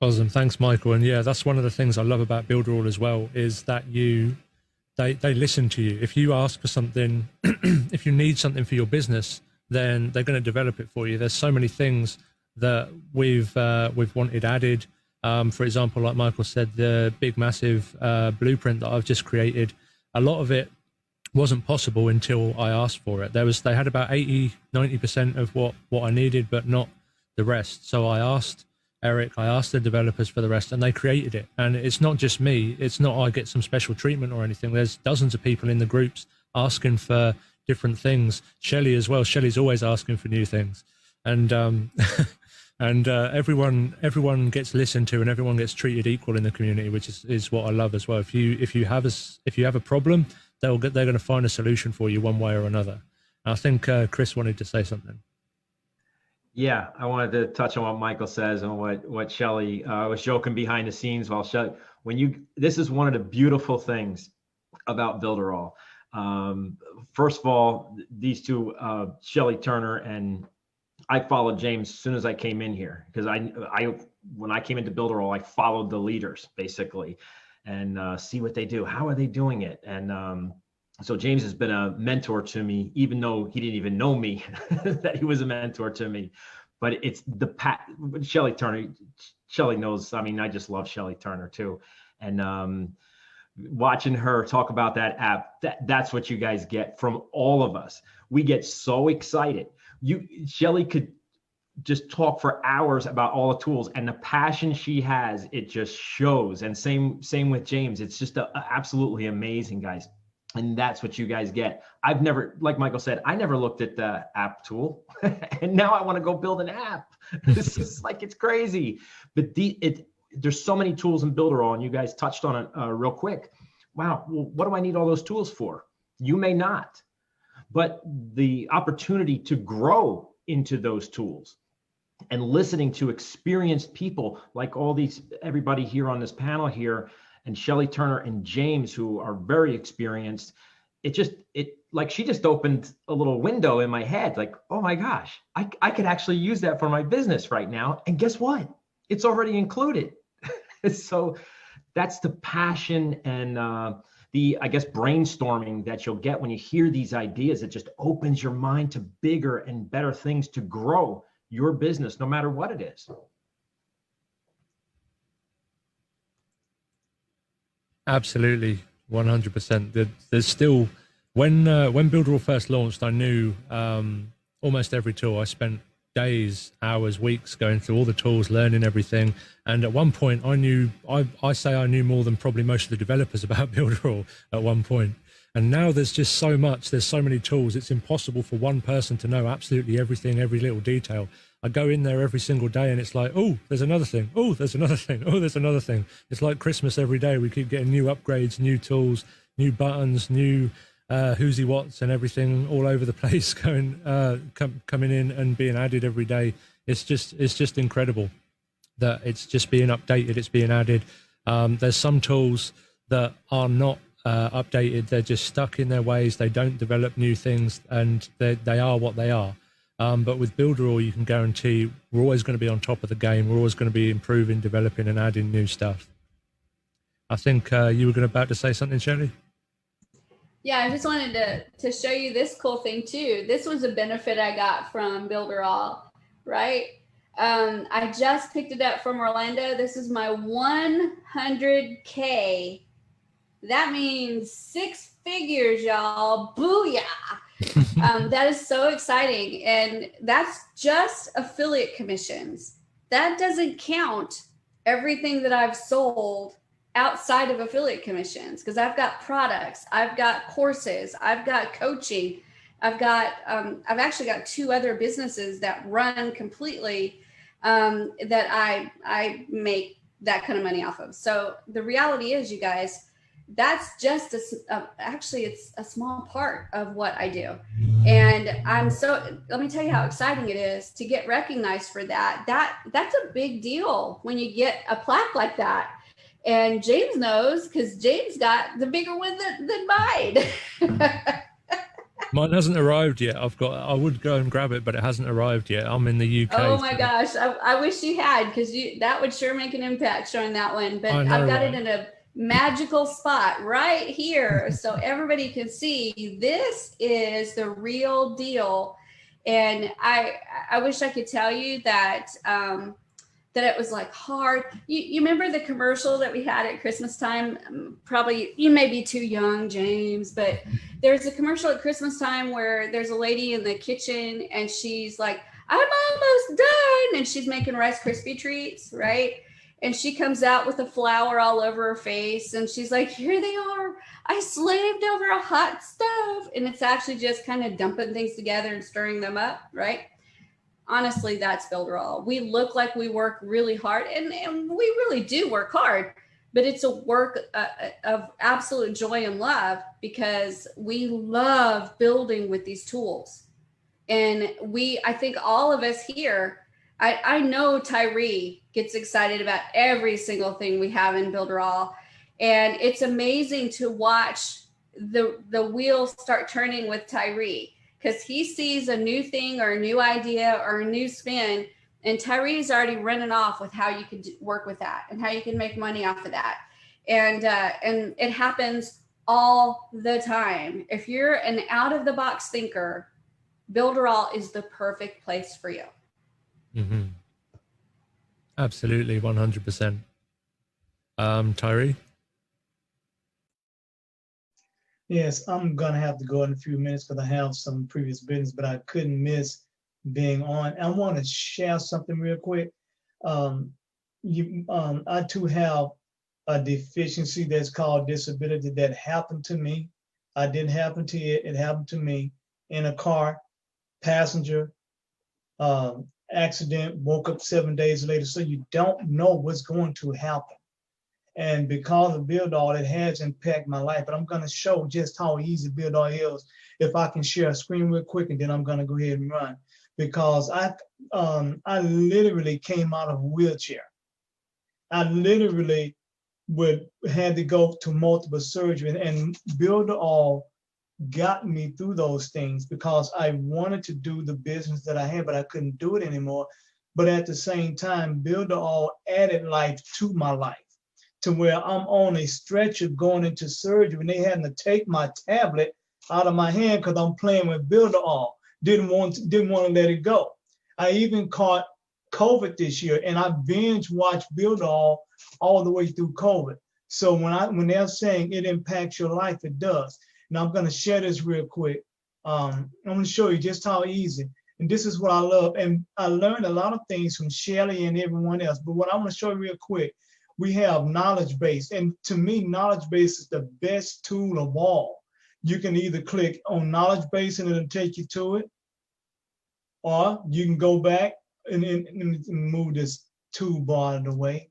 Speaker 1: Awesome, thanks, Michael. And yeah, that's one of the things I love about Builderall as well, is that they listen to you. If you ask for something, if you need something for your business, then they're going to develop it for you. There's so many things that we've wanted added For example, like Michael said, the big, massive blueprint that I've just created, a lot of it wasn't possible until I asked for it. They had about 80-90% of what I needed, but not the rest. So I asked Eric, I asked the developers for the rest, and they created it. And it's not just me. It's not I get some special treatment or anything. There's dozens of people in the groups asking for different things. Shelley as well. Shelley's always asking for new things. And and everyone gets listened to, and everyone gets treated equal in the community, which is what I love as well. If you have a problem, they're going to find a solution for you one way or another. And I think Chris wanted to say something.
Speaker 5: Yeah, I wanted to touch on what Michael says and what Shelley was joking behind the scenes while Shelley, this is one of the beautiful things about Builderall. First of all, these two, Shelley Turner, and I followed James as soon as I came in here, because when I came into Builderall, I followed the leaders basically and see what they do. How are they doing it? And so James has been a mentor to me, even though he didn't even know me, that he was a mentor to me. But it's Shelley Turner. Shelley knows, I mean, I just love Shelley Turner too. And watching her talk about that app, that's what you guys get from all of us. We get so excited. Shelley could just talk for hours about all the tools, and the passion she has, it just shows. And same with James. It's just absolutely amazing, guys. And that's what you guys get. I've never, like Michael said, I never looked at the app tool, and now I want to go build an app. This is like, it's crazy. But there's so many tools in Builderall, and you guys touched on it real quick. Wow, well, what do I need all those tools for? You may not, but the opportunity to grow into those tools and listening to experienced people like everybody here on this panel here, and Shelley Turner and James, who are very experienced, like she just opened a little window in my head, like, oh my gosh, I could actually use that for my business right now. And guess what? It's already included. So that's the passion and I guess, brainstorming that you'll get when you hear these ideas. It just opens your mind to bigger and better things to grow your business, no matter what it is.
Speaker 1: Absolutely, 100%. There's still, when Builderall first launched, I knew almost every tool. I spent days, hours, weeks going through all the tools, learning everything. And at one point, I knew more than probably most of the developers about Builderall at one point. And now there's just so much. There's so many tools. It's impossible for one person to know absolutely everything, every little detail. I go in there every single day and it's like, oh, there's another thing. Oh, there's another thing. Oh, there's another thing. It's like Christmas every day. We keep getting new upgrades, new tools, new buttons, new who's he what's and everything all over the place coming in and being added every day. It's just incredible that it's just being updated. It's being added. There's some tools that are not updated. They're just stuck in their ways. They don't develop new things, and they are what they are. But with Builderall, you can guarantee we're always going to be on top of the game. We're always going to be improving, developing, and adding new stuff. I think you were about to say something, Shelley?
Speaker 8: Yeah, I just wanted to show you this cool thing too. This was a benefit I got from Builderall, right? I just picked it up from Orlando. This is my 100K. That means 6 figures, y'all. Booyah. That is so exciting. And that's just affiliate commissions. That doesn't count everything that I've sold outside of affiliate commissions, because I've got products, I've got courses, I've got coaching, I've actually got 2 other businesses that run completely that I make that kind of money off of. So the reality is, you guys, that's just actually it's a small part of what I do. And let me tell you how exciting it is to get recognized for that. That's a big deal when you get a plaque like that. And James knows, because James got the bigger one than mine.
Speaker 1: Mine hasn't arrived yet. I would go and grab it, but it hasn't arrived yet. I'm in the UK.
Speaker 8: Oh my gosh. I wish you had, because that would sure make an impact showing that one. But I've got it in a magical spot right here, so everybody can see this is the real deal. And I wish I could tell you that that it was like hard. You remember the commercial that we had at Christmas time? Probably you may be too young, James, but there's a commercial at Christmas time where there's a lady in the kitchen and she's like, I'm almost done. And she's making Rice Krispie treats, right? And she comes out with the flour all over her face and she's like, here they are. I slaved over a hot stove. And it's actually just kind of dumping things together and stirring them up, right? Honestly, that's Builderall. We look like we work really hard, and we really do work hard, but it's a work of absolute joy and love because we love building with these tools. And I think all of us here, I know Tyree gets excited about every single thing we have in Builderall. And it's amazing to watch the wheels start turning with Tyree, because he sees a new thing or a new idea or a new spin, and Tyree's already running off with how you could work with that and how you can make money off of that. And it happens all the time. If you're an out-of-the-box thinker, Builderall is the perfect place for you.
Speaker 1: Mm-hmm. Absolutely, 100%. Tyree?
Speaker 10: Yes, I'm gonna have to go in a few minutes because I have some previous business, but I couldn't miss being on. I want to share something real quick. I too have a deficiency that's called disability that happened to me. I didn't happen to it, it happened to me in a car, passenger, accident, woke up 7 days later. So you don't know what's going to happen. And because of Builderall, it has impacted my life. But I'm going to show just how easy Builderall is. If I can share a screen real quick, and then I'm going to go ahead and run. Because I literally came out of a wheelchair. I literally had to go to multiple surgery, and Builderall got me through those things because I wanted to do the business that I had, but I couldn't do it anymore. But at the same time, Builderall added life to my life, to where I'm on a stretcher going into surgery and they had to take my tablet out of my hand because I'm playing with Builderall. Didn't want to let it go. I even caught COVID this year and I binge watched Builderall all the way through COVID. So when they're saying it impacts your life, it does. Now I'm going to share this real quick. I'm going to show you just how easy. And this is what I love. And I learned a lot of things from Shelly and everyone else. But what I'm going to show you real quick, we have knowledge base. And to me, knowledge base is the best tool of all. You can either click on knowledge base and it'll take you to it, or you can go back and move this toolbar out of the way,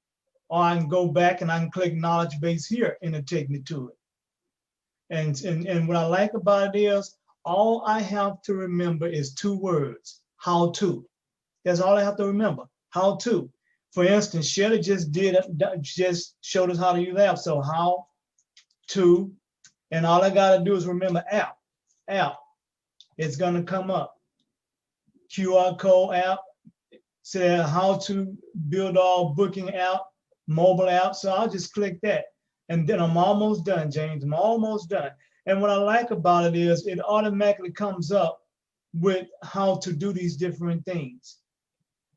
Speaker 10: or I can go back and I can click knowledge base here and it'll take me to it. And what I like about it is all I have to remember is 2 words: how to. That's all I have to remember: how to. For instance, Shelly just showed us how to use app. So how to, and all I gotta do is remember app. It's gonna come up. QR code app, say how to Builderall booking app, mobile app. So I'll just click that. And then I'm almost done, James. I'm almost done. And what I like about it is it automatically comes up with how to do these different things.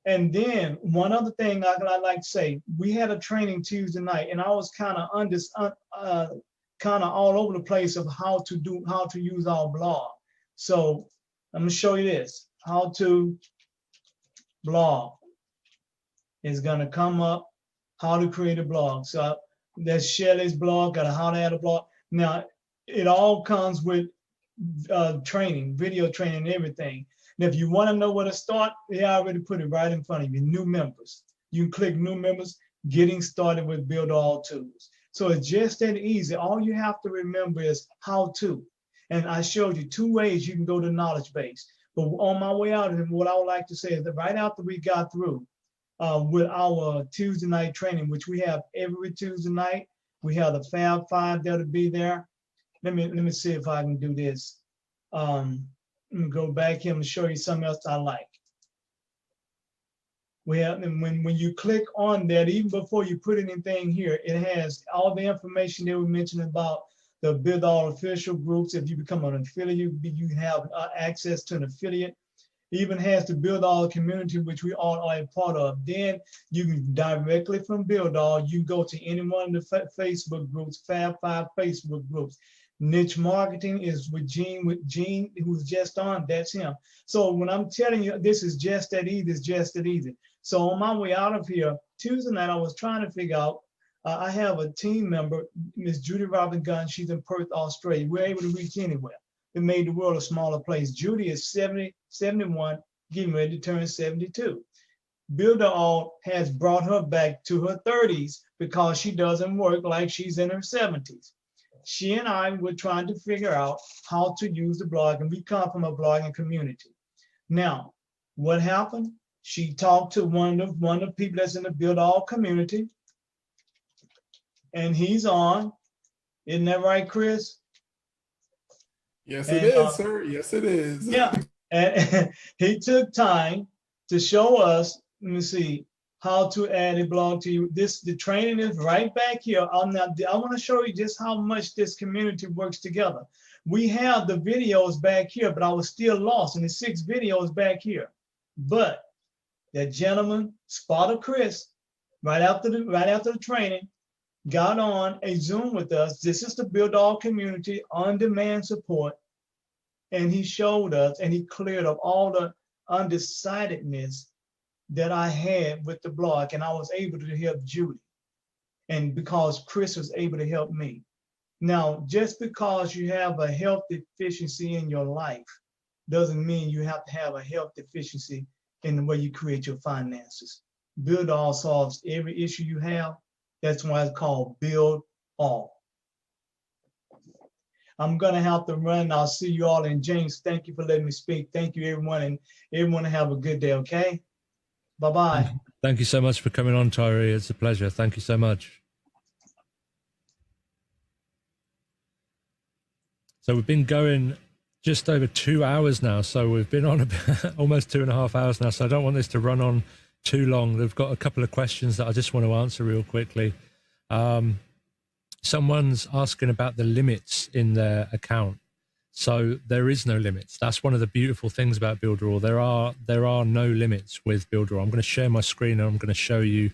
Speaker 10: And then one other thing I'd like to say, we had a training Tuesday night, and I was kind of all over the place of how to use our blog. So I'm gonna show you this: how to blog is gonna come up. How to create a blog. So that's Shelly's blog. Got a how to add a blog. Now it all comes with training, video training, and everything. And if you want to know where to start, they already put it right in front of you. New members. You can click new members, getting started with Builderall tools. So it's just that easy. All you have to remember is how to. And I showed you 2 ways you can go to knowledge base. But on my way out, and what I would like to say is that right after we got through with our Tuesday night training, which we have every Tuesday night, we have the Fab 5 that'll be there. Let me see if I can do this. Let me go back here and show you something else I like. We have, and when you click on that, even before you put anything here, it has all the information that we mentioned about the Builderall official groups. If you become an affiliate, you have access to an affiliate. even has the Builderall community, which we all are a part of. Then you can directly from Builderall, you go to any one of the Facebook groups, Fab 5 Facebook groups. Niche marketing is with Gene, who's just on, that's him. So when I'm telling you, this is just that easy, it's just that easy. So on my way out of here, Tuesday night, I was trying to figure out, I have a team member, Miss Judy Robin Gunn, she's in Perth, Australia. We're able to reach anywhere. It made the world a smaller place. Judy is 70, 71, getting ready to turn 72. Builderall has brought her back to her 30s because she doesn't work like she's in her 70s. She and I were trying to figure out how to use the blog, and we come from a blogging community. Now, what happened? She talked to one of the people that's in the Builderall community, and he's on. Isn't that right, Chris?
Speaker 3: Yes, it is, sir. Yes, it is.
Speaker 10: Yeah, and he took time to show us, let me see, how to add a blog to you. The training is right back here. I want to show you just how much this community works together. We have the videos back here, but I was still lost in the 6 videos back here. But that gentleman spotted Chris right after the training, got on a Zoom with us. This is the Builderall community on-demand support. And he showed us, and he cleared up all the undecidedness that I had with the blog, and I was able to help Judy. And because Chris was able to help me. Now, just because you have a health deficiency in your life doesn't mean you have to have a health deficiency in the way you create your finances. Builderall solves every issue you have. That's why it's called Builderall. I'm gonna have to run. I'll see you all. And James, thank you for letting me speak. Thank you, everyone, and everyone have a good day, okay? Bye-bye.
Speaker 1: Thank you so much for coming on, Tyree. It's a pleasure. Thank you so much. So we've been going just over 2 hours now. So we've been on almost 2.5 hours now. So I don't want this to run on too long. They've got a couple of questions that I just want to answer real quickly. Someone's asking about the limits in their account. So there is no limits. That's one of the beautiful things about Builderall. There are no limits with Builderall. I'm going to share my screen and I'm going to show you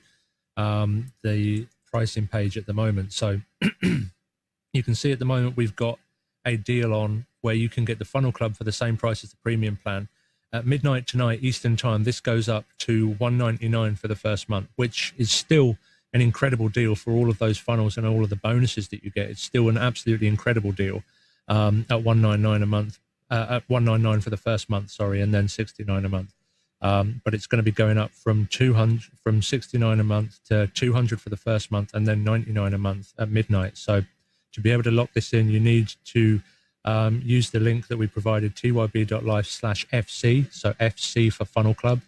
Speaker 1: the pricing page at the moment. So you can see at the moment we've got a deal on where you can get the Funnel Club for the same price as the premium plan. At midnight tonight Eastern time, this goes up to $199 for the first month, which is still an incredible deal for all of those funnels and all of the bonuses that you get. It's still an absolutely incredible deal at $199 a month, at $199 for the first month, sorry, and then $69 a month. But it's going to be going up from $69 a month to $200 for the first month, and then $99 a month at midnight. So to be able to lock this in, you need to use the link that we provided, tyb.life/FC, so FC for Funnel Club.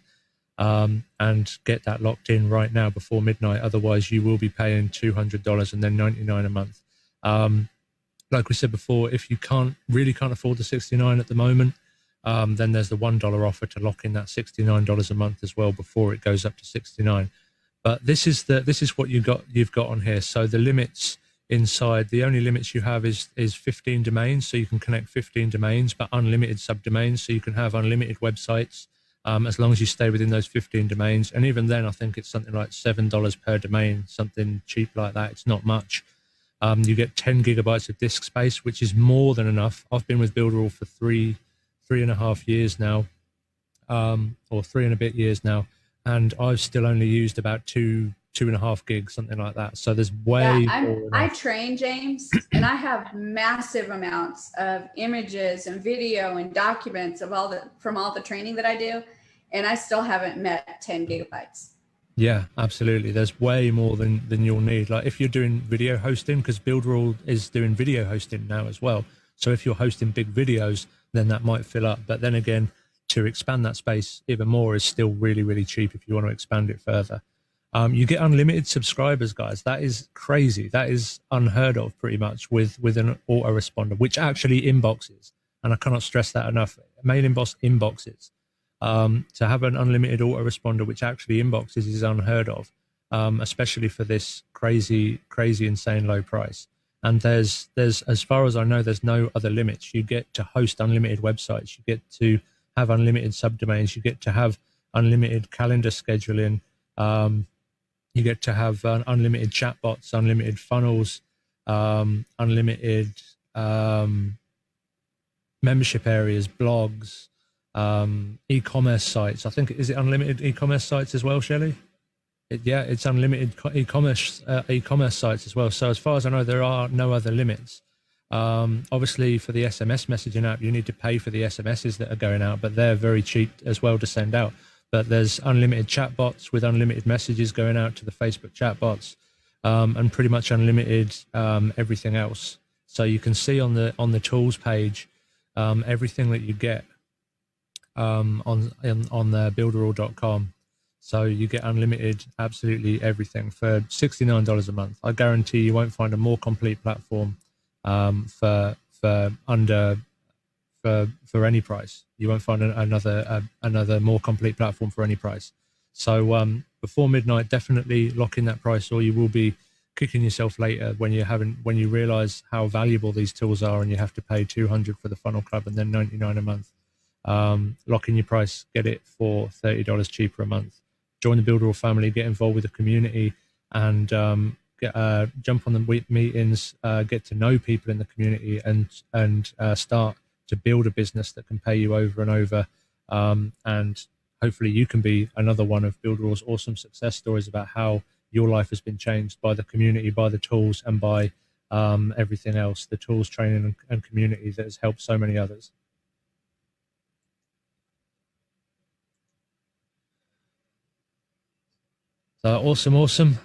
Speaker 1: And get that locked in right now before midnight. Otherwise, you will be paying $200 and then $99 a month. Like we said before, if you really can't afford the $69 at the moment, then there's the $1 offer to lock in that $69 a month as well before it goes up to $69. But this is what you've got on here. So the limits inside, the only limits you have is 15 domains. So you can connect 15 domains, but unlimited subdomains. So you can have unlimited websites. As long as you stay within those 15 domains. And even then, I think it's something like $7 per domain, something cheap like that. It's not much. You get 10 gigabytes of disk space, which is more than enough. I've been with Builderall for three and a half years now, or 3 and a bit years now. And I've still only used about 2.5 gigs, something like that. So there's way more.
Speaker 8: I train, James, and I have massive amounts of images and video and documents of from all the training that I do, and I still haven't met 10 gigabytes.
Speaker 1: Yeah, absolutely. There's way more than you'll need. Like if you're doing video hosting, because Builderall is doing video hosting now as well. So if you're hosting big videos, then that might fill up. But then again, to expand that space even more is still really, really cheap if you want to expand it further. You get unlimited subscribers, guys. That is crazy. That is unheard of pretty much with an autoresponder, which actually inboxes. And I cannot stress that enough. Mail inbox inboxes. To have an unlimited autoresponder, which actually inboxes, is unheard of, especially for this crazy, insane low price. And there's, as far as I know, there's no other limits. You get to host unlimited websites. You get to have unlimited subdomains. You get to have unlimited calendar scheduling. You get to have unlimited chatbots, unlimited funnels, unlimited membership areas, blogs, e-commerce sites. I think, is it unlimited e-commerce sites as well, Shelley? Yeah, it's unlimited e-commerce sites as well. So as far as I know, there are no other limits. Obviously, for the SMS messaging app, you need to pay for the SMSs that are going out, but they're very cheap as well to send out. But there's unlimited chatbots with unlimited messages going out to the Facebook chatbots, and pretty much unlimited everything else. So you can see on the tools page everything that you get on the builderall.com. So you get unlimited absolutely everything for $69 a month. I guarantee you won't find a more complete platform for any price. You won't find another more complete platform for any price. So before midnight, definitely lock in that price, or you will be kicking yourself later when you realize how valuable these tools are, and you have to pay $200 for the funnel club and then $99 a month. Lock in your price, get it for $30 cheaper a month. Join the Builderall family, get involved with the community, and jump on the meetings, get to know people in the community, and start to build a business that can pay you over and over. And hopefully you can be another one of Builderall's awesome success stories about how your life has been changed by the community, by the tools, and by everything else, the tools, training, and community that has helped so many others. So awesome.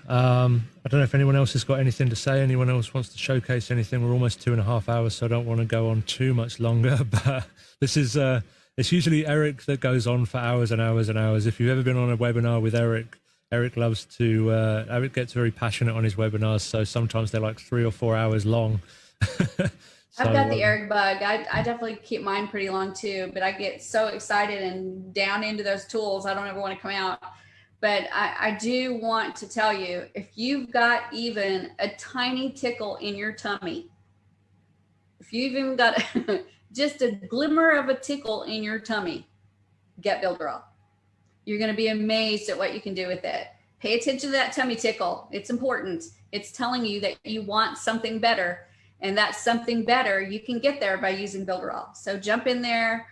Speaker 1: I don't know if anyone else has got anything to say. Anyone else wants to showcase anything? We're almost 2.5 hours, so I don't want to go on too much longer. But this is it's usually Eric that goes on for hours and hours and hours. If you've ever been on a webinar with Eric, Eric loves to. Eric gets very passionate on his webinars, so sometimes they're like 3 or 4 hours long.
Speaker 8: I've got the Eric bug. I definitely keep mine pretty long too, but I get so excited and down into those tools, I don't ever want to come out. But I do want to tell you, if you've got even a tiny tickle in your tummy, if you've even got just a glimmer of a tickle in your tummy, get Builderall. You're going to be amazed at what you can do with it. Pay attention to that tummy tickle. It's important. It's telling you that you want something better, and that something better you can get there by using Builderall. So jump in there,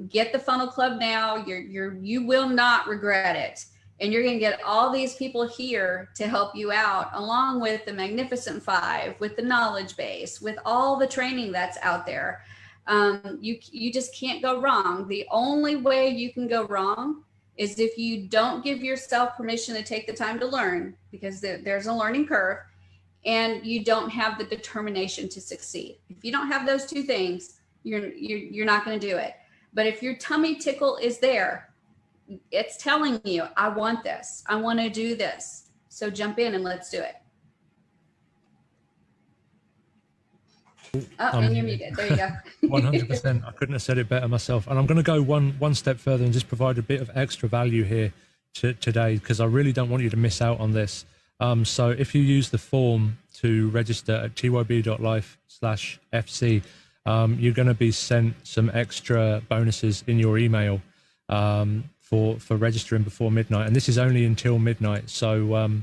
Speaker 8: get the funnel club now. You will not regret it. And you're going to get all these people here to help you out, along with the Magnificent Five, with the knowledge base, with all the training that's out there. You just can't go wrong. The only way you can go wrong is if you don't give yourself permission to take the time to learn, because there's a learning curve, and you don't have the determination to succeed. If you don't have those two things, you're not going to do it. But if your tummy tickle is there, it's telling you, I want this. I want to do this. So jump in and let's do it. Oh, and you're muted. There you go.
Speaker 1: 100%. I couldn't have said it better myself. And I'm going to go one step further and just provide a bit of extra value here today, because I really don't want you to miss out on this. So if you use the form to register at tyb.life/FC, you're going to be sent some extra bonuses in your email for registering before midnight, and this is only until midnight. So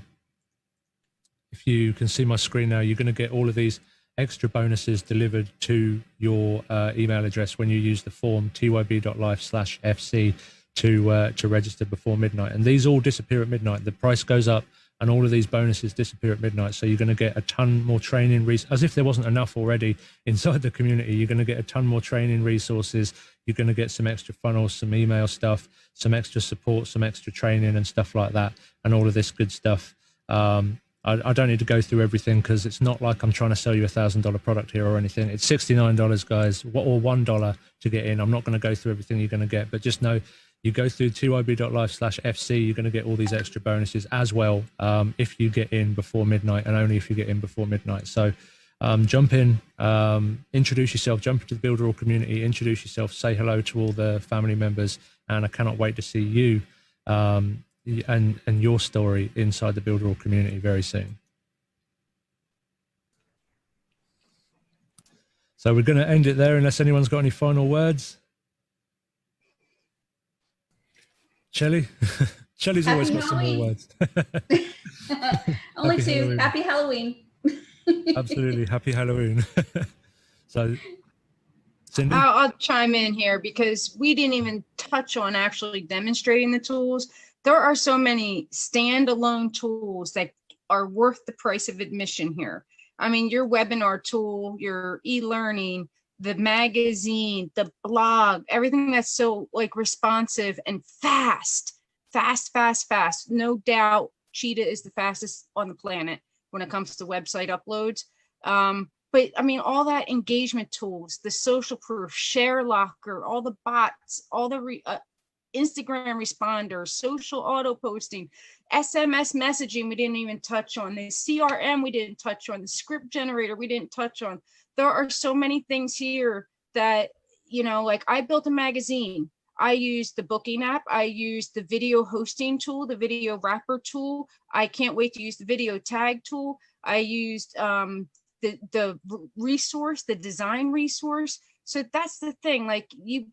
Speaker 1: if you can see my screen now, you're going to get all of these extra bonuses delivered to your email address when you use the form tyb.life/FC to register before midnight. And these all disappear at midnight. The price goes up and all of these bonuses disappear at midnight. So you're going to get a ton more training, as if there wasn't enough already inside the community. You're going to get a ton more training resources. You're going to get some extra funnels, some email stuff, some extra support, some extra training and stuff like that, and all of this good stuff. I don't need to go through everything, because it's not like I'm trying to sell you $1,000 product here or anything. It's $69, guys, or $1 to get in. I'm not going to go through everything you're going to get, but just know you go through tyb.life/FC, you're going to get all these extra bonuses as well, if you get in before midnight, and only if you get in before midnight. So jump in, introduce yourself, jump into the Builderall community, introduce yourself, say hello to all the family members, and I cannot wait to see you and your story inside the Builderall community very soon. So we're going to end it there, unless anyone's got any final words. Shelley? Shelley's always
Speaker 8: Happy
Speaker 1: got some more words.
Speaker 8: Only
Speaker 1: Happy
Speaker 8: two.
Speaker 1: Halloween.
Speaker 8: Happy Halloween.
Speaker 1: Absolutely. Happy Halloween. So, Cindy?
Speaker 7: I'll chime in here because we didn't even touch on actually demonstrating the tools. There are so many standalone tools that are worth the price of admission here. I mean, your webinar tool, your e-learning, the magazine, the blog, everything that's so like responsive and fast. No doubt Cheetah is the fastest on the planet when it comes to website uploads. But I mean, all that engagement tools, the social proof, share locker, all the bots, all the Instagram responders, social auto posting, SMS messaging, we didn't even touch on, the CRM we didn't touch on, the script generator we didn't touch on. There are so many things here that, you know, like I built a magazine. I used the booking app. I used the video hosting tool, the Vídeo Wrapper tool. I can't wait to use the video tag tool. I used the resource, the design resource. So that's the thing, like you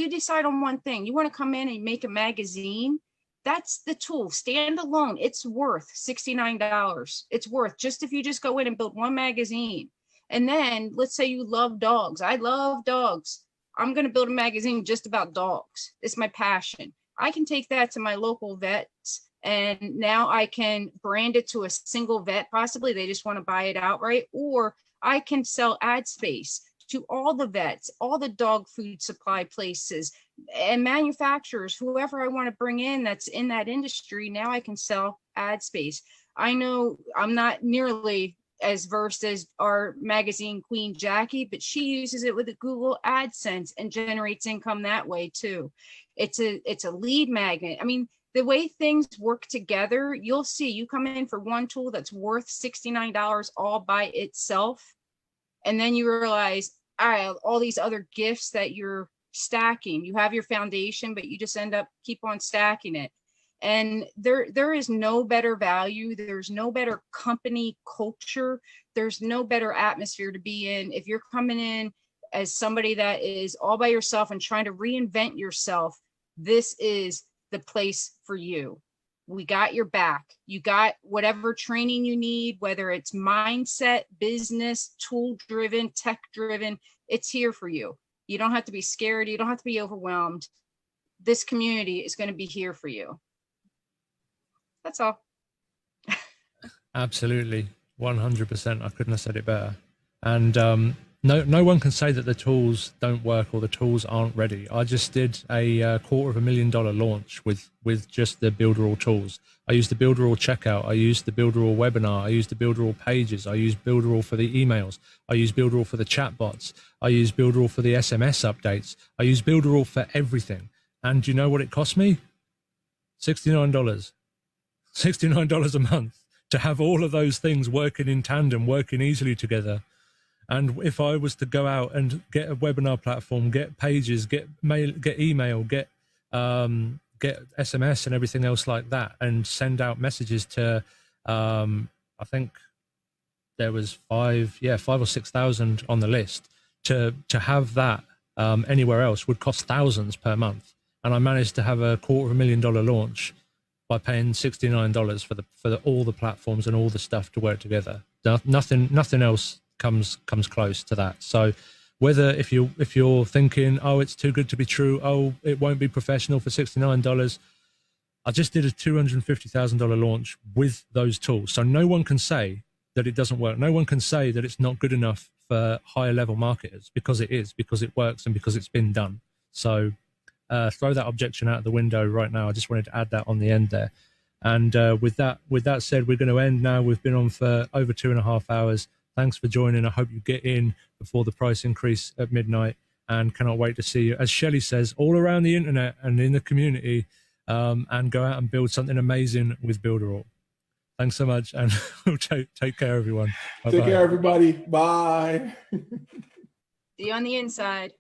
Speaker 7: decide on one thing. You want to come in and make a magazine. That's the tool, standalone. It's worth $69. It's worth just if you just go in and build one magazine. And then let's say you love dogs. I love dogs. I'm going to build a magazine just about dogs. It's my passion. I can take that to my local vets and now I can brand it to a single vet. Possibly they just want to buy it outright, or I can sell ad space to all the vets, all the dog food supply places and manufacturers, whoever I want to bring in that's in that industry. Now I can sell ad space. I know I'm not nearly as versed as our magazine queen Jackie, but she uses it with a Google Adsense and generates income that way too. It's a lead magnet. I mean, the way things work together, you'll see, you come in for one tool that's worth $69 all by itself. And then you realize, all these other gifts that you're stacking. You have your foundation, but you just end up keep on stacking it. And there is no better value. There's no better company culture. There's no better atmosphere to be in. If you're coming in as somebody that is all by yourself and trying to reinvent yourself, this is the place for you. We got your back. You got whatever training you need, whether it's mindset, business, tool driven, tech driven, it's here for you. You don't have to be scared. You don't have to be overwhelmed. This community is going to be here for you. That's all.
Speaker 1: Absolutely. 100%. I couldn't have said it better. And no one can say that the tools don't work or the tools aren't ready. I just did a $250,000 launch with just the Builderall tools. I used the Builderall Checkout. I used the Builderall Webinar. I used the Builderall Pages. I used Builderall for the emails. I used Builderall for the chatbots. I used Builderall for the SMS updates. I used Builderall for everything. And you know what it cost me? $69. $69 a month to have all of those things working in tandem, working easily together. And if I was to go out and get a webinar platform, get pages, get mail, get email, get SMS and everything else like that, and send out messages to, I think there was 5 or 6,000 on the list, to have that anywhere else would cost thousands per month. And I managed to have a $250,000 launch by paying $69 for all the platforms and all the stuff to work together. Nothing else comes close to that. So whether if you're thinking, oh, it's too good to be true, oh, it won't be professional for $69, I just did a $250,000 launch with those tools. So no one can say that it doesn't work. No one can say that it's not good enough for higher level marketers, because it is, because it works and because it's been done. So throw that objection out the window right now. I just wanted to add that on the end there. And with that said, we're going to end now. We've been on for over 2.5 hours. Thanks for joining. I hope you get in before the price increase at midnight, and cannot wait to see you, as Shelley says, all around the internet and in the community, and go out and build something amazing with Builderall. Thanks so much, and take care, everyone. Bye-bye.
Speaker 3: Take care, everybody. Bye.
Speaker 7: See you on the inside.